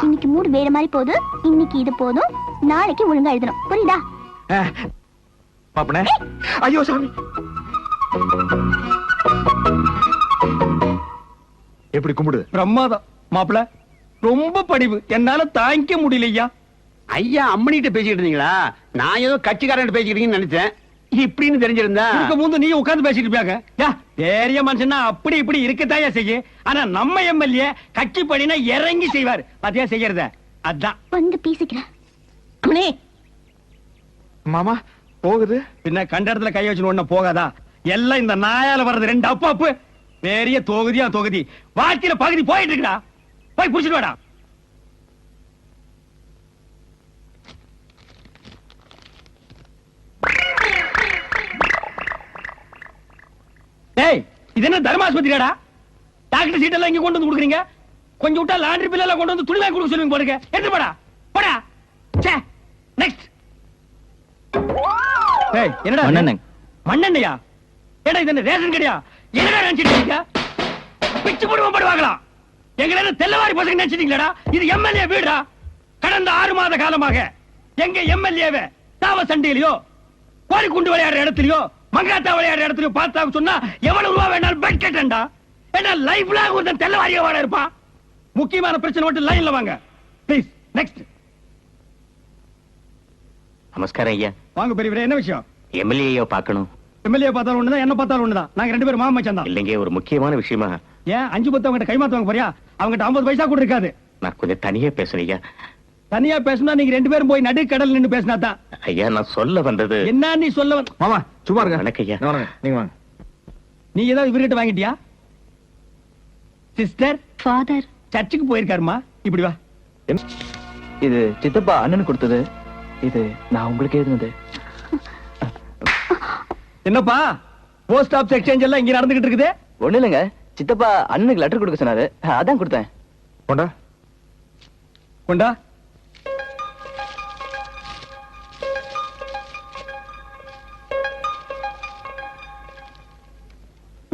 இன்னைக்கு மூடு வேற மாதிரி போகுது. இன்னைக்கு இது போதும், நாளைக்கு ஒழுங்கா எழுதணும். புரியுதா? பாப்பனே. ஐயோ சாமி. எப்படி கும்பிடு? பிரமாதம் மாப்பிள. ரொம்ப படிவு, என்னால தாங்கிக்க முடியலையா. ஐயா அம்மனிட்ட பேசிட்டு இருந்தீங்களா? நான் ஏதோ கட்சிக்காரன் பேசிக்கிட்டீங்கன்னு நினைச்சேன். இப்படின்னு தெரிஞ்சிருந்தா இதுக்கு முந்து நீ உட்கார்ந்து பேசிட்டு இருப்பாங்க. பெரிய மனுஷனா அப்படி இப்படி இருக்கத்தாயா செய்ய. ஆனா நம்ம எம்எல்ஏ கட்சி பண்ணினா இறங்கி செய்வார். பாத்தியா செய்யறத? அதான் வந்து பேசிக்கிறேன். அம்மனி மாமா போகுது. பின்ன கண்ட இடத்துல கை வச்சு ஒண்ணு போகாதா? எல்லாம் இந்த நாயால வர்றது 2 அப்பாப்பு. பெரிய தொகுதியா தொகுதி. வாழ்க்கையில பகுதி போயிட்டு இருக்குடா. போய் புடிச்சிட்டு வாடா. டேய், இது என்ன தர்மாஸ்பத்திரியாடா? டாக்டர் சீட் எல்லாம் இங்க கொண்டு வந்து கொடுக்குறீங்க. கொஞ்சம் விட்டா லாண்டரி பில் எல்லாம் கொண்டு வந்து துணி வாங்கி கொடுக்க சொல்லுங்க போடுங்க. எடுத்து போடா. போடா. சே, நெக்ஸ்ட். டேய், என்னடா மண்ணெண்ணெய்? மண்ணெண்ணெயா? ஏடா இது என்ன ரேஷன் கடையா? என்னடா நினைச்சிட்டு இருக்கீங்க? பிச்சு போடுவோம் படுவாங்களா? எங்களை தெல்லவாரி பசங்க நினைச்சிட்டீங்களா? இது எம்எல்ஏ வீடா? கடந்த 6 மாத காலமாக எங்க எம்எல்ஏவை தாவ சண்டையிலயோ, கோழி குண்டு விளையாடுற இடத்துலயோ, மங்காத்தா விளையாடுற இடத்துலயோ பார்த்தா சொன்னா எவ்வளவு ரூபா வேணாலும் பெட் கட்டண்டா. ஏன்னா லைஃப் லாங் ஒருத்தன் தெல்லவாரியா வாட இருப்பான். முக்கியமான பிரச்சனை மட்டும் லைன்ல வாங்க ப்ளீஸ். நெக்ஸ்ட். நமஸ்காரம் ஐயா. வாங்க பெரியவரே, என்ன விஷயம்? எம்எல்ஏ பார்க்கணும். எம்எல்ஏ பார்த்தாலும் ஒண்ணுதான், என்ன பார்த்தாலும் ஒண்ணுதான். நாங்க 2 பேரும் மாமா மச்சான் தான். இல்லைங்க, ஒரு முக்கியமான விஷயமா. ஏன் 5 10 அவங்ககிட்ட கைமாத்துவாங்க போறியா? அவங்ககிட்ட 50 பைசா கூட இருக்காது. நான் கொஞ்சம் தனியா பேசுறேன் ஐயா. தனியா பேசணும், நீங்க 2 பேரும் போய் நடு கடல் நின்னு பேசினா தான். ஐயா நான் சொல்ல வந்தது. என்ன நீ சொல்ல மாமா சும்மா இருங்க. வணக்கம் ஐயா. நீங்க வாங்க. நீ ஏதாவது இவர்கிட்ட வாங்கிட்டியா? சிஸ்டர் ஃபாதர் சர்ச்சுக்கு போயிருக்காருமா. இப்படி வா. இது சித்தப்பா அண்ணன் கொடுத்தது. இது நான் உங்களுக்கு எழுதுனது. என்னப்பா போஸ்ட் ஆஃபீஸ் எக்ஸ்சேஞ்ச் எல்லாம் இங்க நடந்துகிட்டு இருக்குது? ஒண்ணு இல்லைங்க, சித்தப்பா அண்ணனுக்கு லெட்டர் கொடுக்க சொன்னாரு, அதான் கொடுத்தேன். கொண்டா கொண்டா.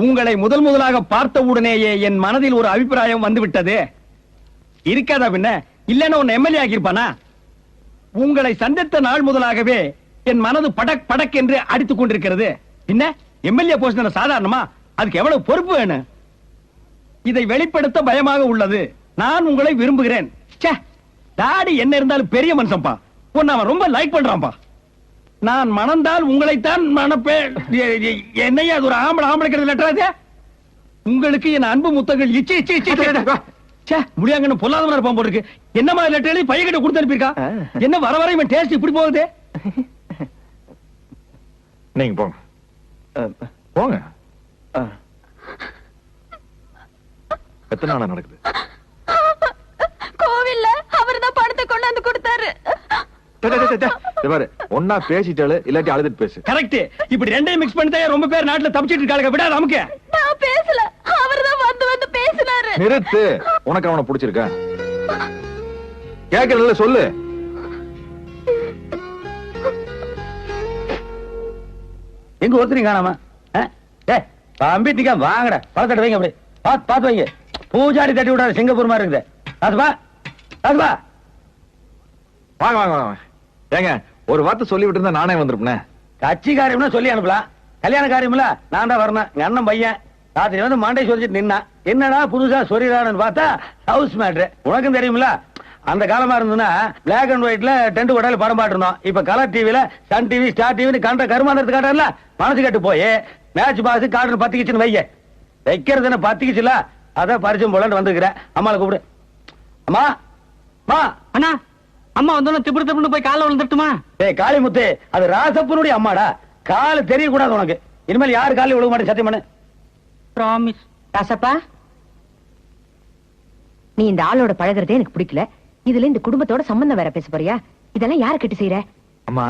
உங்களை முதலாக பார்த்த உடனேயே என் மனதில் ஒரு அபிப்பிராயம் வந்துவிட்டது. இருக்காதா பின்ன? இல்லன்னா உன்னை எம்எல்ஏ ஆக்கியிருப்பானா? உங்களை சந்தித்த நாள் முதலாகவே என் மனது படக் படக் என்று அடித்துக் கொண்டிருக்கிறது. என்ன எம்எல்ஏ போஸ்ட் சாதாரணமா? அதுக்கு எவ்வளவு பொறுப்பு வேணும்? இதை வெளிப்படுத்த பயமாக உள்ளது. நான் உங்களை விரும்புகிறேன். டாடி என்ன இருந்தாலும் பெரிய மனுஷன்பா. உன்னை அவன் ரொம்ப லைக் பண்றான்பா. நான் மணந்தால் உங்களைத்தான் மணப்பேன். என்னையா அது ஒரு ஆம்பளைக்கிறது லெட்டர்? உங்களுக்கு என் அன்பு முத்தங்கள் இச்சி இச்சி இச்சி முடியாங்கன்னு பொல்லாதவனா இருப்பான் போல இருக்கு. என்ன மாதிரி லெட்டர் எழுதி பையன்கிட்ட கொடுத்து அனுப்பியிருக்கா? என்ன வர வர இவன் டேஸ்ட் இப்படி போகுது? நீங்க போங்க போங்க. எத்தனை நாளா நடக்குது? கோவில்ல அவர்தான் பணத்தை கொண்டாந்து கொடுத்தாரு. ஒன்னா பேசிட்டாலு இல்லாட்டி அழுதுட்டு பேசு. கரெக்ட். இப்படி ரெண்டையும் மிக்ஸ் பண்ணிட்டே ரொம்ப பேர் நாட்டுல தப்பிச்சிட்டு இருக்காங்க. விடாத நமக்கு. நான் பேசல, அவர்தான் வந்து வந்து பேசினாரு. நிறுத்து. உனக்கு அவனை பிடிச்சிருக்கா? கேட்கல சொல்லு. எங்க ஒருத்தரையும் காணாம? அம்பிட்டிக்கா வாங்கடா, பழத்தட்டு வைங்க. அப்படி பார்த்து வைங்க. பூஜாரி தட்டி விடாது, சிங்கப்பூர் மாதிரி இருக்குது. அதுவா அதுவா வாங்க வாங்க வாங்க. ஏங்க ஒரு வார்த்தை சொல்லி விட்டு இருந்தா நானே வந்திருப்பேன். கட்சி காரியம்னா சொல்லி அனுப்பலாம். கல்யாண காரியம்ல நான் தான் வரணும். எங்க அண்ணன் பையன் ராத்திரி வந்து மண்டை சொல்லிட்டு நின்னா. என்னடா புதுசா சொல்லிடான்னு பார்த்தா ஹவுஸ் மேட்ரு. உனக்கும் தெரியுமில்ல, அந்த காலமா இருந்ததுன்னா பிளாக் அண்ட் ஒயிட்ல டென்ட் கொட்டால படம் பாட்டுருந்தோம். இப்ப கலர் டிவில சன் டிவி ஸ்டார் டிவி கண்ட கருமாந்திரத்து காட்டல மனசு கட்டு போய் மேட்ச் பாஸ் காட்டு 10 கிச்சுன்னு வைங்க. வைக்கிறது என்ன 10 கிச்சுல? அதான் பரிச்சம் போலன்னு வந்துக்கிறேன். அம்மாவை கூப்பிடு. அம்மா மா அண்ணா, அம்மா வந்தோன்னு திப்பு திப்புன்னு போய் கால விழுந்துட்டுமா? ஏய் காளிமுத்து, அது ராசப்பனுடைய அம்மாடா. காலு தெரியக்கூடாது உனக்கு. இனிமேல் யாரு காலையும் விழுக மாட்டேன், சத்தியம் பண்ணு. ப்ராமிஸ். ராசப்பா, நீ இந்த ஆளோட பழகுறதே எனக்கு பிடிக்கல. இதுல இந்த குடும்பத்தோட சம்பந்தம் வேற பேச போறியா? இதெல்லாம் யாரு கிட்ட செய்யற? அம்மா,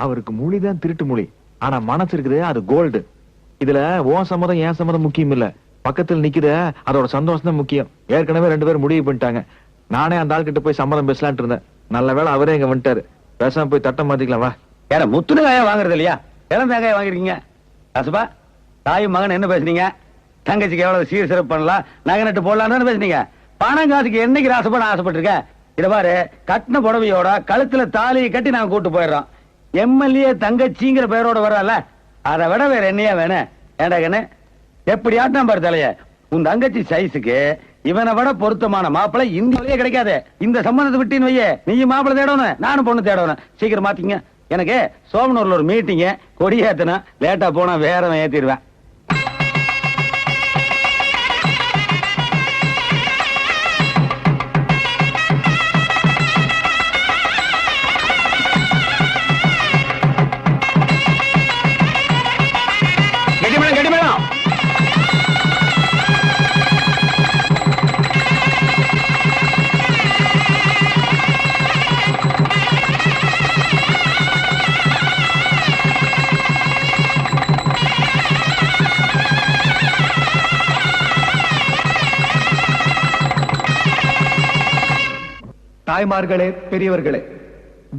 அவருக்கு மொழிதான் திருட்டு மொழி. ஆனா மனசு இருக்குது அது கோல்டு. இதுல உன் சம்மதம் என் சம்மதம் முக்கியம் இல்ல. பக்கத்துல நிக்குத அதோட சந்தோஷம் தான் முக்கியம். ஏற்கனவே 2 பேரும் முடிவு பண்ணிட்டாங்க. நானே அந்த ஆள் கிட்ட போய் சம்மதம் பேசலான்ட்டு இருந்தேன். நல்ல வேளை அவரே இங்க வந்துட்டாரு. பேசாம போய் தட்டம் மாத்திக்கலாம் வா. ஏன்னா முத்துனகாயா வாங்குறது இல்லையா, இளந்தேங்காய வாங்கிருக்கீங்க. ராசப்பா, தாயும் மகன் என்ன பேசுனீங்க? தங்கச்சிக்கு எவ்வளவு சீர் சிறப்பு பண்ணலாம், நகை நட்டு போடலாம்னு பேசுனீங்க. பணம் காசுக்கு என்னைக்கு ராசப்பா நான் ஆசைப்பட்டிருக்கேன். இத பாரு, கட்டின புடவையோட கழுத்துல தாலியை கட்டி நாங்க கூட்டு போயிடுறோம். எம்எல்ஏ தங்கச்சிங்கிற பேரோட வரல, அதை விட வேற என்னையா வேணும்? ஏண்டா கண்ணு, எப்படி ஆட்டினா பாரு தலைய. உன் தங்கச்சி சைஸுக்கு இவனை விட பொருத்தமான மாப்பிள்ளை இந்தியாவிலேயே கிடைக்காது. இந்த சம்பந்தத்தை விட்டின்னு வையே, நீ மாப்பிள்ளை தேடணும், நானும் பொண்ணு தேடணும். சீக்கிரம் மாத்திங்க. எனக்கு சோமனூர்ல ஒரு மீட்டிங்க, கொடி ஏத்தனா, லேட்டா போனா வேறவன் ஏத்திடுவேன். தாய்மார்களே, பெரியவர்களே,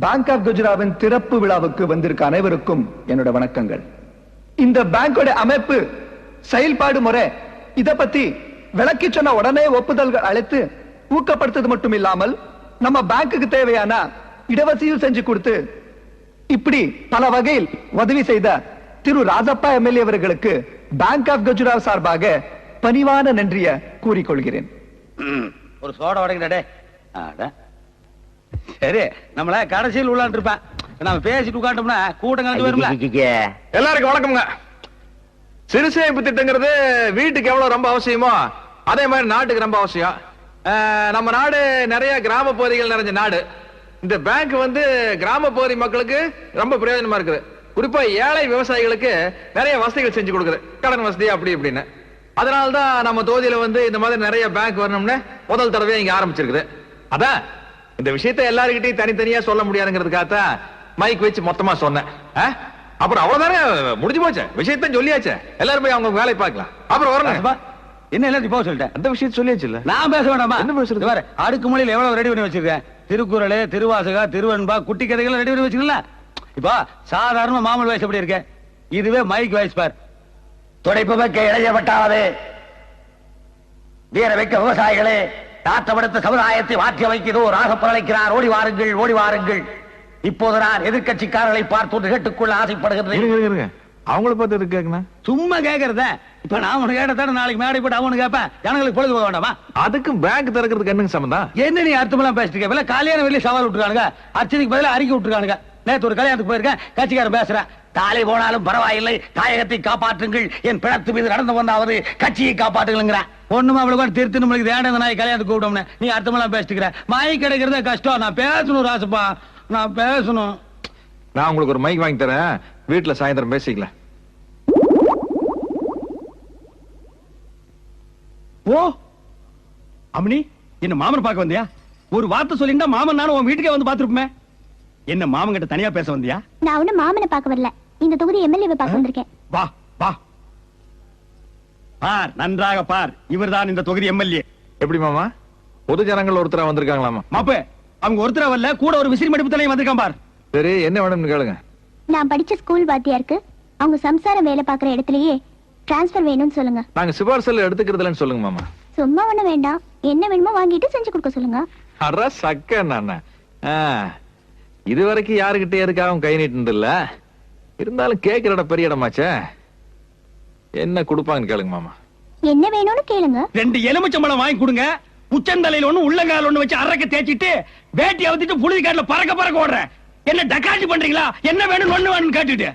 பேங்க் ஆஃப் குஜராத்தின் திறப்பு விழாவுக்கு வந்திருக்க அனைவருக்கும் என்னோட வணக்கங்கள். இந்த பேங்கோட அமைப்பு, செயல்பாடு முறை இத பத்தி விளக்கி சொன்ன உடனே ஒப்புதல்கள் அழைத்து ஊக்கப்படுத்தது மட்டும் இல்லாமல் நம்ம பேங்குக்கு தேவையான இடவசதியும் செஞ்சு கொடுத்து இப்படி பல வகையில் உதவி செய்த திரு ராஜப்பா எம்எல்ஏ அவர்களுக்கு பேங்க் ஆஃப் குஜராத் சார்பாக பணிவான நன்றியை கூறிக்கொள்கிறேன். ஒரு சோட உடைங்கடே. சரி, நம்மள கடைசியில் உள்ளான் இருப்பேன். நம்ம பேசிட்டு உட்காண்டோம்னா கூட்டம் கலந்து வரும்ல. எல்லாருக்கும் வணக்கம்ங்க. சிறுசேமிப்பு திட்டங்கிறது வீட்டுக்கு எவ்வளவு ரொம்ப அவசியமோ அதே மாதிரி நாட்டுக்கு ரொம்ப அவசியம். நம்ம நாடு நிறைய கிராம பகுதிகள் நிறைஞ்ச நாடு. இந்த பேங்க் வந்து கிராம பகுதி மக்களுக்கு ரொம்ப பிரயோஜனமா இருக்குது. குறிப்பா ஏழை விவசாயிகளுக்கு நிறைய வசதிகள் செஞ்சு கொடுக்குது, கடன் வசதி அப்படி இப்படின்னு. அதனால்தான் நம்ம தொகுதியில வந்து இந்த மாதிரி நிறைய பேங்க் வரணும்னு முதல் தடவை இங்க ஆரம்பிச்சிருக்குது. அதான் இந்த விஷயத்தை எல்லாருக்கிட்டையும் தனித்தனியா சொல்ல முடியாதுங்கிறதுக்காகத்தான் மைக் வச்சு மொத்தமா சொன்னேன். அப்புறம் அவ்வளவுதானே, முடிஞ்சு போச்சு. விஷயத்த சொல்லியாச்சு, எல்லாரும் போய் அவங்க வேலை பார்க்கலாம். அப்புறம் வரணும். என்ன எல்லாத்தையும் போக சொல்லிட்டேன். அந்த விஷயத்த சொல்லியாச்சு இல்ல, நான் பேச வேண்டாமா? என்ன பேசுறது? வேற அடுக்கு மொழியில எவ்வளவு ரெடி பண்ணி வச்சிருக்கேன். திருக்குறள், திருவாசகா, திருவன்பா, குட்டி கதைகள் ரெடி பண்ணி வச்சுக்கல. இப்போ சாதாரண மாமல் வயசு எப்படி இருக்கு, இதுவே மைக் வயசு பார். துடைப்பு வைக்க இளையப்பட்டாவது வீர வைக்க விவசாயிகளே, நாட்டப்படுத்த சமுதாயத்தை மாற்றி வைக்கிறதோ ராசப்பர் அழைக்கிறார். ஓடி வாருங்கள், ஓடி வாருங்கள். இப்போது நான் எதிர்கட்சிக்காரர்களை பார்த்து கேட்டுக்கொள்ள ஆசைப்படுகிறேன். அவங்கள பார்த்து எதுக்கு கேட்கணும்? சும்மா கேட்கறத. இப்ப நான் உனக்கு கேட்டதான நாளைக்கு மேடை போட்டு அவனு கேட்பேன். ஜனங்களுக்கு பொழுது போக வேண்டாமா? அதுக்கும் பேங்க் திறக்கிறதுக்கு என்னங்க சம்பந்தம்? என்ன நீ அர்த்தமெல்லாம் பேசிட்டு இருக்க? கல்யாண வெளியே சவால் விட்டுருக்கானுங்க, அர்ச்சனைக்கு பதிலாக அறிக்கை விட்டுருக்கானுங்க. நேற்று ஒரு கல்யாணத்துக்கு போயிருக்கேன், கட்சிக்காரன் பேசுறேன். தாலை போனாலும் பரவாயில்லை, தாயகத்தை காப்பாற்றுங்கள், என் பிணத்து மீது நடந்து வந்தாவது கட்சியை காப்பாற்றுங்கிற ஒண்ணுமா அவ்வளவு திருத்து நம்மளுக்கு வேண்டாம். நாய் கல்யாணத்துக்கு கூப்பிட்டோம்னு நீ அர்த்தமெல்லாம் பேசிட்டு மைக் கிடைக்கிறதே கஷ்டம். நான் பேசணும் ராசப்பா, நான் பேசணும். நான் உங்களுக்கு ஒரு மைக் வாங்கி தரேன், வீட்டுல சாயந்தரம் பேசிக்கலாம். ஓ அம்மனி, என்ன மாமன் பார்க்க வந்தியா? ஒரு வார்த்தை சொல்லிட்டா மாமன் நானும் உன் வீட்டுக்கே வந்து பாத்துருப்போமே. என்ன மாமன் கிட்ட தனியா பேச வந்தியா? நான் ஒண்ணு மாமனை பார்க்க வரல, இந்த தொகுதி எம்எல்ஏவை பார்க்க வந்திருக்கேன். வா வா பார், நன்றாக பார். இவர்தான் இந்த தொகுதி எம்எல்ஏ. எப்படி மாமா, பொது ஜனங்கள் ஒருத்தரா வந்திருக்காங்களாமா? மாப்பே, அவங்க ஒருத்தரா வரல, கூட ஒரு விசிறி மடிப்பு தலையும் வந்திருக்கான் பார். சரி, என்ன வேணும்னு கேளுங்க. நான் படிச்ச ஸ்கூல் வாத்தியாருக்கு அவங்க சம்சாரம் வேலை பார்க்குற இடத்துலயே டிரான்ஸ்பர் வேணும்னு சொல்லுங்க. நாங்க சிபார்சல் எடுத்துக்கிறதுலன்னு சொல்லுங்க மாமா. சும்மா ஒண்ணு வேண்டாம், என்ன வேணுமோ வாங்கிட்டு செஞ்சு கொடுக்க சொல்லுங்க. அற சக்க நானே. இதுவரைக்கும் யாருகிட்ட எதுக்காகவும் கை நீட்டு இல்ல, இருந்தாலும் கேட்கிற இடம் பெரிய இடமாச்சே. என்ன கொடுப்பாங்கன்னு கேளுங்க மாமா. என்ன வேணும்னு கேளுங்க. 2 எலுமிச்சம்பழம் வாங்கி கொடுங்க. உச்சந்தலையில ஒண்ணு உள்ளங்கால ஒண்ணு வச்சு அரக்க தேய்ச்சிட்டு வேட்டி அவுத்திட்டு புழுதி காட்டுல பறக்க பறக்க ஓடுறேன். என்ன டக்காச்சி பண்றீங்களா? என்ன வேணும் ஒண்ணு வேணும்னு கேட்டுட்டு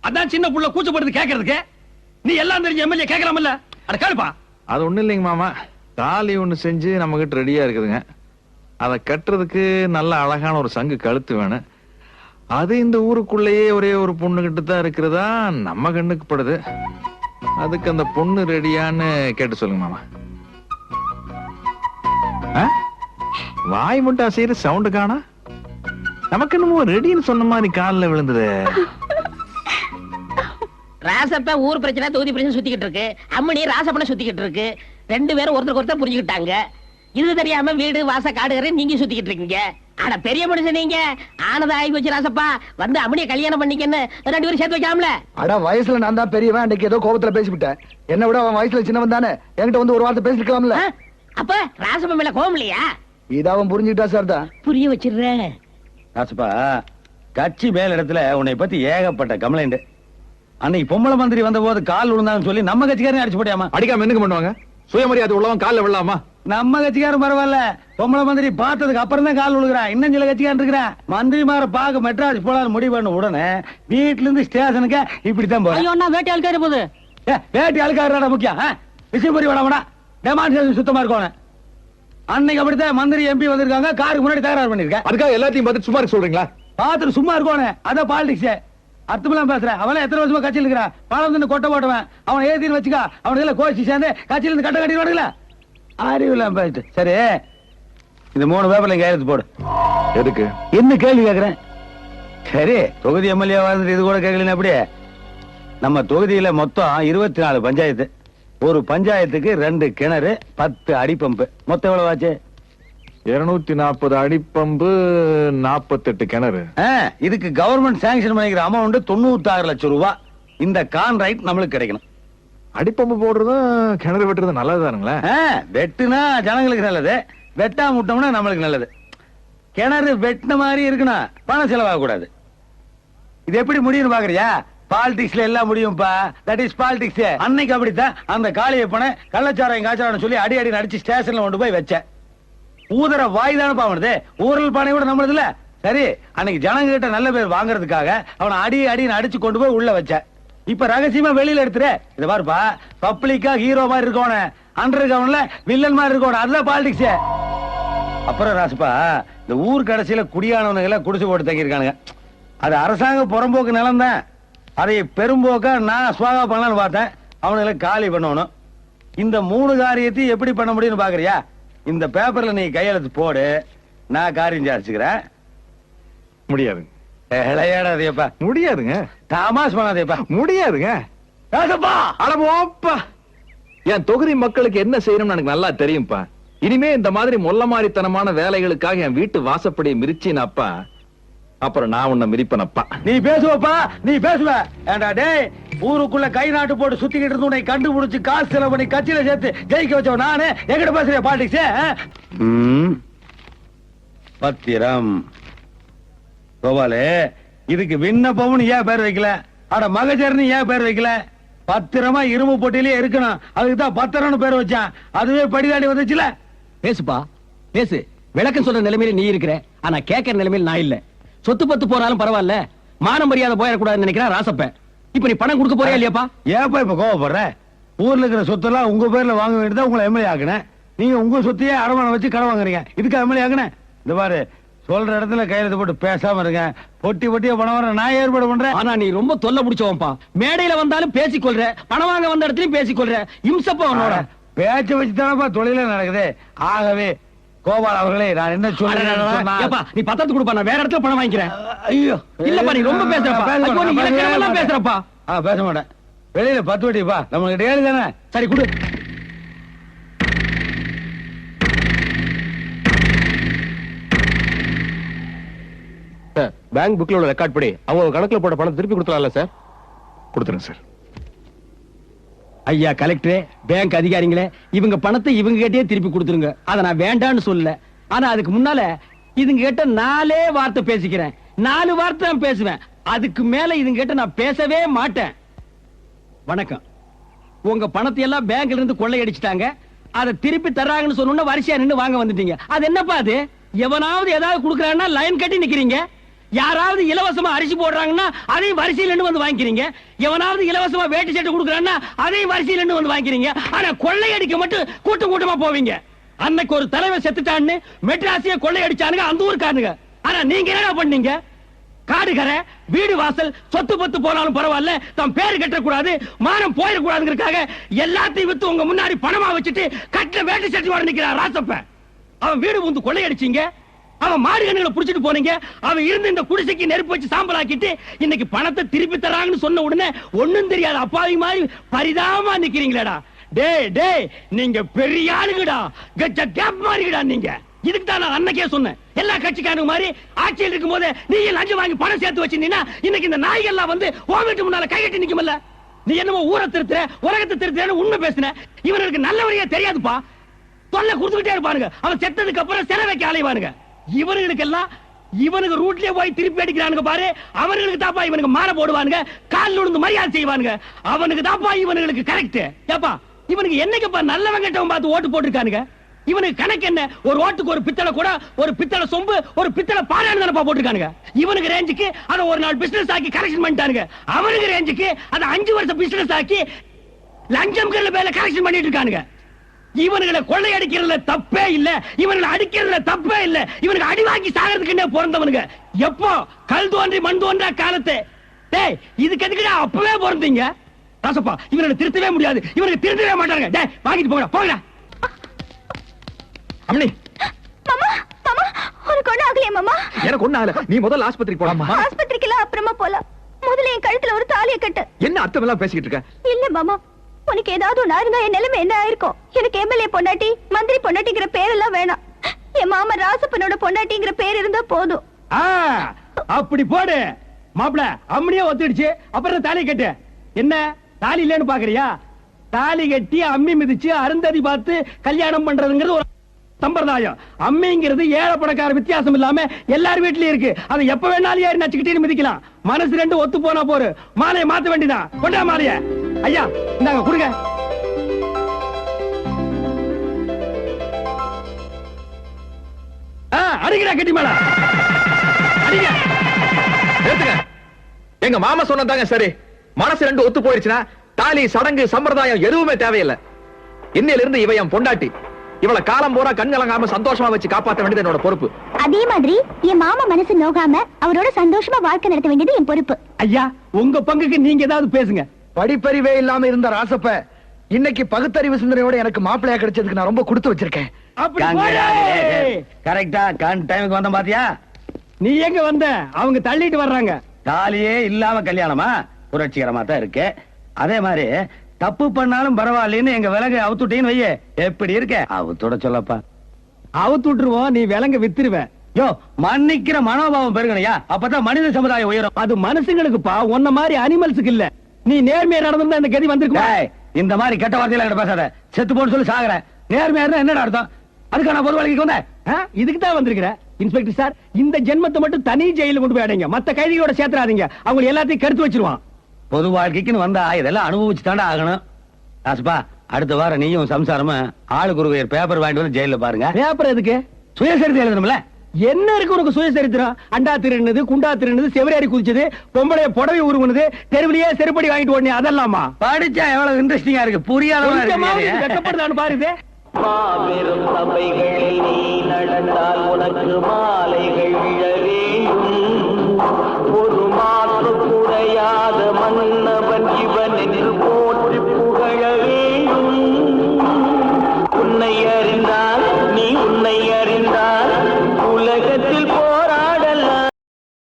அதான் சின்ன புள்ள கூச்சப்படுறது கேட்கறதுக்கு. நீ எல்லாம் தெரிஞ்ச எம்எல்ஏ கேட்கலாமல்ல, அட கேளுப்பா. அது ஒண்ணு இல்லைங்க மாமா, தாலி ஒண்ணு செஞ்சு நம்ம கிட்ட ரெடியா இருக்குதுங்க. அதை கட்டுறதுக்கு நல்ல அழகான ஒரு சங்கு கழுத்து வேணும். அது இந்த ஊருக்குள்ளேயே ஒரே ஒரு பொண்ணு கிட்ட தான் இருக்கிறதா நம்ம கண்ணுக்கு படுது. அதுக்கு அந்த பொண்ணு ரெடியான்னு கேட்டு சொல்லுங்க மாமா. வாய் மட்டும் அசைற சவுண்ட் காணா, நமக்கு என்னமோ ரெடின்னு சொன்ன மாதிரி காலில் விழுந்தது. ராசப்ப ஊர் பிரச்சனை தொகுதி பிரச்சனை சுத்திக்கிட்டு இருக்கு, அம்மணி ராசப்பனை சுத்திக்கிட்டு இருக்கு. 2 பேரும் ஒருத்தருக்கு ஒருத்தர் புரிஞ்சுக்கிட்டாங்க. இது தெரியாம வீடு வாச காடுகரை நீங்க சுத்திக்கிட்டு இருக்கீங்க. ஆனா பெரிய மனுஷன் நீங்க ஆனதா ஆகி போச்சு ராசப்பா. வந்து அம்மனிய கல்யாணம் பண்ணிக்கன்னு 2 பேரும் சேர்த்து வைக்காமல. அட வயசுல நான் தான் பெரியவன், அன்னைக்கு ஏதோ கோபத்துல பேசிவிட்டேன். என்ன விட அவன் வயசுல சின்னவன் தானே, என்கிட்ட வந்து ஒரு வார்த்தை பேசிருக்கலாம்ல. அப்ப ராசப்பா மேல கோபம் இல்லையா? இத அவன் புரிஞ்சுக்கிட்டா சார் தான். புரிய வச்சிடுறேன். ராசப்பா, கட்சி மேல் இடத்துல உன்னை பத்தி ஏகப்பட்ட கம்ப்ளைண்ட். அன்னைக்கு பொம்பளை மந்திரி வந்த போது கால் விழுந்தான்னு சொல்லி நம்ம கட்சிக்காரன் அடிச்சு போட்டியாமா? அடிக்காம என்னங்க பண்ணுவாங்க? சுயமரியாதை உள்ளவன் கால்ல விழலாமா? நம்ம கட்சிக்காரன் பரவாயில்ல, பொம்பளை மந்திரி பார்த்ததுக்கு அப்புறம் தான் கால் விழுகிறான். இன்னும் சில கட்சிக்காரன் இருக்கிறான். மந்திரிமார பாக்க மெட்ராஸ் போலான்னு முடிவு பண்ண உடனே வீட்டுல இருந்து ஸ்டேஷனுக்கு இப்படித்தான் போறேன். ஐயோ நான் வேட்டி ஆளுக்காரு போகுது. வேட்டி அழுக்காரா முக்கியம்? விஷயம் புரிய வேணாமடா. டெமான்ஸ்ட்ரேஷன் சுத்தமா இருக்கணும். அன்னைக்கு அப்படித்தான் மந்திரி எம்பி வந்திருக்காங்க, காருக்கு முன்னாடி தகராறு பண்ணிருக்கேன். அதுக்காக எல்லாத்தையும் பார்த்து சும்மா இருக்க சொல்றீங்களா? பாத்துட்டு சும்மா இருக்கணும். அதான் பாலிடிக்ஸ். அர்த்தமெல்லாம் பேசுறேன். அவன் எத்தனை வருஷமா கட்சியில் இருக்கிறான், பணம் வந்து கொட்டை போட்டுவேன். அவன் ஏத்தின்னு வச்சுக்கா, அவனுக்கு கோச்சி சேர்ந்து கட்சியில இருந்து கட்ட கட்டிடுவானுங்களா? அறிவுலாம் பேசிட்டு. சரி, இந்த 3 பேப்பர்ல கையெழுத்து போடு. எதுக்கு? என்ன கேள்வி கேக்குறேன்? சரி, தொகுதி எம்எல்ஏ வாழ்ந்துட்டு இது கூட கேட்கலன்னு அப்படியே. நம்ம தொகுதியில மொத்தம் 24 பஞ்சாயத்து. ஒரு பஞ்சாயத்துக்கு 2 கிணறு, 10 அடிப்பம்பு. மொத்தம் எவ்வளவு ஆச்சு? 240 அடிப்பம்பு, 48 கிணறு. இதுக்கு கவர்மெண்ட் சாங்ஷன் பண்ணிக்கிற அமௌண்ட் 96 லட்சம் ரூபாய். இந்த கான்ட்ராக்ட் நம்மளுக்கு கிடைக்கணும். அடிப்பம்பு போடுறதும் கிணறு வெட்டுறது நல்லதுதானுங்களே. வெட்டுனா ஜனங்களுக்கு நல்லது, வெட்டா முட்டோம்னா நம்மளுக்கு நல்லது. கிணறு வெட்டின மாதிரி இருக்கணும், பணம் செலவாக கூடாது. இது எப்படி முடியும்னு பாக்குறியா? பாலிடிக்ஸ்ல எல்லாம் முடியும்பா. That is politics. அன்னைக்கு அப்படித்தான் அந்த காளியை பணம் கள்ளச்சாரம் காய்ச்சாரம் சொல்லி அடி அடி நடிச்சு ஸ்டேஷன்ல கொண்டு போய் வச்ச. ஊதர வாய் தானே பாவனது, ஊரல் பானை கூட நம்மளது இல்ல. சரி, அன்னைக்கு ஜனங்க கிட்ட நல்ல பேர் வாங்குறதுக்காக அவனை அடி அடி அடிச்சு கொண்டு போய் உள்ள வச்ச. இப்ப ரகசியமா வெளியில எடுத்துரு. இத பாருப்பா, பப்ளிக்கா ஹீரோ மாதிரி இருக்கணும், அண்டர் கிரவுண்ட்ல வில்லன் மாதிரி இருக்கணும். அதுதான் பாலிடிக்ஸ். அப்புறம் ராசுப்பா, இந்த ஊர் கடைசியில குடியானவனுங்களை குடிசை போட்டு தங்கியிருக்கானுங்க. அது அரசாங்க புறம்போக்கு நிலம் தான். அதை பெரும்போக்கா நான் சுவாகா பண்ணலான்னு பார்த்தேன். அவனுங்களை காலி பண்ணணும். இந்த 3 காரியத்தையும் எப்படி பண்ண முடியும்னு பாக்குறியா? இந்த பேப்பர்ல நீ கையெழுத்து போடு, நான் காரியம் சாதிச்சுக்கிறேன். முடியாது. விளையாடாதேப்பா. முடியாதுங்க. தாமாஸ் பண்ணாதேப்பா. முடியாதுங்க. அடப்பா, என் தொகுதி மக்களுக்கு என்ன செய்யணும்னு எனக்கு நல்லா தெரியும்பா. இனிமே இந்த மாதிரி மொல்ல மாதிரித்தனமான வேலைகளுக்காக என் வீட்டு வாசப்படியை மிரிச்சினாப்பா, அப்புறம் நான் உன்னை மிரிப்பனப்பா. நீ பேசுவப்பா, நீ பேசுவ. ஏண்டா டேய், ஊருக்குள்ள கை நாட்டு போட்டு சுத்திக்கிட்டு இருந்து உன்னை கண்டுபிடிச்சு காசு செலவு பண்ணி கட்சியில சேர்த்து ஜெயிக்க வச்சவன் நானு. எங்கிட்ட பேசுறிய பாலிடிக்ஸ்? பத்திரம் கோபாலு, இதுக்கு விண்ணப்பம்னு ஏன் பேர் வைக்கல? அட மகஜர்னு ஏன் பேர் வைக்கல? பத்திரமா இரும்பு போட்டியிலே இருக்கணும். அதுக்குதான் பத்திரம்னு பேர் வச்சான். அதுவே படிதாடி வந்துச்சுல. பேசுப்பா பேசு. விளக்கம் சொல்ற நிலைமையில நீ இருக்கிற, ஆனா கேட்கிற நிலைமையில நான் இல்ல. சொத்து பத்து போறாலும் பரவாயில்ல, மான மரியாதை போயிடக்கூடாதுன்னு நினைக்கிறேன் ராசப்ப. இப்ப நீ பணம் கொடுக்க போறியா இல்லையாப்பா? ஏப்பா இப்ப கோவப்படுற? ஊர்ல இருக்கிற சொத்தெல்லாம் உங்க பேர்ல வாங்க வேண்டியதா உங்களை எம்எல்ஏ ஆக்குனேன். நீங்க உங்க சொத்தையே அடமானம் வச்சு கடன் வாங்குறீங்க. இதுக்கு எம்எல்ஏ ஆக்குனேன்? இந்த பாரு, சொல்ற இடத்துல கையெழுத்து போட்டு பேசாம இருங்க. பொட்டி பொட்டியா பணம் வர நான் ஏற்பாடு பண்றேன். ஆனா நீ ரொம்ப தொல்லை பிடிச்சவன்பா. மேடையில வந்தாலும் பேசிக்கொள்ற, பணம் வாங்க வந்த இடத்துலயும் பேசிக்கொள்ற. இம்சப்பா உன்னோட பேச்ச வச்சுதானப்பா தொழில நடக்குது. ஆகவே கோபால் அவர்களே, நான் என்ன சொல்றேன், நீ பத்திரத்து கொடுப்பா, நான் வேற இடத்துல பணம் வாங்கிக்கிறேன். ஐயோ இல்லப்பா, நீ ரொம்ப பேசுறப்பா. பேசுறப்பா. பேச மாட்டேன். வெளியில 10 வட்டிப்பா, நம்மளுக்கு டேலி தானே. சரி கொடு. பேங்க் புக்ல உள்ள ரெக்கார்ட் படி அவங்க கணக்குல போட்ட பணம் திருப்பி கொடுத்தலாம்ல சார்? கொடுத்துருங்க சார். ஐயா கலெக்டரே, பேங்க் அதிகாரிங்களே, இவங்க பணத்தை இவங்க கிட்டே திருப்பி கொடுத்துருங்க. அதை நான் வேண்டான்னு சொல்லல. ஆனா அதுக்கு முன்னால இதுங்க கிட்ட 4 வார்த்தை பேசிக்கிறேன். 4 வார்த்தை நான் பேசுவேன். அதுக்கு மேல இதுங்க கிட்ட நான் பேசவே மாட்டேன். வணக்கம். உங்க பணத்தை எல்லாம் பேங்க்ல இருந்து கொள்ளையடிச்சிட்டாங்க. அதை திருப்பி தர்றாங்கன்னு சொன்ன வரிசையா நின்னு வாங்க வந்துட்டீங்க. அது என்னப்பா அது? எவனாவது ஏதாவது கொடுக்கறான்னா லைன் கட்டி நிக்கிறீங்க. யாராவது இலவசமா அரிசி போடுறாங்கன்னா அதையும் வரிசையில் நின்னு வந்து வாங்கிக்கிறீங்க. எவனாவது இலவசமா வேட்டி சட்டை கொடுக்கறான்னா அதையும் வரிசையில் நின்னு வந்து வாங்கிக்கிறீங்க. ஆனா கொள்ளையடிக்க மட்டும் கூட்டம் கூட்டமா போவீங்க. அன்னைக்கு ஒரு தலைவர் செத்துட்டான்னு மெட்ராசிய கொள்ளையடிச்சானுங்க அந்த ஊருக்கானுங்க. ஆனா நீங்க என்ன பண்ணீங்க? காடுகரை, வீடு வாசல், சொத்து பத்து போனாலும் பரவாயில்ல, தம் பேரு கட்டக்கூடாது, மானம் போயிடக்கூடாதுங்கிறதுக்காக எல்லாத்தையும் வித்து உங்க முன்னாடி பணமா வச்சுட்டு கட்டில வேட்டி சட்டி வர நிக்கிறான் ராசப்ப. அவன் வீடு வந்து கொள்ளையடிச்சீங்க. அவன் மாடுகணுகளை புடிச்சிட்டு போனீங்க. அவன் இருந்து இந்த குடிசைக்கு நெருப்பு வச்சு சாம்பல் ஆக்கிட்டு இன்னைக்கு பணத்தை திருப்பி தராங்கன்னு சொன்ன உடனே ஒண்ணும் தெரியாது அப்பாவி மாதிரி பரிதாபமா நிக்கிறீங்களேடா. டேய் நீங்க பெரிய ஆளுங்கடா, கச்ச கேப் மாதிரிடா நீங்க. இதுக்கு தான் நான் அன்னைக்கே சொன்னேன், எல்லா கட்சிக்காரங்க மாதிரி ஆட்சியில் இருக்கும் போது நீ லஞ்சம் வாங்கி பணம் சேர்த்து வச்சிருந்தீங்கன்னா இன்னைக்கு இந்த நாய்கள்லாம் வந்து ஓமிட்டு முன்னால கைகட்டி நிக்குமல்ல. நீ என்னமோ ஊரை திருத்துற உலகத்தை திருத்துறன்னு உண்மை பேசுன. இவனுக்கு நல்ல வழியா தெரியாதுப்பா, தொல்லை கொடுத்துக்கிட்டே இருப்பானுங்க. அவன் செத்ததுக்கு அப்புறம் சிலை வைக்க அலைவானுங்க. இவனுக்கு ரூட்லயே போய் திருப்பி அடிக்கிறானுங்க பாரு. அவனுக்கு தாப்பா இவனுக்கு மாலை போடுவானுங்க, கால் விழுந்து மரியாதை செய்வானுங்க. அவனுக்கு தாப்பா இவனுக்கு கரெக்ட். ஏப்பா இவனுக்கு என்னைக்குப்பா நல்லவன் கெட்டவன் பார்த்து ஓட்டு போட்டுருக்கானுங்க. இவனுக்கு கணக்கு என்ன? ஒரு ஓட்டுக்கு ஒரு பித்தளை கூட, ஒரு பித்தளை சொம்பு, ஒரு பித்தளை பாறான்னு தானப்பா போட்டுருக்கானுங்க. இவனுக்கு ரேஞ்சுக்கு அதை ஒரு நாள் பிசினஸ் ஆக்கி கரெக்ஷன் பண்ணிட்டானுங்க. அவனுக்கு ரேஞ்சுக்கு அதை 5 வருஷம் பிசினஸ் ஆக்கி லஞ்சம் பேர்ல கரெக்ஷன் பண்ணிட்டு இருக்கானுங்க. இவனுங்களை கொள்ளை அடிக்கிறதுல தப்பே இல்ல, இவனுங்களை அடிக்கிறதுல தப்பே இல்ல. இவனுக்கு அடி வாங்கி சாகிறதுக்குன்னே பிறந்தவனுங்க. எப்போ கல் தோன்றி மண் தோன்றா காலத்தை. டேய் இதுக்கு எதுக்குடா அப்பவே பிறந்தீங்க? ராசப்பா இவனை திருத்தவே முடியாது, இவனுக்கு திருத்தவே மாட்டாங்க. டேய் வாங்கிட்டு போங்கடா. அம்மணி மாமா மாமா உனக்கு ஒண்ணு ஆகலையா மாமா? எனக்கு ஒண்ணு ஆகல, நீ முதல்ல ஆஸ்பத்திரிக்கு போலாமா? ஆஸ்பத்திரிக்கு அப்புறமா போலாம், முதல்ல என் கழுத்துல ஒரு தாலியை கட்டு. என்ன அர்த்தம் எல்லாம் பேசிக்கிட்டு இருக்க? இல்ல மாமா, உனக்கு ஏதாவது ஒண்ணா இருந்தா என் நிலைமை என்ன ஆயிருக்கும்? எனக்கு எம்எல்ஏ பொண்டாட்டி மந்திரி பொண்டாட்டிங்கிற பேரெல்லாம் வேணாம். என் மாமா ராசப்பனோட பொண்டாட்டிங்கிற பேர் இருந்தா போதும். அப்படி போடு மாப்பிள. அம்மனியே ஒத்துடுச்சு, அப்புறம் தாலி கட்டு. என்ன தாலி இல்லன்னு பாக்குறியா? தாலி கட்டி அம்மி மிதிச்சு அருந்ததி பார்த்து கல்யாணம் பண்றதுங்கிறது ஒரு சம்பிரதாயம். அம்மிங்கிறது ஏழை பணக்கார வித்தியாசம் இல்லாம எல்லார் வீட்லயும் இருக்கு. அதை எப்ப வேணாலும் ஏறி நச்சுக்கிட்டு மிதிக்கலாம். மனசு ரெண்டு ஒத்து போனா போரு, மாலையை மாத்த வேண்டியதான். கொண்டா மாலைய. ஐயா இந்தாங்க கொடுங்க. அடிக்கிறா கட்டி மேல அடிங்க. எங்க மாமா சொன்னதாங்க சரி. மனசு ரெண்டு ஒத்து போயிருச்சுன்னா தாலி சடங்கு சம்பிரதாயம் எதுவுமே தேவையில்லை. இன்னையில இருந்து இவ என் பொண்டாட்டி. இவளை காலம் போறா கண் கலங்காம சந்தோஷமா வச்சு காப்பாற்ற வேண்டியது என்னோட பொறுப்பு. அதே மாதிரி என் மாமா மனசு நோகாம அவரோட சந்தோஷமா வாழ்க்கை நடத்த வேண்டியது என் பொறுப்பு. ஐயா உங்க பங்குக்கு நீங்க ஏதாவது பேசுங்க. படிப்பறிவே இல்லாம இருந்த ராசப்ப இன்னைக்கு பகுத்தறிவு சிந்தனையோட எனக்கு மாப்பிள்ளையா கிடைச்சதுக்கு நான் ரொம்ப கொடுத்து வச்சிருக்கேன். கரெக்டா டைமுக்கு வந்த பாத்தியா? நீ எங்க வந்த? அவங்க தள்ளிட்டு வர்றாங்க. தாலியே இல்லாம கல்யாணமா? புரட்சிகரமா தான் இருக்கு. அதே மாதிரி தப்பு பண்ணாலும் பரவாயில்லன்னு எங்க விலங்கு அவுத்துட்டேன்னு வையே, எப்படி இருக்க? அவுத்துட சொல்லப்பா. அவுத்து விட்டுருவோம், நீ விலங்க வித்துருவ. யோ மன்னிக்கிற மனோபாவம் பெருகணையா, அப்பதான் மனித சமுதாயம் உயரும். அது மனுஷங்களுக்குப்பா, உன்ன மாதிரி அனிமல்ஸுக்கு இல்ல. நீ நேர்மையா நடந்திருந்தா இந்த கதி வந்திருக்கும். இந்த மாதிரி கெட்ட வார்த்தையில என்கிட்ட பேசாத. செத்து போன்னு சொல்லி சாகுற. நேர்மையா இருந்தா என்னடா அர்த்தம்? அதுக்கு நான் பொது வாழ்க்கைக்கு வந்தேன். இதுக்கு தான் வந்திருக்கிறேன். இன்ஸ்பெக்டர் சார், இந்த ஜென்மத்தை மட்டும் தனி ஜெயில கொண்டு போய் அடைங்க. மத்த கைதிகளோட சேர்த்துறாதீங்க, அவங்க எல்லாத்தையும் கருத்து வச்சிருவான். பொது வாழ்க்கைக்குன்னு வந்தா இதெல்லாம் அனுபவிச்சு தாண்டா ஆகணும். ராசப்பா அடுத்த வாரம் நீயும் சம்சாரமும் ஆளுக்கு ஒரு பேப்பர் வாங்கிட்டு வந்து ஜெயில பாருங்க. பேப்பர் எதுக்கு? சுயசரித்திரம் எழுதணும்ல. என்ன இருக்கு உனக்கு சுயசரித்திரம்? அண்டா திருடுனது, குண்டா திருடுனது, செவரேறி குதிச்சது, பொம்பளைய புடவை உருவுனது, தெருவிலேயே செருப்படி வாங்கிட்டு ஓடனே அதெல்லாமா? படிச்சா எவ்வளவு இன்ட்ரெஸ்டிங்கா இருக்கு, புரியாதவங்க வெக்கப்படுதான்னு பாருது. மாபெரும் சபைகளில் நீ நடந்தால் உனக்கு மாலைகள் விழ வேண்டும். ஒரு மாற்று குறையாத மண்